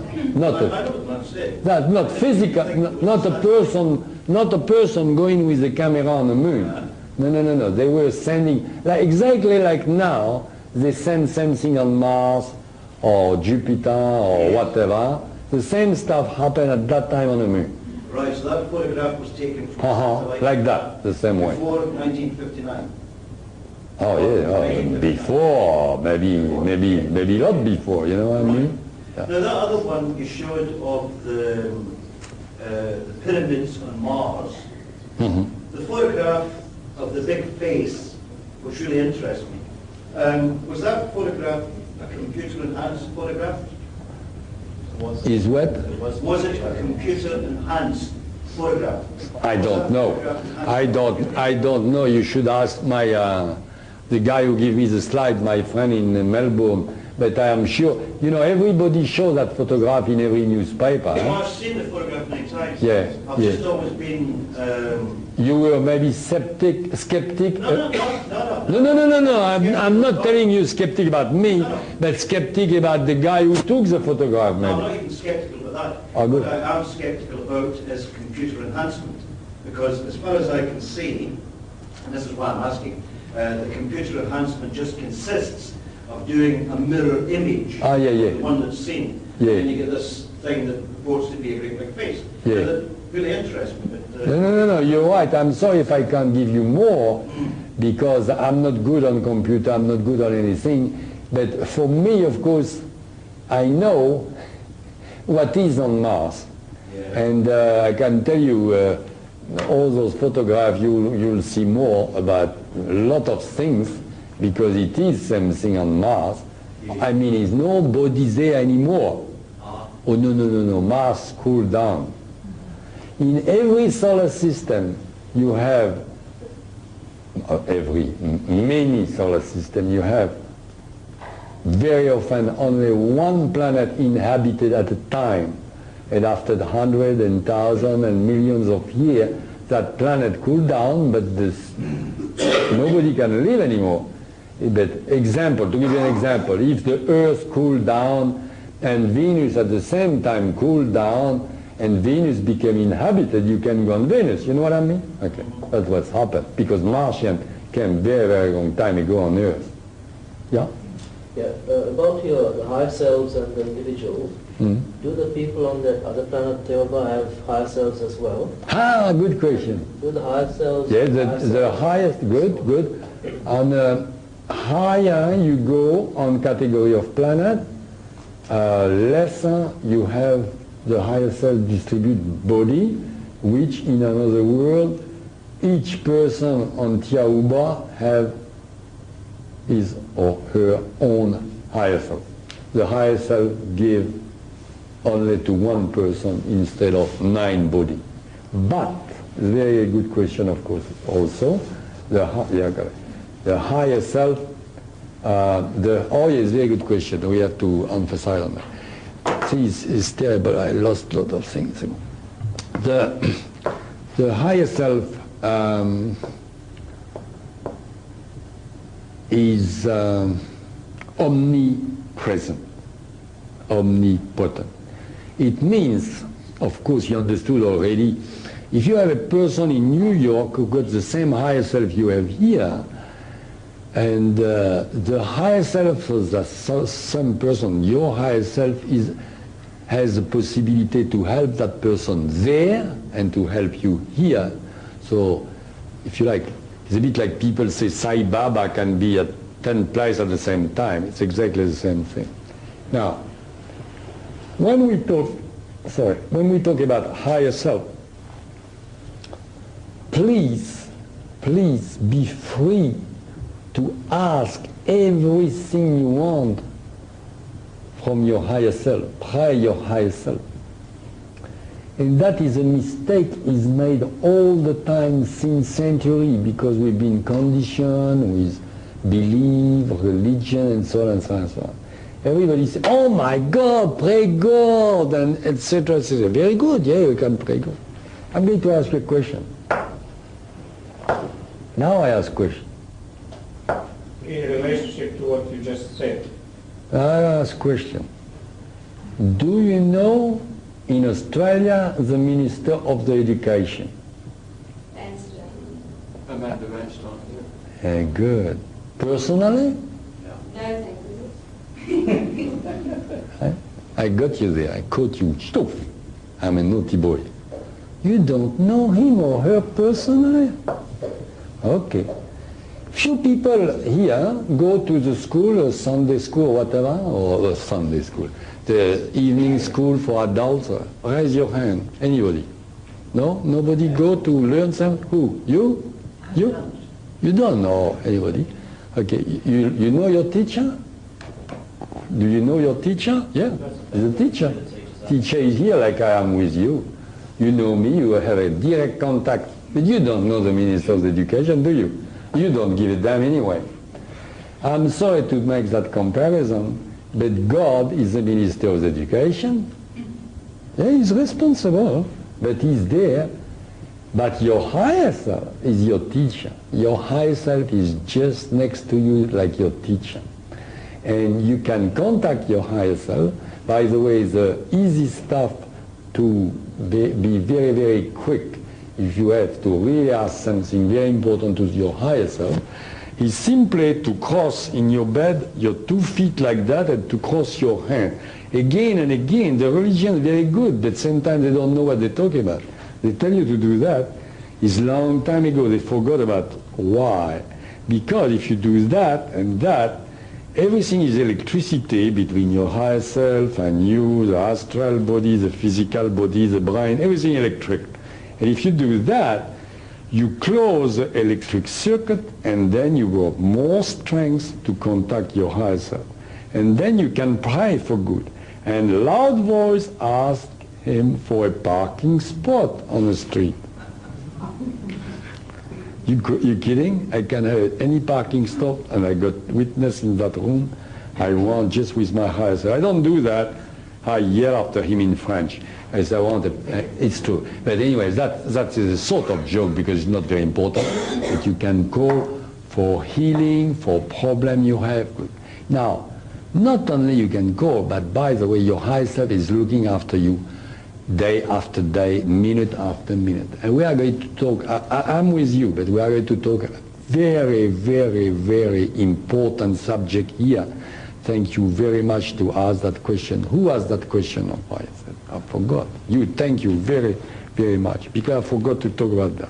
don't want to say. that's not physical, not a person going with a camera on the moon. No, no, no, no. They were sending, like, exactly like now, they send something on Mars or Jupiter or whatever. The same stuff happened at that time on the moon. Right, so that photograph was taken from satellite Like that, the same way. before 1959. Oh yeah, before, maybe a lot before, you know what I mean? Yeah. Now that other one you showed of the pyramids on Mars, the photograph of the big face, which really interests me, was that photograph a computer-enhanced photograph? Is what? Was it a computer-enhanced photograph? I don't know. I don't know. You should ask my the guy who gave me the slide, my friend in Melbourne. But I am sure, you know, everybody shows that photograph in every newspaper. Well, I've seen the photograph many times. Yeah, I've yeah. just always been... You were maybe skeptic. No. I'm not telling you skeptic about me, but skeptic about the guy who took the photograph, No, I'm maybe. not even skeptical about that. Oh, good. What I am skeptical about is computer enhancement. Because as far as I can see, and this is why I'm asking, the computer enhancement just consists of doing a mirror image Yeah. of the one that's seen. Yeah. And then you get this thing that purports to be a great big face. Yeah. And that really interests me. But, No, you're right. I'm sorry if I can't give you more, because I'm not good on computer, I'm not good on anything. But for me, of course, I know what is on Mars. Yeah. And I can tell you, all those photographs, you'll see more about a lot of things, because it is something on Mars. I mean, it's nobody there anymore. Oh, no. Mars cooled down. In every solar system, you have, many solar system, you have very often only one planet inhabited at a time. And after the hundred and thousand and millions of years, that planet cooled down, but nobody can live anymore. But example, to give you an example, if the Earth cooled down and Venus at the same time cooled down and Venus became inhabited, you can go on Venus. You know what I mean? Okay, that's what's happened. Because Martian came very, very long time ago on Earth. Yeah? Yeah, about the higher selves and the individuals, do the people on that other planet Theoba have higher selves as well? Ah, good question. Do the higher selves? Yeah, the highest, good. And higher you go on category of planet, lesser you have the higher self-distributed body, which in another world, each person on Tiahuba have his or her own higher self. The higher self gives only to one person instead of 9 body. But, very good question of course also, the higher self, yes, very good question, we have to emphasize on that. See, it's terrible, I lost a lot of things. The higher self is omnipresent, omnipotent. It means, of course you understood already, if you have a person in New York who got the same higher self you have here, and the higher self of some person, your higher self has the possibility to help that person there and to help you here. So, if you like, it's a bit like people say Sai Baba can be at 10 places at the same time. It's exactly the same thing. Now, when we talk about higher self, please be free to ask everything you want from your higher self, pray your higher self. And that is a mistake is made all the time since century, because we've been conditioned with belief, religion, and so on and so on and so on. Everybody says, oh my God, pray God, and etc., etc. Very good, yeah, you can pray God. I'm going to ask you a question. Now I ask a question. In relationship to what you just said. I ask a question. Do you know in Australia the Minister of the Education? Amanda Vanstone. Good. Personally? No, thank you. I got you there. I caught you. Stop. I'm a naughty boy. You don't know him or her personally? Okay. Few people here go to the school, or Sunday school, or whatever, or Sunday school, the evening school for adults. Raise your hand. Anybody? No? Nobody go to learn something? Who? You? You? You don't know anybody? Okay. You know your teacher? Do you know your teacher? Yeah, the teacher. Teacher is here like I am with you. You know me, you have a direct contact. But you don't know the Minister of Education, do you? You don't give a damn anyway. I'm sorry to make that comparison, but God is the Minister of Education. Yeah, he's responsible, but he's there. But your higher self is your teacher. Your higher self is just next to you like your teacher. And you can contact your higher self. By the way, the easy stuff to be very, very quick if you have to really ask something very important to your higher self, is simply to cross in your bed your 2 feet like that and to cross your hand. Again and again, the religion is very good, but at the same time they don't know what they're talking about. They tell you to do that. It's a long time ago, they forgot about why. Because if you do that and that, everything is electricity between your higher self and you, the astral body, the physical body, the brain, everything electric. And if you do that, you close the electric circuit and then you got more strength to contact your higher self. And then you can pray for good. And loud voice ask him for a parking spot on the street. You kidding? I can have any parking stop, and I got witness in that room I want just with my higher self. I don't do that. I yell after him in French. I say, I want it's true. But anyway, that is a sort of joke because it's not very important. But you can call for healing, for problem you have. Now, not only you can call, but by the way, your higher self is looking after you day after day, minute after minute. And we are going to talk, I'm with you, but we are going to talk very, very, very important subject here. Thank you very much to ask that question. Who asked that question? I forgot. You, thank you very, very much, because I forgot to talk about that.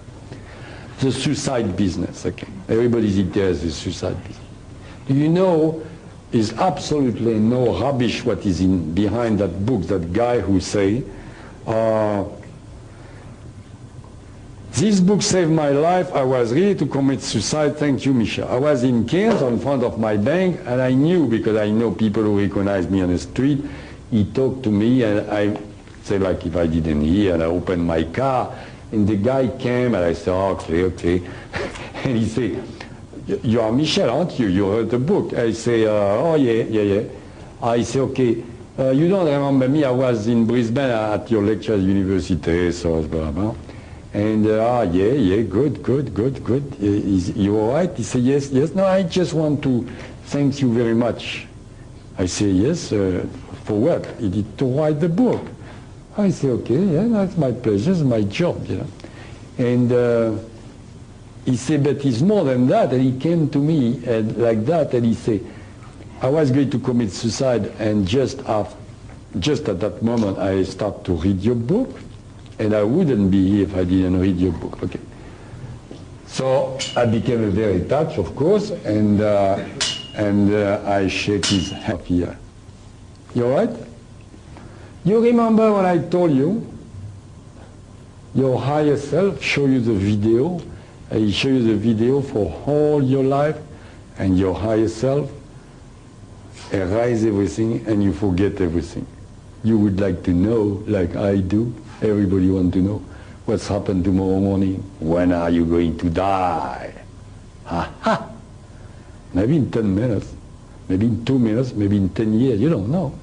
The suicide business, okay. Everybody's interested in the suicide business. You know, is absolutely no rubbish what is behind that book, that guy who say, this book saved my life, I was ready to commit suicide, thank you, Michel. I was in Cairns in front of my bank, and I knew, because I know people who recognize me on the street, he talked to me, and I say like if I didn't hear, and I opened my car, and the guy came, and I said, oh, okay. And he said, you are Michel, aren't you? You wrote the book. I say, oh, yeah. I say, okay, you don't remember me, I was in Brisbane at your lecture at university, so blah, blah. And, yeah, good. You all right? He said, yes. No, I just want to thank you very much. I say, yes, for what? He did to write the book. I say, okay, yeah, that's my pleasure, it's my job, you know. And he said, but it's more than that. And he came to me like that, and he said, I was going to commit suicide, and just at that moment, I start to read your book, and I wouldn't be here if I didn't read your book. Okay. So I became very touched, of course, and I shake his hand here. You all right? You remember when I told you, your higher self show you the video, and he show you the video for all your life, and your higher self erase everything, and you forget everything. You would like to know, like I do, everybody want to know, what's happened tomorrow morning? When are you going to die? Ha! Maybe in 10 minutes, maybe in 2 minutes, maybe in 10 years, you don't know.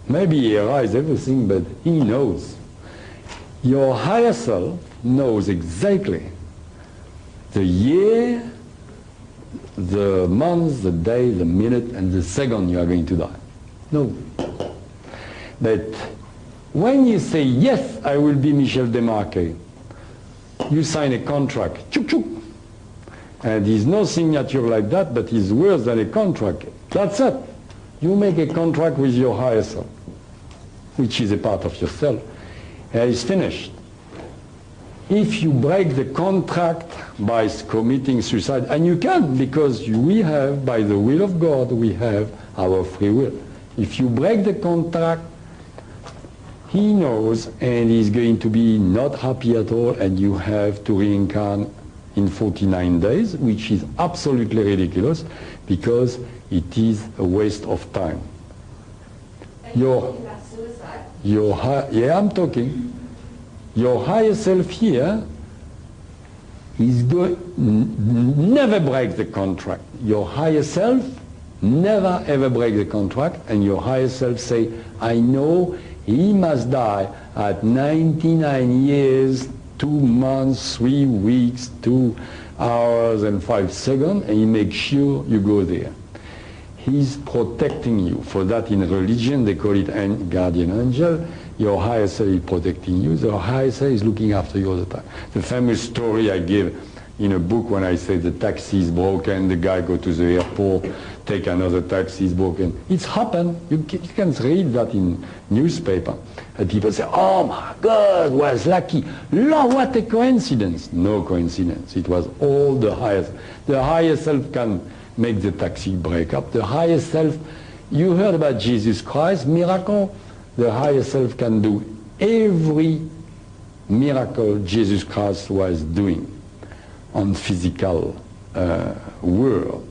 Maybe he erases everything, but he knows. Your higher self knows exactly the year, the month, the day, the minute, and the second you are going to die. No. But when you say, yes, I will be Michel Desmarquet, you sign a contract, chuk chuk. And there's no signature like that, but it's worse than a contract. That's it. You make a contract with your higher self, which is a part of yourself, and it's finished. If you break the contract by committing suicide, and you can, because we have, by the will of God, we have our free will. If you break the contract, he knows, and he's going to be not happy at all, and you have to reincarnate in 49 days, which is absolutely ridiculous, because it is a waste of time. You're talking about suicide? Yeah, I'm talking. Your higher self here is never break the contract. Your higher self never ever break the contract, and your higher self say, I know he must die at 99 years, 2 months, 3 weeks, 2 hours and 5 seconds, and he makes sure you go there. He's protecting you. For that in religion they call it guardian angel. Your higher self is protecting you. The higher self is looking after you all the time. The famous story I give in a book when I say the taxi is broken, the guy go to the airport, take another taxi is broken. It's happened. You can read that in newspaper. And people say, oh my God, was lucky. Lord, what a coincidence. No coincidence. It was all the highest. The higher self can make the taxi break up. The higher self, you heard about Jesus Christ, miracle. The higher self can do every miracle Jesus Christ was doing on physical world.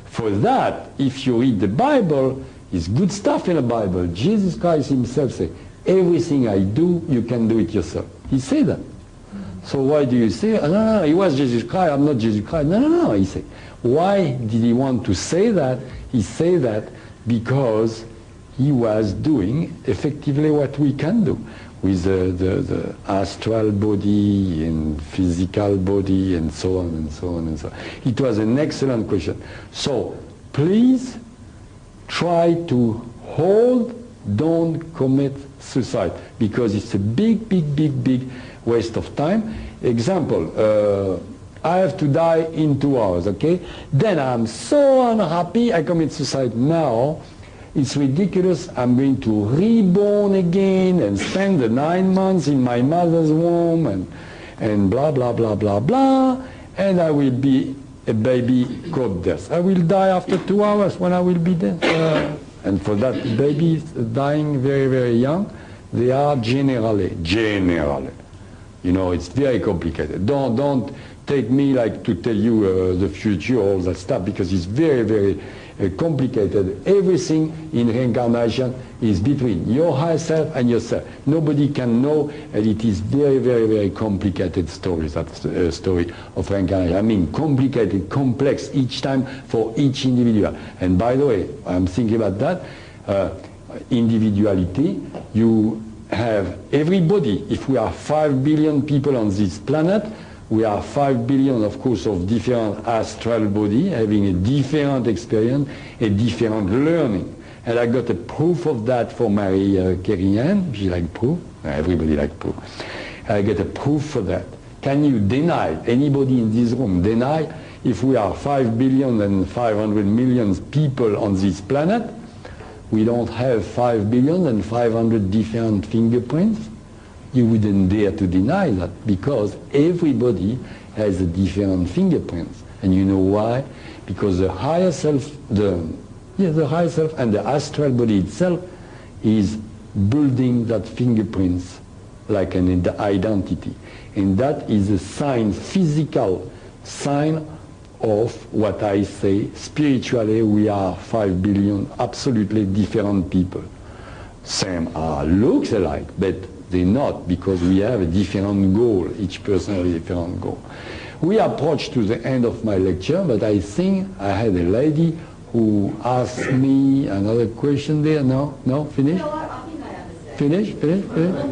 For that, if you read the Bible, it's good stuff in the Bible. Jesus Christ himself said, everything I do, you can do it yourself. He said that. So why do you say, no, he was Jesus Christ, I'm not Jesus Christ. No, he said. Why did he want to say that? He said that because he was doing effectively what we can do with the astral body and physical body and so on and so on and so on. It was an excellent question. So please try to hold, don't commit suicide, because it's a big waste of time. Example, I have to die in 2 hours, okay? Then I'm so unhappy, I commit suicide now. It's ridiculous. I'm going to reborn again and spend the 9 months in my mother's womb and blah, blah, blah, blah, blah. And I will be a baby called death. I will die after 2 hours when I will be dead. And for that baby dying very young, they are generally. You know, it's very complicated. Don't take me like to tell you the future, all that stuff, because it's very complicated. Everything in reincarnation is between your higher self and yourself. Nobody can know, and it is very complicated story, that story of reincarnation. I mean, complicated, complex each time for each individual. And by the way, I'm thinking about that, individuality. You have everybody. If we are 5 billion people on this planet, we are 5 billion, of course, of different astral body, having a different experience, a different learning. And I got a proof of that for Marie Carey-Anne. She liked proof. Everybody liked proof. I get a proof for that. Can you deny, anybody in this room deny, if we are 5 billion and 500 million people on this planet, we don't have 5 billion and 500 different fingerprints? You wouldn't dare to deny that, because everybody has a different fingerprints. And you know why? Because the higher self, the higher self and the astral body itself is building that fingerprints like an identity. And that is a sign, physical sign of what I say, spiritually we are 5 billion absolutely different people. Same looks alike, but they're not, because we have a different goal. Each person has a different goal. We approach to the end of my lecture, but I think I had a lady who asked me another question there. No, finish? No, I think I understand. Finish?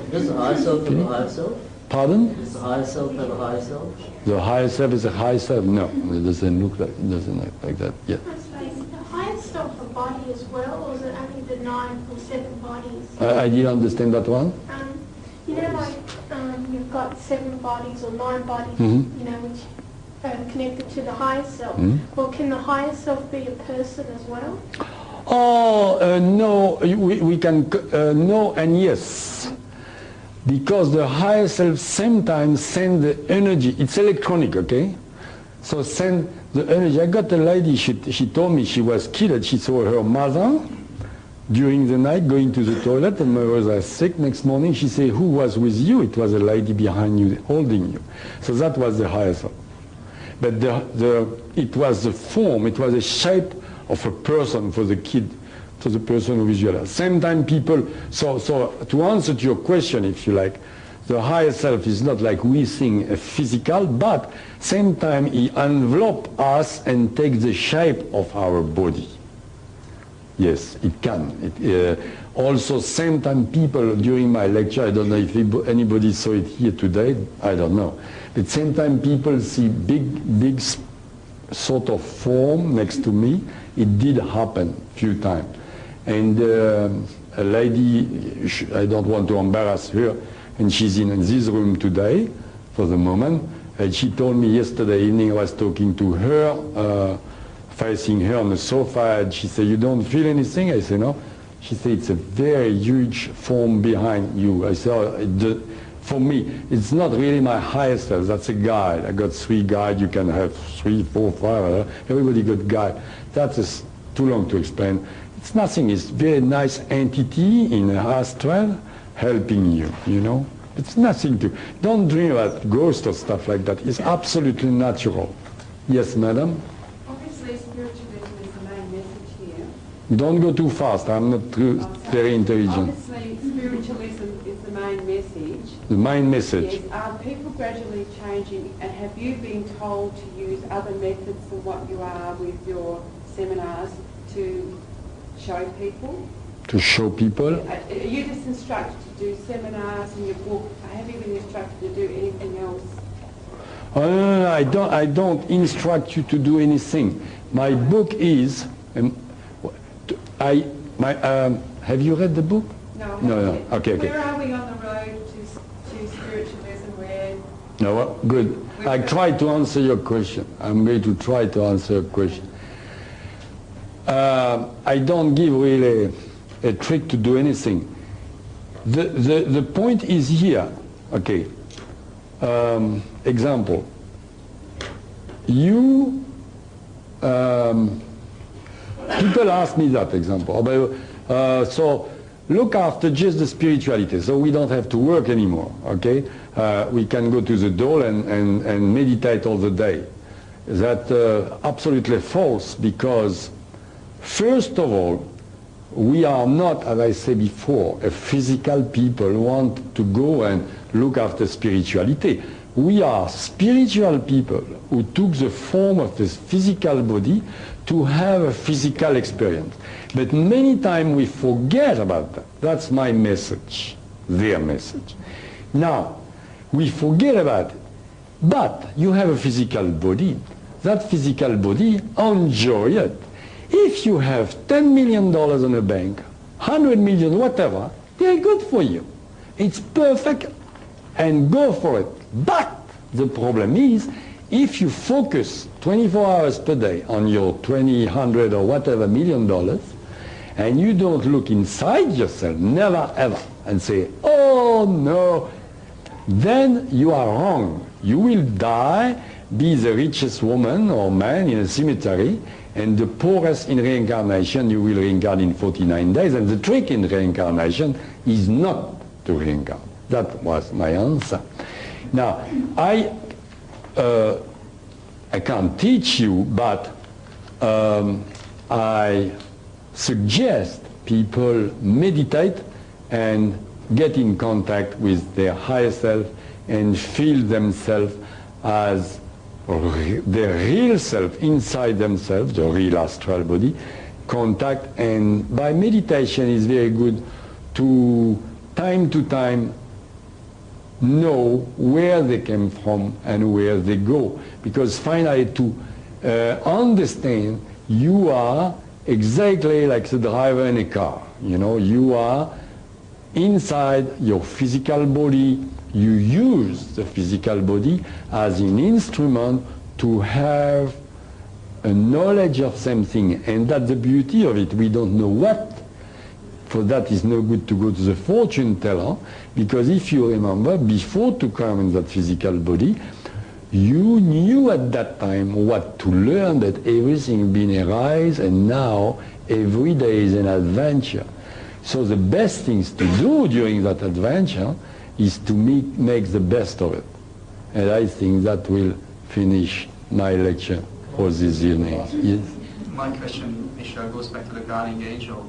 Does the higher self have a higher self? Pardon? Does the higher self have a higher self? The higher self is a higher self? No, it doesn't look like that. Yeah. Is the higher self a body as well, or is it only the 9 or 7 bodies? I didn't understand that one. You know, like you've got 7 bodies or 9 bodies, Mm-hmm. you know, which are connected to the higher self. Mm-hmm. Well, can the higher self be a person as well? Oh, no, we can, no and yes. Because the higher self sometimes send the energy, it's electronic, okay? So send the energy. I got a lady, she told me she was killed. She saw her mother during the night going to the toilet, and mother was sick. Next morning she said, who was with you? It was a lady behind you holding you. So that was the higher self. But it was the form, it was a shape of a person for the kid, for the person who visualized. Same time people, so to answer to your question, if you like, the higher self is not like we think physical, but same time he envelope us and takes the shape of our body. Yes, it can. Also, same time people during my lecture, I don't know if anybody saw it here today, I don't know. But same time people see big sort of form next to me. It did happen a few times. And a lady, I don't want to embarrass her, and she's in this room today for the moment. And she told me yesterday evening, I was talking to her, facing her on the sofa, and she said, you don't feel anything? I said, no. She said, it's a very huge form behind you. I said, oh, for me, it's not really my highest self, that's a guide. I got 3 guides, you can have 3, 4, 5, everybody got guide. That is too long to explain. It's nothing, it's very nice entity in astral helping you, you know. It's nothing to, don't dream about ghosts or stuff like that. It's absolutely natural. Yes, madam? Obviously, spiritualism is the main message here. Don't go too fast, I'm not very intelligent. Obviously, spiritualism is the main message message. The main message. Yes, are people gradually changing, and have you been told to use other methods than what you are with your seminars to show people? To show people? Are you just instructed to do seminars in your book? Have you been instructed to do anything else? Oh, no, I don't instruct you to do anything. My book is, have you read the book? No. No. Okay. Where are we on the road to spiritualism? Where? No, well, good. I try to answer your question. I'm going to try to answer your question. I don't give really a trick to do anything. The point is here. Okay. Example. You people ask me that example. So look after just the spirituality, so we don't have to work anymore. Okay, we can go to the door and meditate all the day. That's absolutely false, because first of all, we are not, as I said before, a physical people who want to go and look after spirituality. We are spiritual people who took the form of this physical body to have a physical experience. But many times we forget about that. That's my message, their message. Now, we forget about it. But you have a physical body. That physical body, enjoy it. If you have $10 million in a bank, 100 million, whatever, they're good for you. It's perfect, and go for it. But the problem is, if you focus 24 hours per day on your 20, 100 or whatever $1 million, and you don't look inside yourself, never ever, and say, oh no, then you are wrong. You will die, be the richest woman or man in a cemetery, and the poorest in reincarnation, you will reincarnate in 49 days. And the trick in reincarnation is not to reincarnate. That was my answer. Now, I can't teach you, but I suggest people meditate and get in contact with their higher self and feel themselves as their real self inside themselves, the real astral body, contact. And by meditation is very good to time know where they came from and where they go, because finally to understand, you are exactly like the driver in a car. You know, you are inside your physical body. You use the physical body as an instrument to have a knowledge of something, and that's the beauty of it. We don't know what. For that is no good to go to the fortune teller, because if you remember, before to come in that physical body, you knew at that time what to learn, that everything been erased, and now every day is an adventure. So the best things to do during that adventure is to make the best of it. And I think that will finish my lecture for this evening. Yes? My question, Michel, goes back to the guardian angel.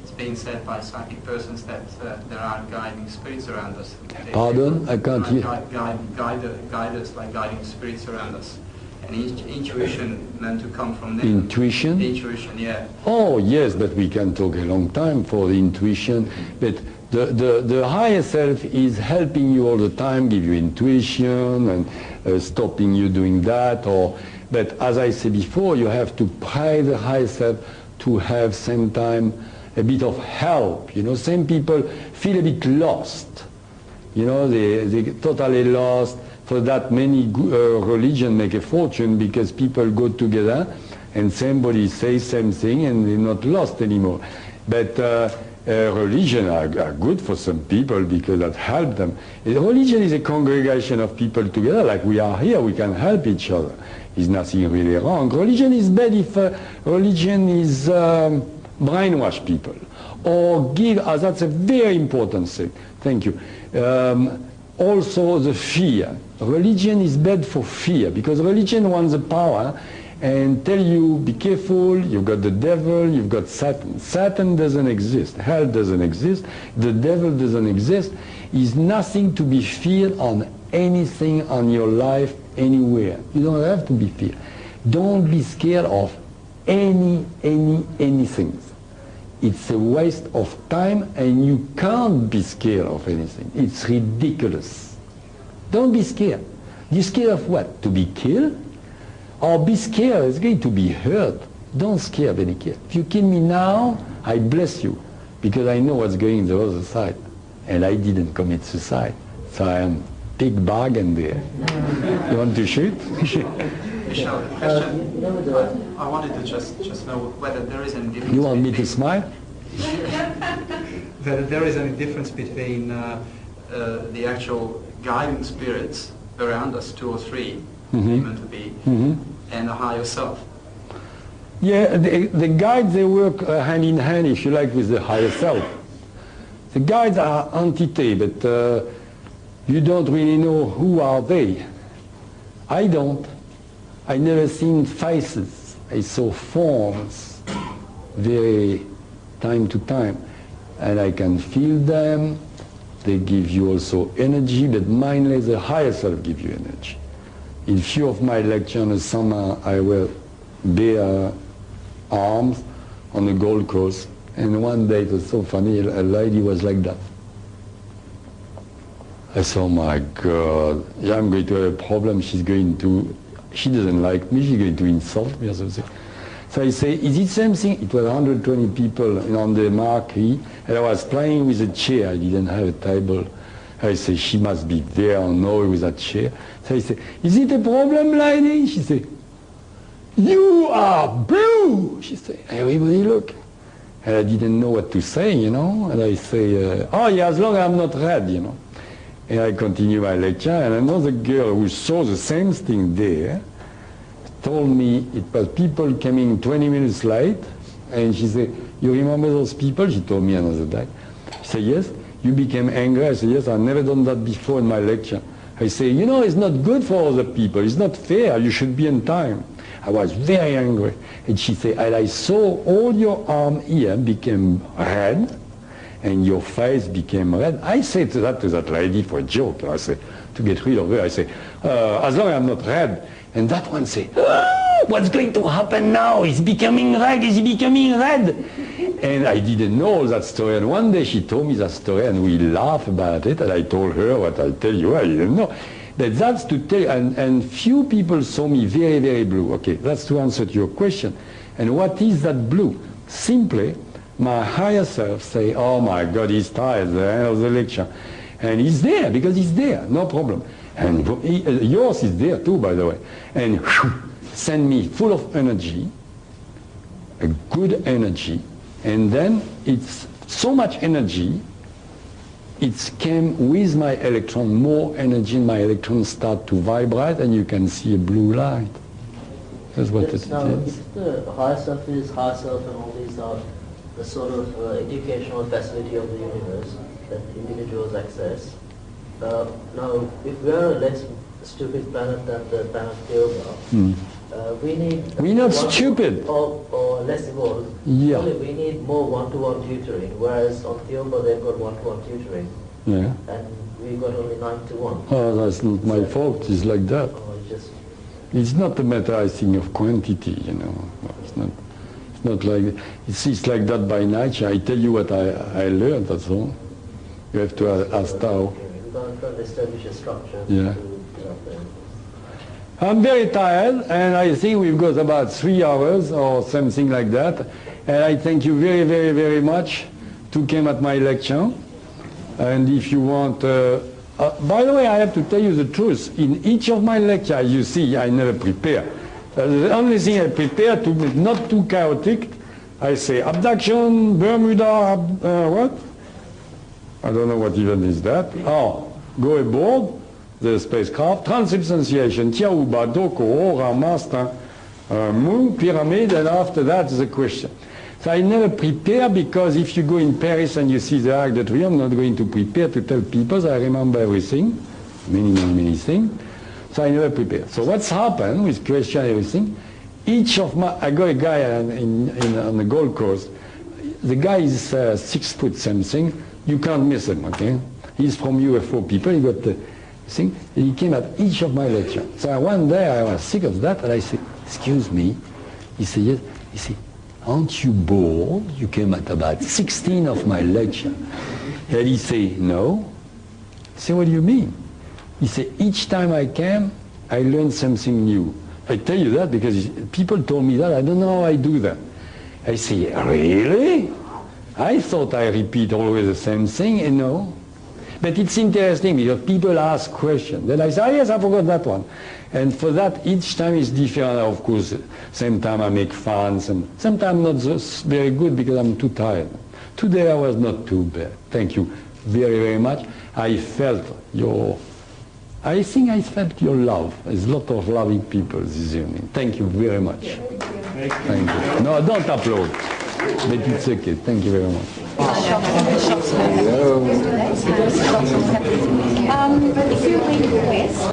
It's being said by psychic persons that there are guiding spirits around us. Pardon? I can't hear. Guiders, like guiding spirits around us. And intuition meant to come from them. Intuition? Intuition, yeah. Oh, yes, but we can talk a long time for the intuition. But the higher self is helping you all the time, give you intuition and stopping you doing that. But as I said before, you have to pray the higher self to have same time a bit of help. You know, some people feel a bit lost. You know, they totally lost. For that, many religions make a fortune, because people go together and somebody says same thing and they're not lost anymore. But religion are good for some people, because that help them. Religion is a congregation of people together, like we are here. We can help each other. There's nothing really wrong. Religion is bad if religion is brainwash people, or give. That's a very important thing. Thank you. Also, the fear. Religion is bad for fear, because religion wants the power, and tell you, be careful, you've got the devil, you've got Satan. Satan doesn't exist. Hell doesn't exist. The devil doesn't exist. He's nothing to be feared on anything on your life, anywhere. You don't have to be feared. Don't be scared of anything. It's a waste of time, and you can't be scared of anything. It's ridiculous. Don't be scared. You're scared of what? To be killed? Or be scared it's going to be hurt. Don't scare any kid. If you kill me now, I bless you, because I know what's going the other side. And I didn't commit suicide. So I am big bargain there. You want to shoot? Michel, question. I wanted to just know whether there is any difference. You want me to smile? Whether there is any difference between the actual guiding spirits around us, 2 or 3, human to be, and the higher self. Yeah, the guides, they work hand in hand, if you like, with the higher self. The guides are entity, but you don't really know who are they. I don't. I never seen faces. I saw forms very time to time, and I can feel them. They give you also energy, but mainly the higher self gives you energy. In few of my lectures in the summer, I wear bare arms on the Gold Coast, and one day it was so funny, a lady was like that. I said, oh my God, I'm going to have a problem. She doesn't like me, she's going to insult me or something. So I say, is it something? It was 120 people on the marquee, and I was playing with a chair. I didn't have a table. I say, she must be there or no with that chair. So I say, is it a problem, lady? She said, you are blue. She said, everybody look. And I didn't know what to say, you know. And I say, oh yeah, as long as I'm not red, you know. And I continue my lecture, and another girl who saw the same thing there told me it was people coming 20 minutes late, and she said, you remember those people? She told me another day. She said, yes. You became angry? I said, yes, I've never done that before in my lecture. I say, you know, it's not good for other people. It's not fair. You should be on time. I was very angry. And she said, and I saw all your arm here became red, and your face became red. I said to that lady for a joke. I said, to get rid of her, I say, as long as I'm not red. And that one said, what's going to happen now? He's becoming red, he's becoming red. And I didn't know that story. And one day she told me that story, and we laughed about it, and I told her what I tell you, I didn't know. But that's to tell you, and few people saw me very, very blue. Okay, that's to answer to your question. And what is that blue? Simply, my higher self say, oh my God, he's tired at the end of the lecture. And he's there, because he's there, no problem. And yours is there too, by the way. And send me full of energy, a good energy, and then it's so much energy, it came with my electron, more energy, and my electrons start to vibrate, and you can see a blue light. That's what it is. Now, if the higher self is higher self, and all these are the sort of educational facility of the universe that individuals access, now, if we are a less stupid planet than the planet Theoba, we need... We're not stupid. Or less evolved. Yeah. Only we need more one-to-one tutoring, whereas on Theoba they've got one-to-one tutoring. Yeah. And we've got only 9-to-1. Oh, that's not my fault. It's like that. It's not a matter, I think, of quantity, you know. It's not like... It's like that by nature. I tell you what I learned, that's all. You have to ask Tao. Can't establish a structure. Yeah. I'm very tired, and I think we've got about 3 hours or something like that. And I thank you very, very, very much to come at my lecture. And if you want... by the way, I have to tell you the truth. In each of my lectures, you see, I never prepare. The only thing I prepare to be not too chaotic, I say abduction, Bermuda, what? I don't know what even is that. Oh, go aboard the spacecraft, transubstantiation, Tiahuba, Doko, Ora, Master, Moon, Pyramid, and after that is a question. So I never prepare, because if you go in Paris and you see the Arc de Triomphe, I'm not going to prepare to tell people, so I remember everything, many things. So I never prepare. So what's happened with question everything, each of my, I got a guy on the Gold Coast. The guy is 6 foot something. You can't miss him, okay? He's from UFO people. He got the thing. He came at each of my lectures. So one day I was sick of that, and I said, "Excuse me." He said, "Yes." He said, "Aren't you bored? You came at about 16 of my lecture." And he said, "No." I said, "What do you mean?" He said, "Each time I came, I learned something new." I tell you that because people told me that. I don't know how I do that. I say, "Really? I thought I repeat always the same thing," and no. But it's interesting because people ask questions. Then I say, "Oh yes, I forgot that one." And for that, each time is different. Of course, same time I make fun, sometimes not just very good because I'm too tired. Today I was not too bad. Thank you very, very much. I felt your love. There's a lot of loving people this evening. Thank you very much. Thank you. No, don't applaud. But it's okay. Thank you very much. If you leave the West,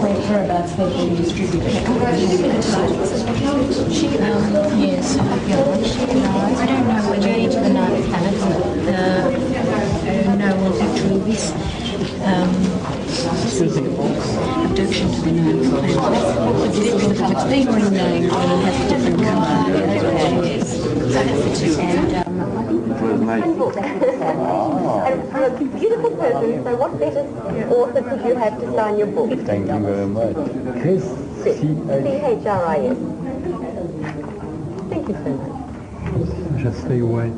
whereabouts they can distribute Yes. No, I don't know whether each of the 9 planets know what actually this abduction to the 9 planets. It's been renamed and it has a different colour. You're a beautiful person, so what better author could you have to sign your book? Thank you very much. Chris, C-H-R-I-S. Thank you so much. Just stay away.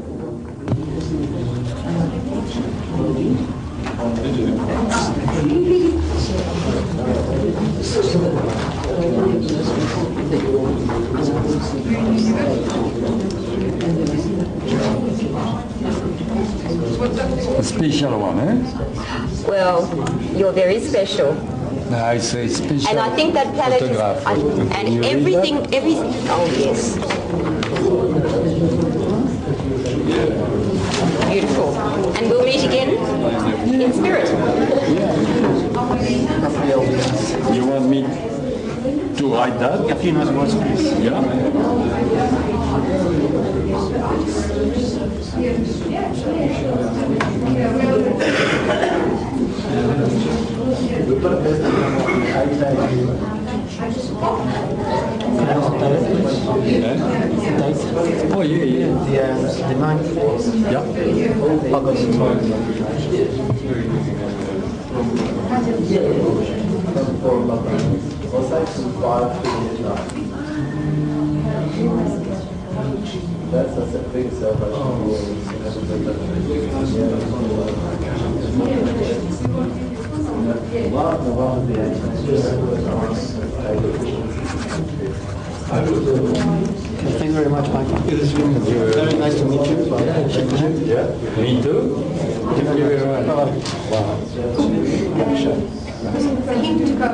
A special one, eh? Well, you're very special. I say special. And I think that planet is, and everything, oh yes. Beautiful. And we'll meet again in spirit. You want me to write that? A few nice words, please. Yeah. Oh yeah, yeah. The 9th. Yeah. August. That's a big celebration. Thank you very much, Michael. It is very nice to meet you. Yeah. Me too. Thank you very much. Wow. for him to go.